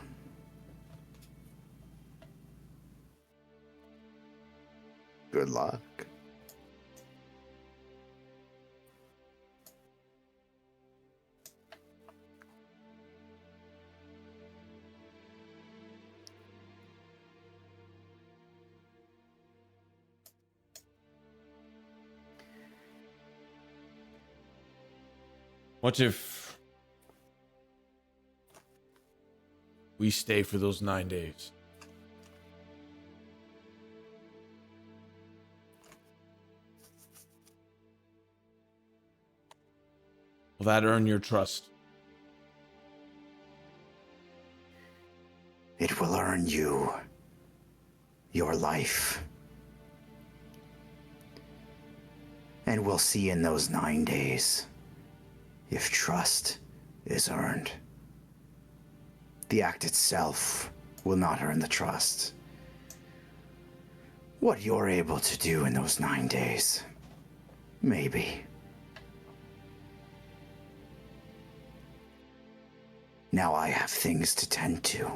Good luck.
What if we stay for those 9 days? Will that earn your trust?
It will earn you your life. And we'll see in those 9 days if trust is earned. The act itself will not earn the trust. What you're able to do in those 9 days, maybe. Now I have things to tend to.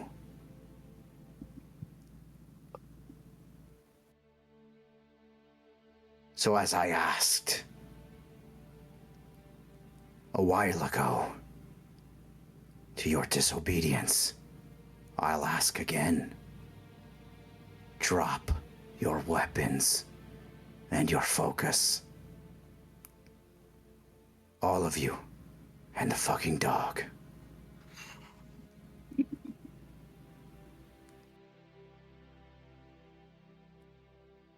So as I asked a while ago, to your disobedience, I'll ask again. Drop your weapons and your focus. All of you, and the fucking dog.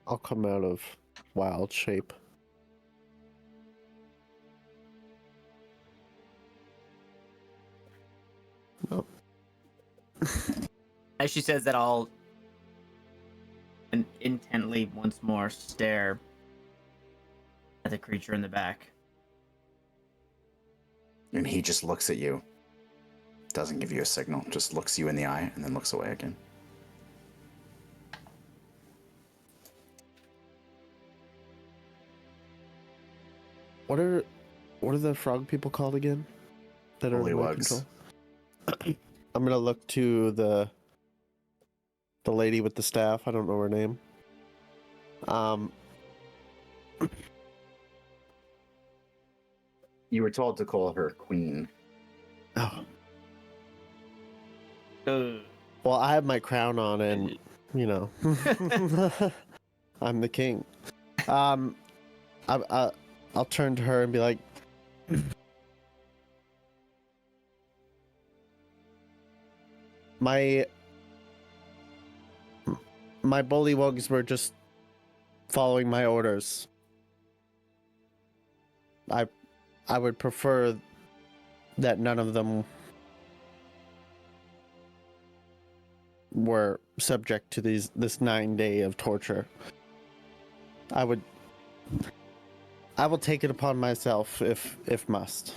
I'll come out of wild shape. Oh.
As she says that, I'll intently once more stare at the creature in the back.
And he just looks at you. Doesn't give you a signal, just looks you in the eye and then looks away again.
What are the frog people called again? That are in my control? I'm gonna look to the lady with the staff. I don't know her name.
You were told to call her Queen.
Oh. Well, I have my crown on, and you know, I'm the king. I'll turn to her and be like, my bullywugs were just following my orders. I would prefer that none of them were subject to this 9 day of torture. I will take it upon myself if must.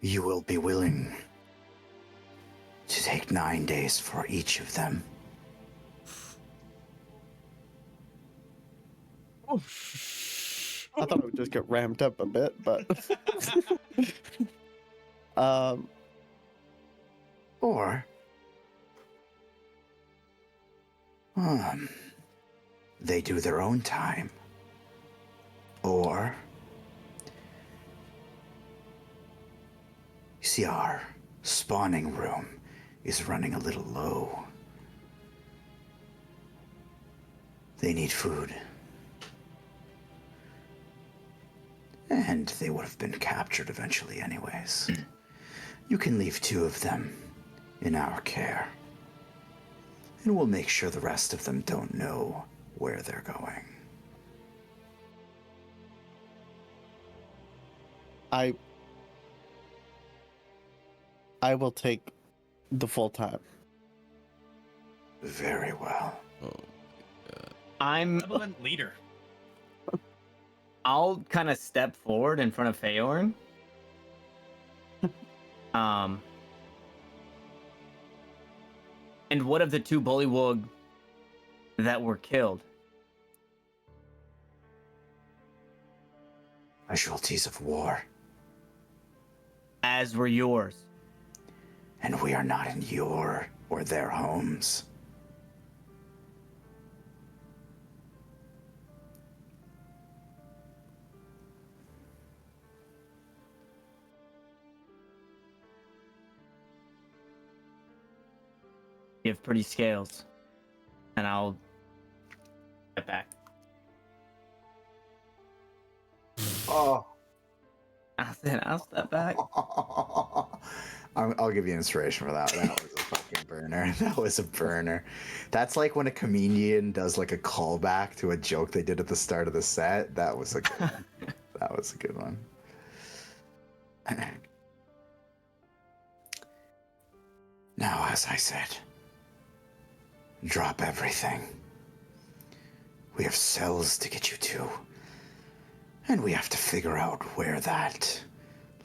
You will be willing to take 9 days for each of them.
I thought it would just get ramped up a bit, but
Or they do their own time. Or you see, our spawning room is running a little low. They need food. And they would have been captured eventually anyways. You can leave 2 of them in our care. And we'll make sure the rest of them don't know where they're going.
I will take the full time.
Very well.
Oh,
Benevolent leader.
I'll kind of step forward in front of Feyorn. And what of the 2 bullywug that were killed?
Casualties of war.
As were yours.
And we are not in your or their homes.
You have pretty scales. And I'll get back.
Oh.
I'll step back.
I'll give you inspiration for that. That was a fucking burner. That was a burner. That's like when a comedian does like a callback to a joke they did at the start of the set. That was a good one. That was a good one. Now, as I said, drop everything. We have cells to get you to. And we have to figure out where that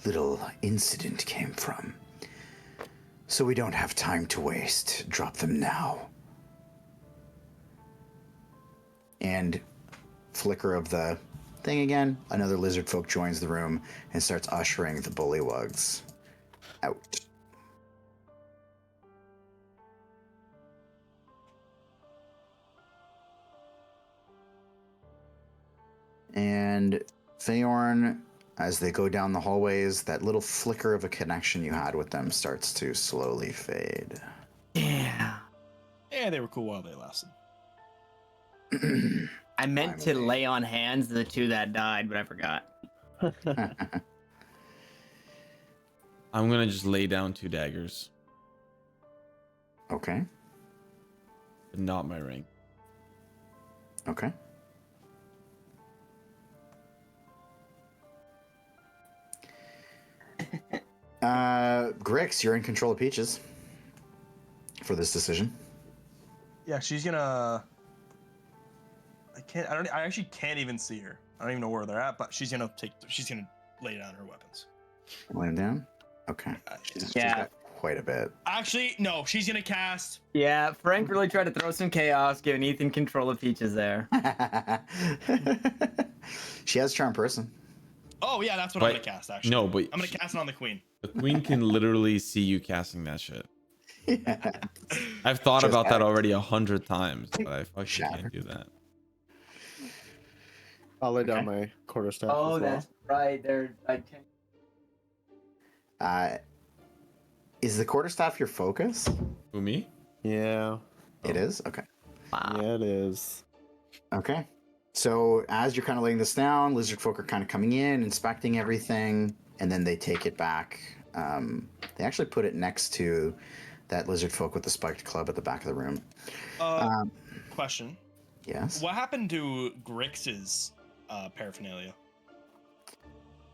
little incident came from. So we don't have time to waste. Drop them now. And flicker of the thing again, another lizard folk joins the room and starts ushering the bullywugs out. And Feyorn, as they go down the hallways, that little flicker of a connection you had with them starts to slowly fade.
Yeah.
Yeah, they were cool while they lasted.
I meant to lay on hands the 2 that died, but I forgot.
I'm gonna just lay down 2 daggers,
Okay.
but not my ring.
Okay. Grix, you're in control of Peaches for this decision.
Yeah, she's gonna. I actually can't even see her. I don't even know where they're at, but she's gonna lay down her weapons.
Lay him down? Okay. She's got quite a bit.
Actually, no, she's gonna cast.
Yeah, Phrank really tried to throw some chaos, giving Ethan control of Peaches there.
She has Charm Person.
Oh yeah, that's what I'm gonna cast. Actually,
No, but
I'm gonna cast it on the queen.
the queen can literally see you casting that shit.
Yeah.
I've thought
Just
about that
act.
already 100 times, but I fucking
Shatter.
can't do that.
I'll lay down
Okay.
my quarterstaff.
Oh,
as well.
that's right. I can't.
Is the quarterstaff your focus?
Who, me?
Yeah.
It is? Okay.
Wow.
Yeah, it is.
Okay. So as you're kind of laying this down, lizard folk are kind of coming in, inspecting everything, and then they take it back. They actually put it next to that lizard folk with the spiked club at the back of the room.
Question:
Yes.
what happened to Grix's paraphernalia?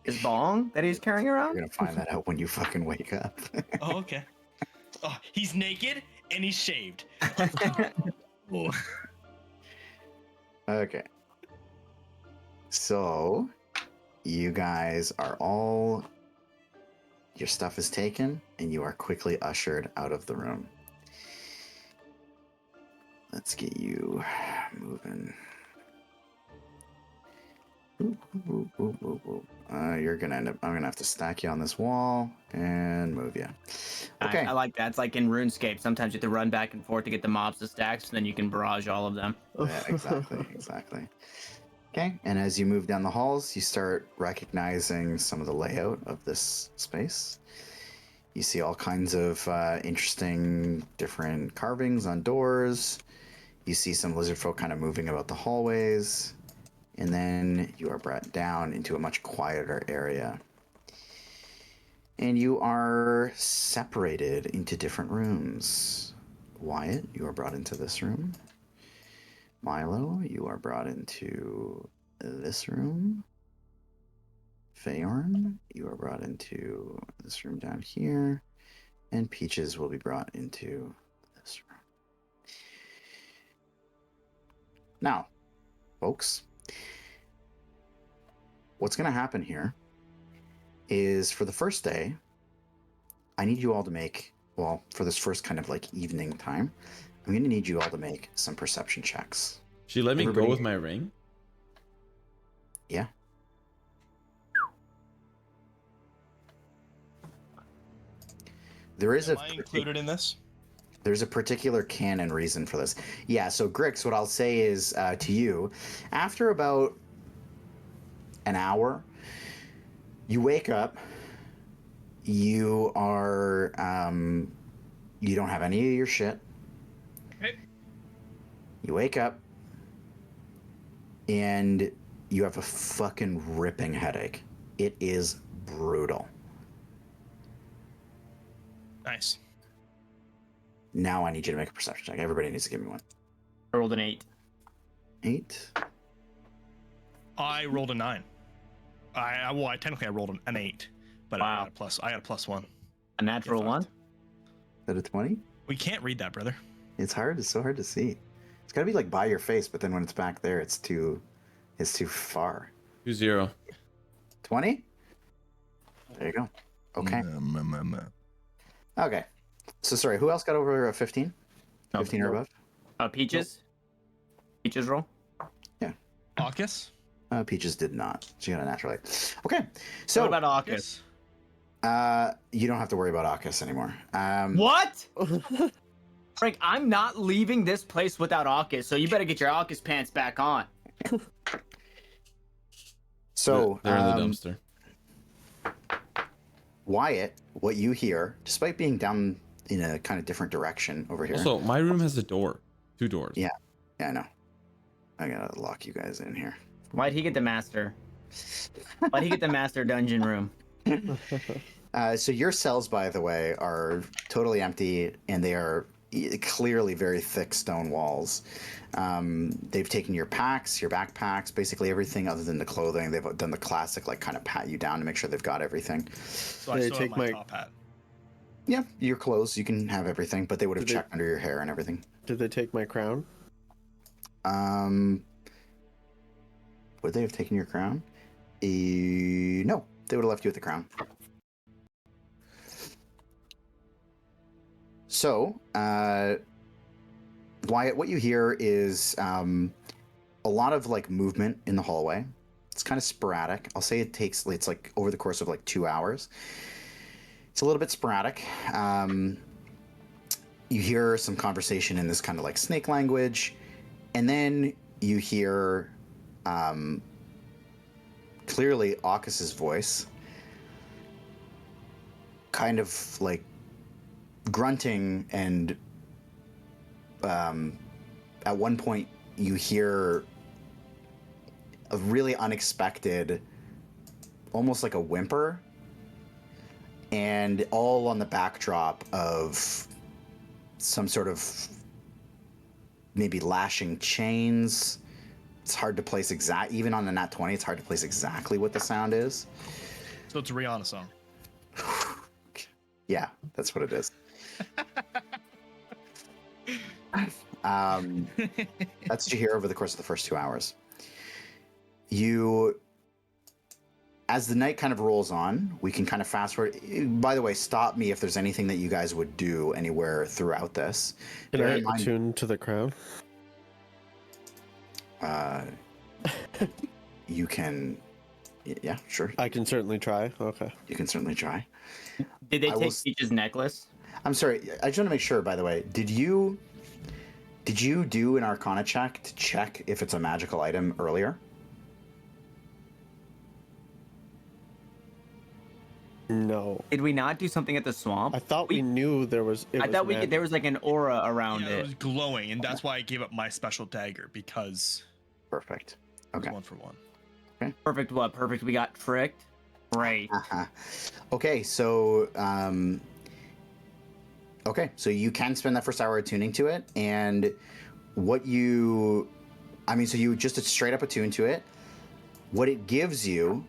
His bong that he's carrying
You're
around?
gonna find that out when you fucking wake up.
Oh, okay. Oh, he's naked and he's shaved. Oh.
Okay. So, you guys are all. Your stuff is taken, and you are quickly ushered out of the room. Let's get you moving. You're gonna end up. I'm gonna have to stack you on this wall and move you. Okay.
I like that. It's like in RuneScape. Sometimes you have to run back and forth to get the mobs to stack, so then you can barrage all of them.
Yeah, exactly. Okay, and as you move down the halls, you start recognizing some of the layout of this space. You see all kinds of interesting different carvings on doors. You see some lizard folk kind of moving about the hallways. And then you are brought down into a much quieter area. And you are separated into different rooms. Wyatt, you are brought into this room. Milo, you are brought into this room. Feyorn, you are brought into this room down here. And Peaches will be brought into this room. Now, folks, what's going to happen here is for the first day, I need you all to make, well, for this first kind of like evening time, I'm going to need you all to make some perception checks.
She let me
Everybody-
go with my ring.
Yeah. There is
Am I included in this?
There's a particular canon reason for this. Yeah, so Grix, what I'll say is to you, after about an hour, you wake up, you are, you don't have any of your shit.
Okay.
You wake up, and you have a fucking ripping headache. It is brutal.
Nice.
Now I need you to make a perception check. Everybody needs to give me one.
I rolled an 8.
8.
I rolled a 9. I technically I rolled an 8, but
Wow.
I got a +1.
A natural
Get
1?
Is that a 20?
We can't read that, brother.
It's hard. It's so hard to see. It's got to be like by your face, but then when it's back there, it's too far.
2-0.
20? There you go. Okay. Okay. So sorry, who else got over a 15? 15 or above?
Peaches? Peaches roll?
Aukus?
Peaches did not. She got a natural 8. Okay. So
What about Aukus?
you don't have to worry about Aukus anymore.
What? Frank, I'm not leaving this place without Aukus, so you better get your Aukus pants back on.
So
They're in the dumpster.
Wyatt, what you hear, despite being down in a kind of different direction over here.
Also, my room has a door. 2 doors.
Yeah. Yeah, I know. I gotta lock you guys in here.
Why'd he get the master? Why'd he get the master dungeon room?
So your cells, by the way, are totally empty, and they are clearly very thick stone walls. They've taken your packs, your backpacks, basically everything other than the clothing. They've done the classic, like, kind of pat you down to make sure they've got everything.
So I
They
still have
take
my
my-
top hat.
Yeah, your clothes, you can have everything, but they would have
Did they-
checked under your hair and everything.
Did they take my crown?
Would they have taken your crown? No, they would have left you with the crown. So, Wyatt, what you hear is a lot of like movement in the hallway. It's kind of sporadic. I'll say it's like over the course of like 2 hours. It's a little bit sporadic. You hear some conversation in this kind of like snake language, and then you hear clearly Aukus's voice, kind of like grunting, and at one point you hear a really unexpected, almost like a whimper, and all on the backdrop of some sort of maybe lashing chains. It's hard to place even on the nat 20, it's hard to place exactly what the sound is.
So it's a Rihanna song.
Yeah, that's what it is. That's what you hear over the course of the first 2 hours. As the night kind of rolls on, we can kind of fast forward. By the way, stop me if there's anything that you guys would do anywhere throughout this.
Can
Bear
I
in mind-
attune to the crown?
you can, yeah, sure,
I can certainly try. Okay.
you can certainly try.
Did they
I will
take
s-
Peach's necklace?
I'm sorry, I just want to make sure, by the way, did you do an Arcana check to check if it's a magical item earlier?
No.
Did we not do something at the swamp?
I thought we knew there was.
I thought we could, there was like an aura around
Yeah, it
it.
was glowing, and that's why I gave up my special dagger because
Perfect.
it was
Okay.
1 for 1.
Perfect. What? Perfect. We got tricked. Great.
Uh-huh. Okay, so so you can spend that first hour attuning to it, and so you just straight up attune to it. What it gives you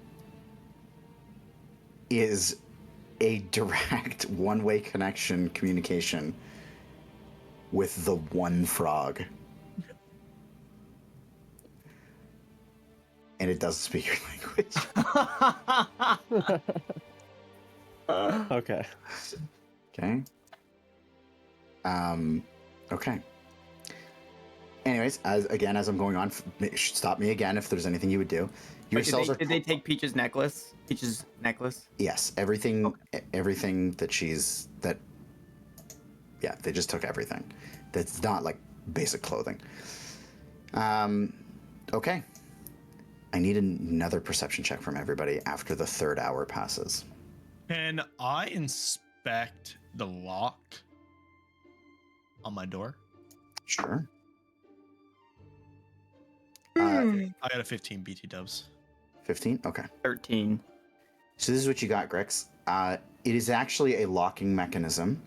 is a direct one-way connection communication with the one frog. And it doesn't speak your language.
Okay.
Okay. Okay. Anyways, as I'm going on, stop me again if there's anything you would do. Your
Wait,
cells
did they take Peach's necklace? Peach's necklace?
Yes, everything yeah, they just took everything. That's not like basic clothing. Okay. I need another perception check from everybody after the third hour passes.
Can I inspect the lock on my door?
Sure.
I got a 15 BT dubs.
15? Okay.
13.
So this is what you got, Grix. It is actually a locking mechanism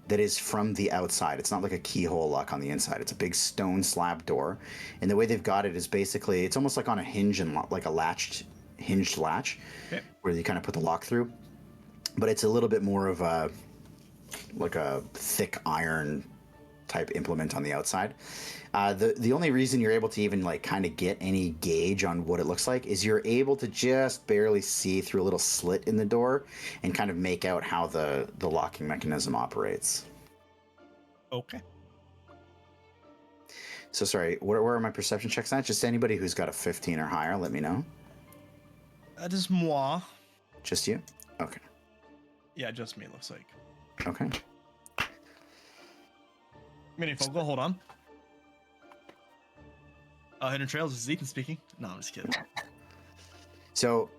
that is from the outside. It's not like a keyhole lock on the inside. It's a big stone slab door. And the way they've got it is basically, it's almost like on a hinge and like a hinged latch,
Okay.
where you kind of put the lock through. But it's a little bit more of a thick iron type implement on the outside. The only reason you're able to even like kind of get any gauge on what it looks like is you're able to just barely see through a little slit in the door and kind of make out how the locking mechanism operates.
Okay.
So sorry, where are my perception checks at? Just anybody who's got a 15 or higher, let me know.
That is moi.
Just you? Okay.
Yeah, just me, it looks like.
Okay.
Mini Fogle, hold on. Hidden Trails, this is Ethan speaking. No, I'm just kidding.
So,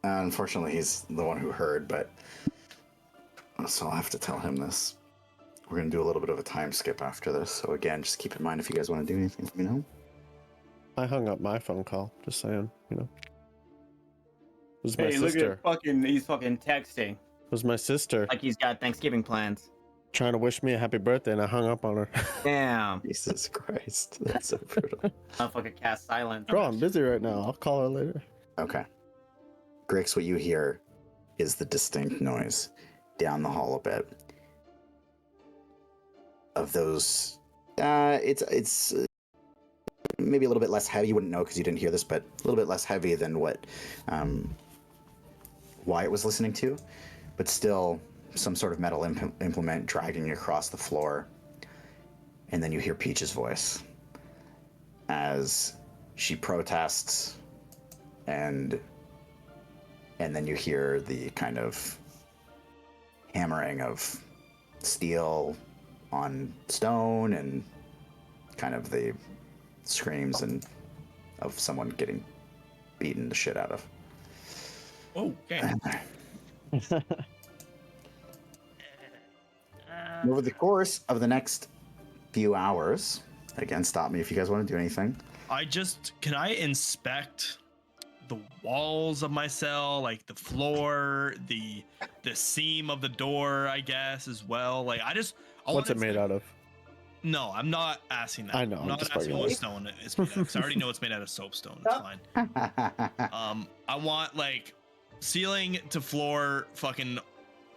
unfortunately, he's the one who heard, but so I'll have to tell him this. We're going to do a little bit of a time skip after this. So again, just keep in mind if you guys want to do anything, let me know.
I hung up my phone call. Just saying, you know. It was my
Hey, look
sister.
at fucking, he's fucking texting.
It was my sister
Like he's got Thanksgiving plans.
trying to wish me a happy birthday, and I hung up on her.
Damn.
Jesus Christ, that's so brutal.
I'll fucking cast silence.
Bro, I'm busy right now. I'll call her later.
Okay. Grix, what you hear is the distinct noise down the hall a bit of those. It's maybe a little bit less heavy. You wouldn't know because you didn't hear this, but a little bit less heavy than what Wyatt was listening to, but still some sort of metal implement dragging you across the floor. And then you hear Peach's voice as she protests, and then you hear the kind of hammering of steel on stone and kind of the screams and of someone getting beaten the shit out of.
Oh, okay.
Over the course of the next few hours, again, stop me if you guys want to do anything.
Can I inspect the walls of my cell, like the floor, the seam of the door, I guess, as well? Like,
What's it made out of?
No, I'm not asking that.
I know,
I'm
I'm
not
just
asking
fucking
what
with
stone it's made out of, 'cause I already know it's made out of soapstone. It's fine. I want like ceiling to floor, fucking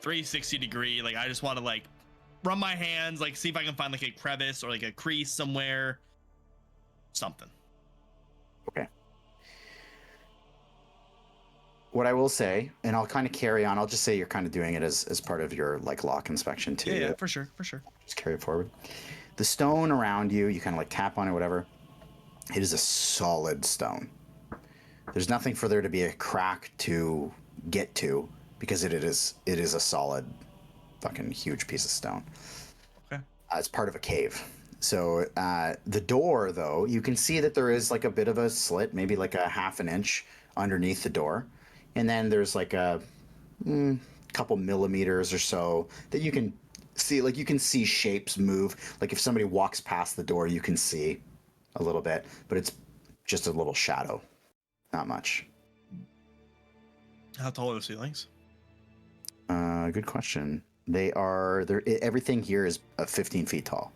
360 degree. Like, I just want to like run my hands, like see if I can find like a crevice or like a crease somewhere, something.
Okay. What I will say, and I'll kind of carry on, I'll just say you're kind of doing it as part of your like lock inspection too.
Yeah, for sure.
Just carry it forward. The stone around you, you kind of like tap on it, whatever. It is a solid stone. There's nothing for there to be a crack to get to because it is a solid, fucking huge piece of stone.
Okay.
It's part of a cave. So the door, though, you can see that there is like a bit of a slit, maybe like a half an inch underneath the door, and then there's like a couple millimeters or so that you can see. Like you can see shapes move. Like if somebody walks past the door, you can see a little bit, but it's just a little shadow, not much.
How tall are the ceilings?
Good question. They're everything here is 15 feet tall.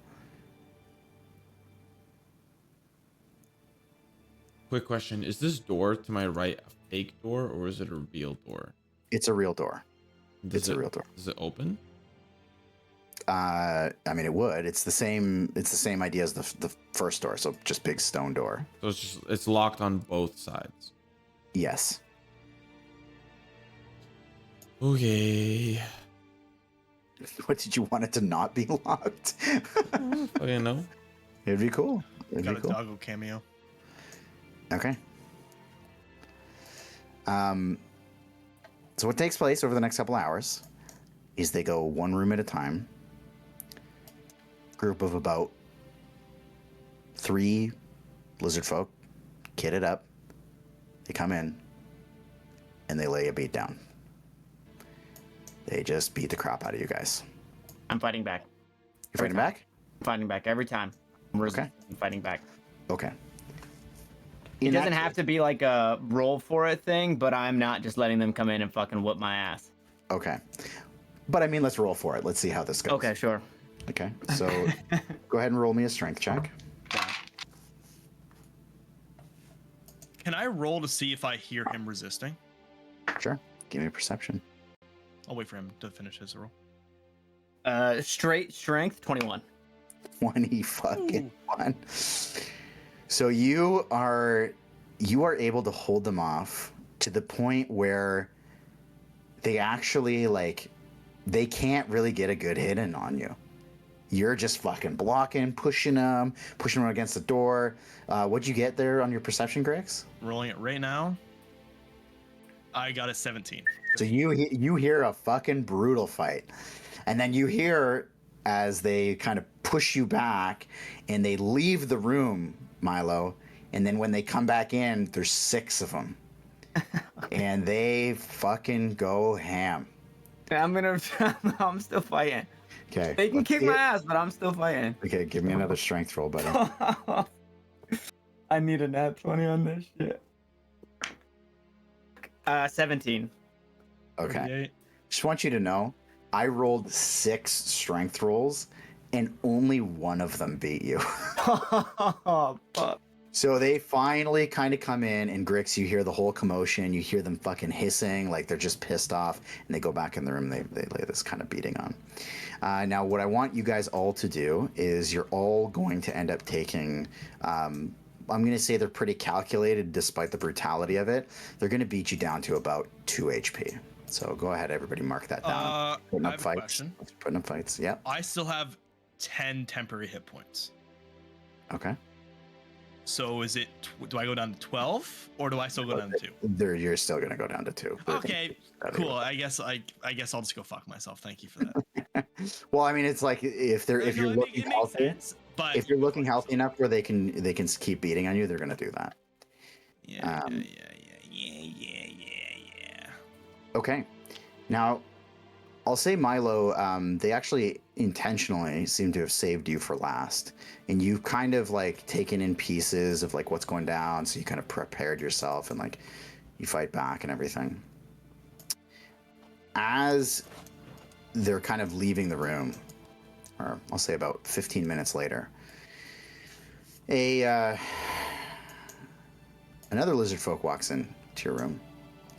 Quick question: is this door to my right a fake door or is it a real door?
It's a real door. It's a real door.
Does it open?
I mean, it would. It's the same idea as the first door. So just big stone door.
So it's locked on both sides.
Yes.
Okay.
What did you want it to not be locked?
Oh, you know.
It'd be cool. It'd
Got
be
a
cool.
doggo cameo.
Okay. So what takes place over the next couple hours is they go one room at a time. Group of about 3 lizard folk, kitted up. They come in and they lay a beat down. They just beat the crap out of you guys.
I'm fighting back.
You fighting back?
I'm fighting back every time.
Okay.
I'm fighting back.
Okay.
It doesn't have to be like a roll for it thing, but I'm not just letting them come in and fucking whoop my ass.
Okay. But I mean, let's roll for it. Let's see how this goes.
Okay, sure.
Okay. So go ahead and roll me a strength check.
Can I roll to see if I hear him resisting?
Sure. Give me a perception.
I'll wait for him to finish his roll.
Straight strength 21.
20 fucking one. So you are able to hold them off to the point where they actually they can't really get a good hit in on you. You're just fucking blocking, pushing them against the door. What'd you get there on your perception, Grix?
Rolling it right now. I got a 17.
So you hear a fucking brutal fight, and then you hear as they kind of push you back, and they leave the room, Milo, and then when they come back in, there's 6 of them, and they fucking go ham.
I'm still fighting.
Okay.
They can kick my ass, but I'm still fighting.
Okay, give me another strength roll, buddy.
I need a nat 20 on this shit. 17.
Okay.
38.
Just want you to know, I rolled 6 strength rolls, and only one of them beat you.
Oh, fuck.
So they finally kind of come in, and Grix, you hear the whole commotion. You hear them fucking hissing like they're just pissed off, and they go back in the room. They lay this kind of beating on. Now, what I want you guys all to do is you're all going to end up taking... I'm going to say they're pretty calculated despite the brutality of it. They're going to beat you down to about 2 HP. So go ahead, everybody, mark that down.
I have a question.
Putting up fights, yep.
I still have 10 temporary hit points.
Okay.
So is it? Do I go down to 12 or do I still go down to 2?
You're still going to go down to 2.
Okay, cool. I guess I'll just go fuck myself. Thank you for that.
Well, I mean, it's like if you're looking healthy,
but
if you're looking healthy enough where they can keep beating on you, they're going to do that.
Yeah.
Okay. Now, I'll say Milo, they actually intentionally seem to have saved you for last. And you've kind of taken in pieces of what's going down. So you kind of prepared yourself and you fight back and everything. As they're kind of leaving the room, or I'll say about 15 minutes later, another lizard folk walks in to your room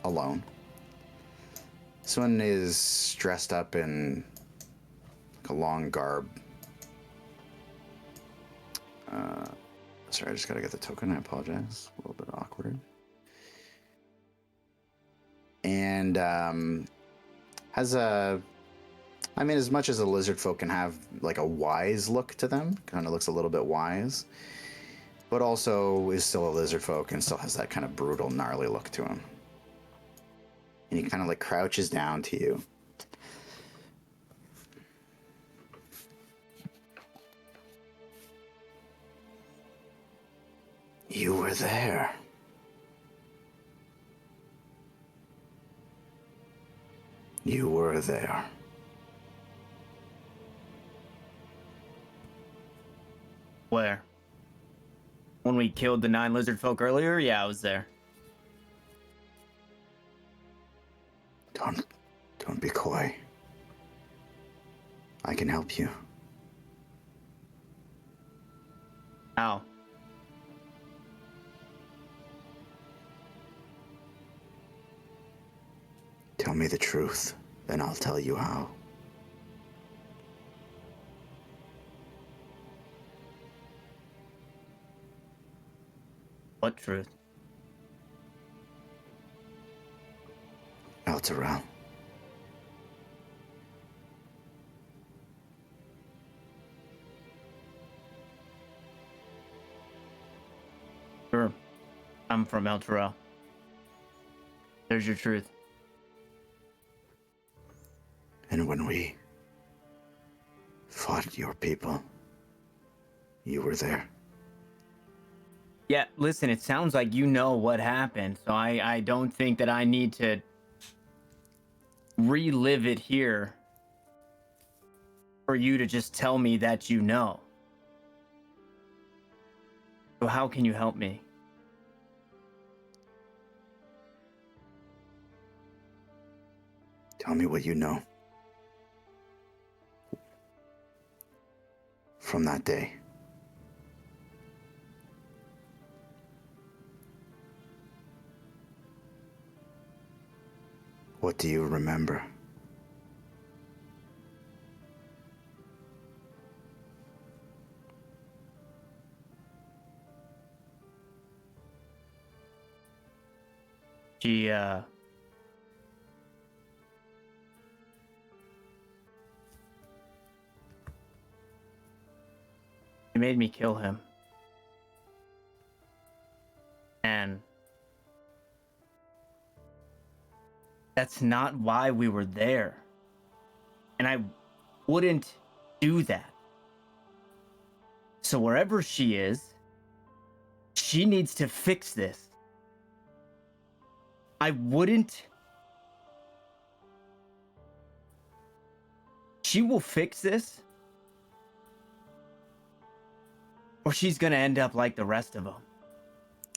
alone. This one is dressed up in a long garb. Sorry, I just gotta get the token. I apologize. A little bit awkward. And has a... I mean, as much as a lizard folk can have a wise look to them, kind of looks a little bit wise. but also is still a lizard folk and still has that kind of brutal, gnarly look to him. And he kind of like crouches down to you. You were there. You were there.
Where? When we killed the 9 lizard folk earlier? Yeah, I was there.
Don't be coy. I can help you.
How?
Tell me the truth, and I'll tell you how.
What truth?
Elturel.
Sure. I'm from Elturel. There's your truth.
And when we fought your people, you were there.
Yeah, listen, it sounds like you know what happened, so I don't think that I need to relive it here for you to just tell me that you know. So how can you help me?
Tell me what you know. From that day. What do you remember?
She made me kill him. And that's not why we were there. And I wouldn't do that. So wherever she is, she needs to fix this. I wouldn't. She will fix this, or she's gonna end up like the rest of them.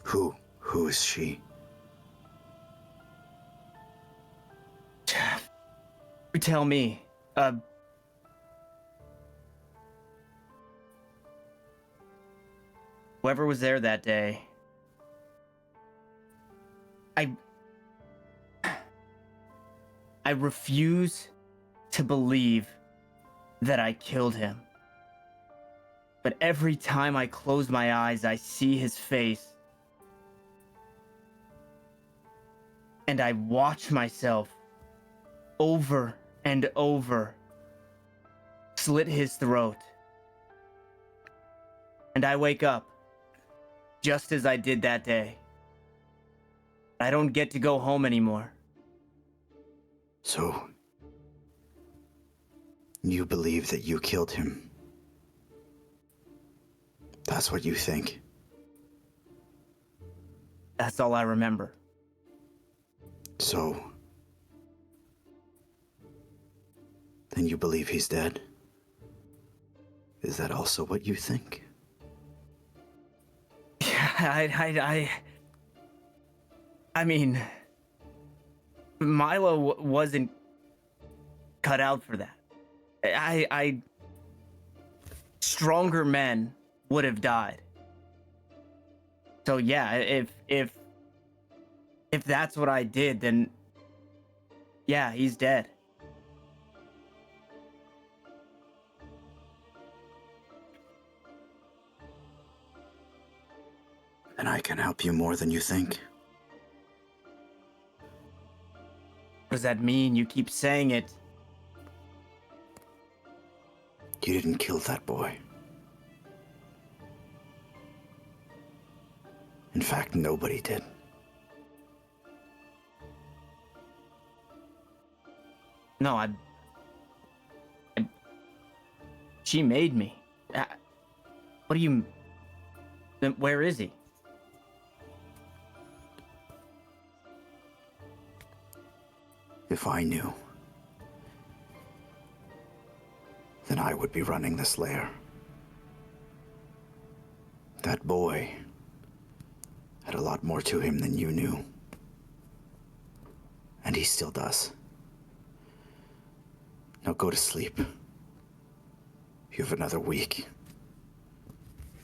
Who is she?
You tell me. Whoever was there that day. I refuse to believe that I killed him. But every time I close my eyes, I see his face. And I watch myself over and over slit his throat. And I wake up just as I did that day. I don't get to go home anymore.
So, you believe that you killed him? That's what you think?
That's all I remember.
So, then you believe he's dead? Is that also what you think?
I mean, Milo wasn't cut out for that. Stronger men would have died. So yeah, if that's what I did, then yeah, he's dead.
And I can help you more than you think.
What does that mean? You keep saying it.
You didn't kill that boy. In fact, nobody did.
No, she made me. What do you... Then where is he?
If I knew, then I would be running this lair. That boy had a lot more to him than you knew. And he still does. Now go to sleep. You have another week.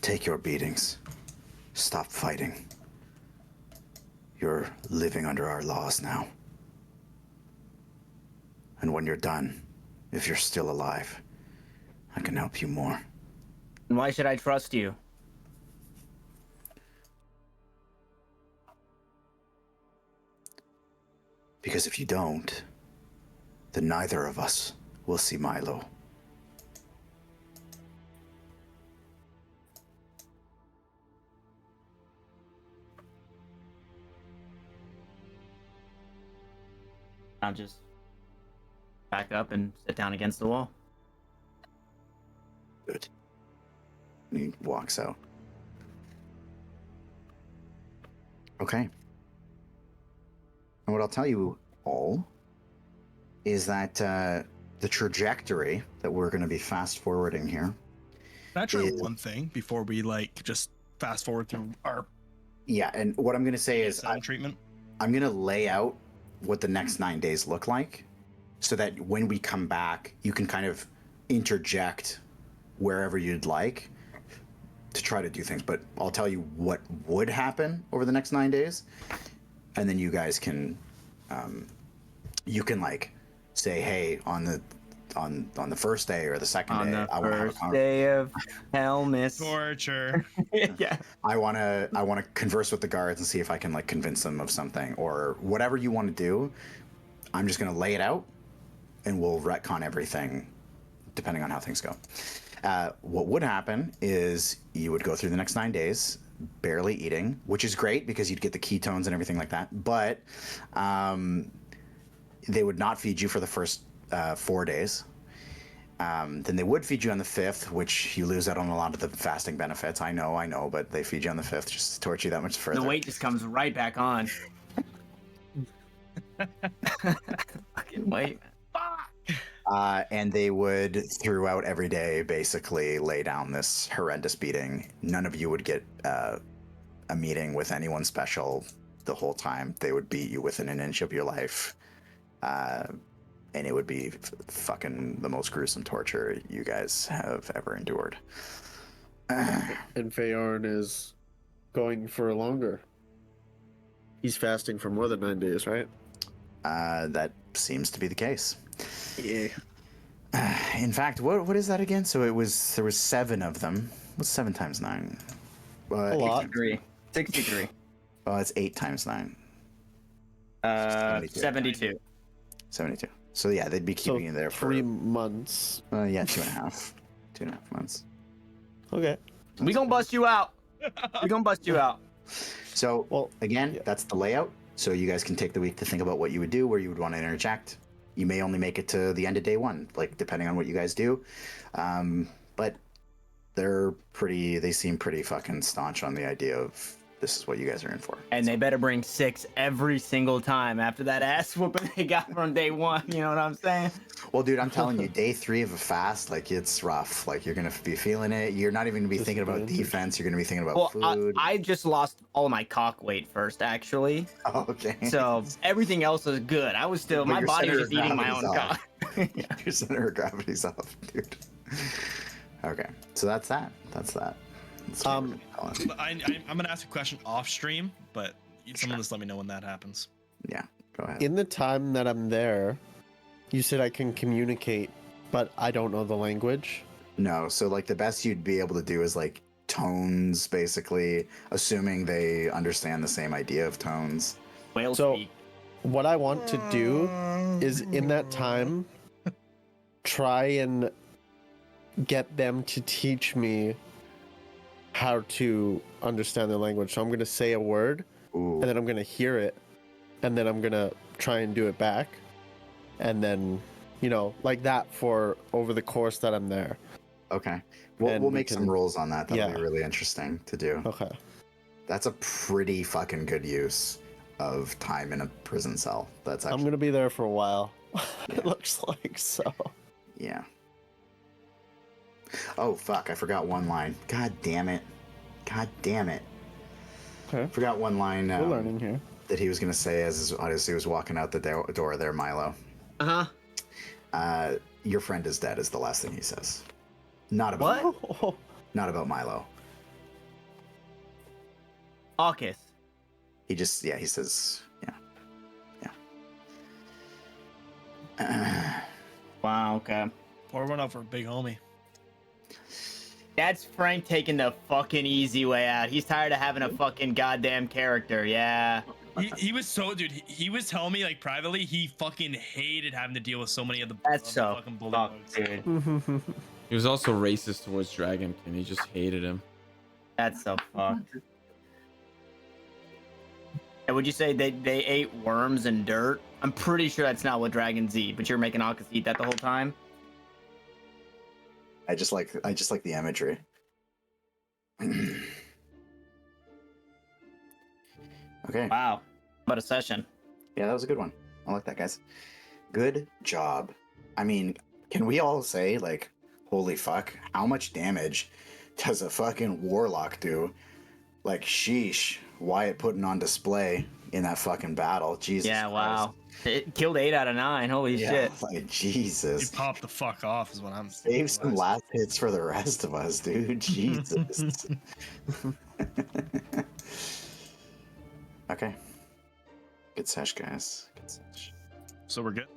Take your beatings. Stop fighting. You're living under our laws now. And when you're done, if you're still alive, I can help you more.
And why should I trust you?
Because if you don't, then neither of us will see Milo.
I'll just back up and sit down against the wall.
Good. And he walks out. Okay. And what I'll tell you all is that the trajectory that we're going to be fast forwarding here.
Can I try one thing before we like just fast forward through our
Yeah, and what I'm going to say is
treatment?
I'm going to lay out what the next 9 days look like so that when we come back, you can kind of interject wherever you'd like to try to do things. But I'll tell you what would happen over the next 9 days, and then you guys can you can like say, hey, on the first day or the second
On
day,
the
I want to have a
first day of Helmus.
Torture.
Yeah.
I want to converse with the guards and see if I can like convince them of something or whatever you want to do. I'm just going to lay it out and we'll retcon everything depending on how things go. What would happen is you would go through the next 9 days barely eating, which is great because you'd get the ketones and everything like that. But they would not feed you for the first 4 days. Then they would feed you on the 5th, which you lose out on a lot of the fasting benefits. I know, but they feed you on the 5th just to torture you that much further.
The weight just comes right back on. Fucking weight.
And they would, throughout every day, basically lay down this horrendous beating. None of you would get a meeting with anyone special the whole time. They would beat you within an inch of your life. And it would be fucking the most gruesome torture you guys have ever endured.
And Feyorn is going for longer. He's fasting for more than 9 days, right?
That seems to be the case.
Yeah.
In fact, what is that again? So there was 7 of them. What's 7 times 9?
A lot.
63.
Oh, it's 8 times 9.
72.
72. So yeah, they'd be keeping you there for
3 months.
yeah, 2.5. 2.5 months.
Okay.
We gonna bust you out. We gonna bust you out.
So
Well,
again,
yeah.
that's the layout. So you guys can take the week to think about what you would do, where you would want to interject. You may only make it to the end of day 1, like depending on what you guys do. But they seem pretty fucking staunch on the idea of this is what you guys are in for.
And they better bring 6 every single time after that ass whooping they got from day 1. You know what I'm saying?
Well, dude, I'm telling you, day 3 of a fast, like it's rough. Like you're gonna be feeling it. You're not even gonna be thinking about defense. You're gonna be thinking about food.
I just lost all my cock weight first, actually.
Oh, okay.
So everything else is good. I was still,
But
my
your
body
center
was
of
just eating my
gravity's
own
off.
cock.
Your center of gravity's off, dude. Okay, so that's that. That's what we're gonna call it.
But I'm gonna ask a question off stream, but someone just let me know when that happens.
Yeah, go ahead.
In the time that I'm there, you said I can communicate, but I don't know the language.
No, so like the best you'd be able to do is like tones, basically, assuming they understand the same idea of tones.
Whale
So-
speak.
What I want to do is in that time, try and get them to teach me how to understand their language. So I'm gonna say a word,
Ooh.
and then I'm gonna hear it, and then I'm gonna try and do it back, and then, you know, like that for over the course that I'm there.
Okay.
And
We'll
we
make some
can-
rules on that. That'll
yeah.
be really interesting to do.
Okay.
That's a pretty fucking good use of time in a prison cell. That's actually
I'm gonna be there for a while.
Yeah.
It looks like so.
yeah. Oh fuck! I forgot one line. God damn it! God damn it!
Okay.
Forgot one line
We're learning here.
that he was gonna say as he was walking out the door there, Milo. Your friend is dead is the last thing he says. Not about
What?
Not about Milo.
August.
He just he says yeah.
Wow. Okay.
Pour one out for a big homie.
That's Frank taking the fucking easy way out. He's tired of having a fucking goddamn character. Yeah.
He was so, dude. He was telling me like privately he fucking hated having to deal with so many of the
That's
of the
so
fucking bully
fucked,
bugs.
dude.
He was also racist towards Dragonkin. He just hated him.
That's so fucked. And would you say they ate worms and dirt? I'm pretty sure that's not what dragons eat, but you're making August eat that the whole time?
I just like the imagery. Okay.
Wow. What a session.
Yeah, that was a good one. I like that, guys. Good job. I mean, can we all say, like, holy fuck, how much damage does a fucking warlock do? Like, sheesh, Wyatt putting on display in that fucking battle. Jesus
Yeah,
Christ.
wow. It killed 8 out of 9. Holy
Yeah,
shit.
like,
He
Jesus.
popped the fuck off is what I'm
Save some last hits for the rest of us, dude. Jesus. Okay. Good sesh, guys. Good sesh.
So we're good.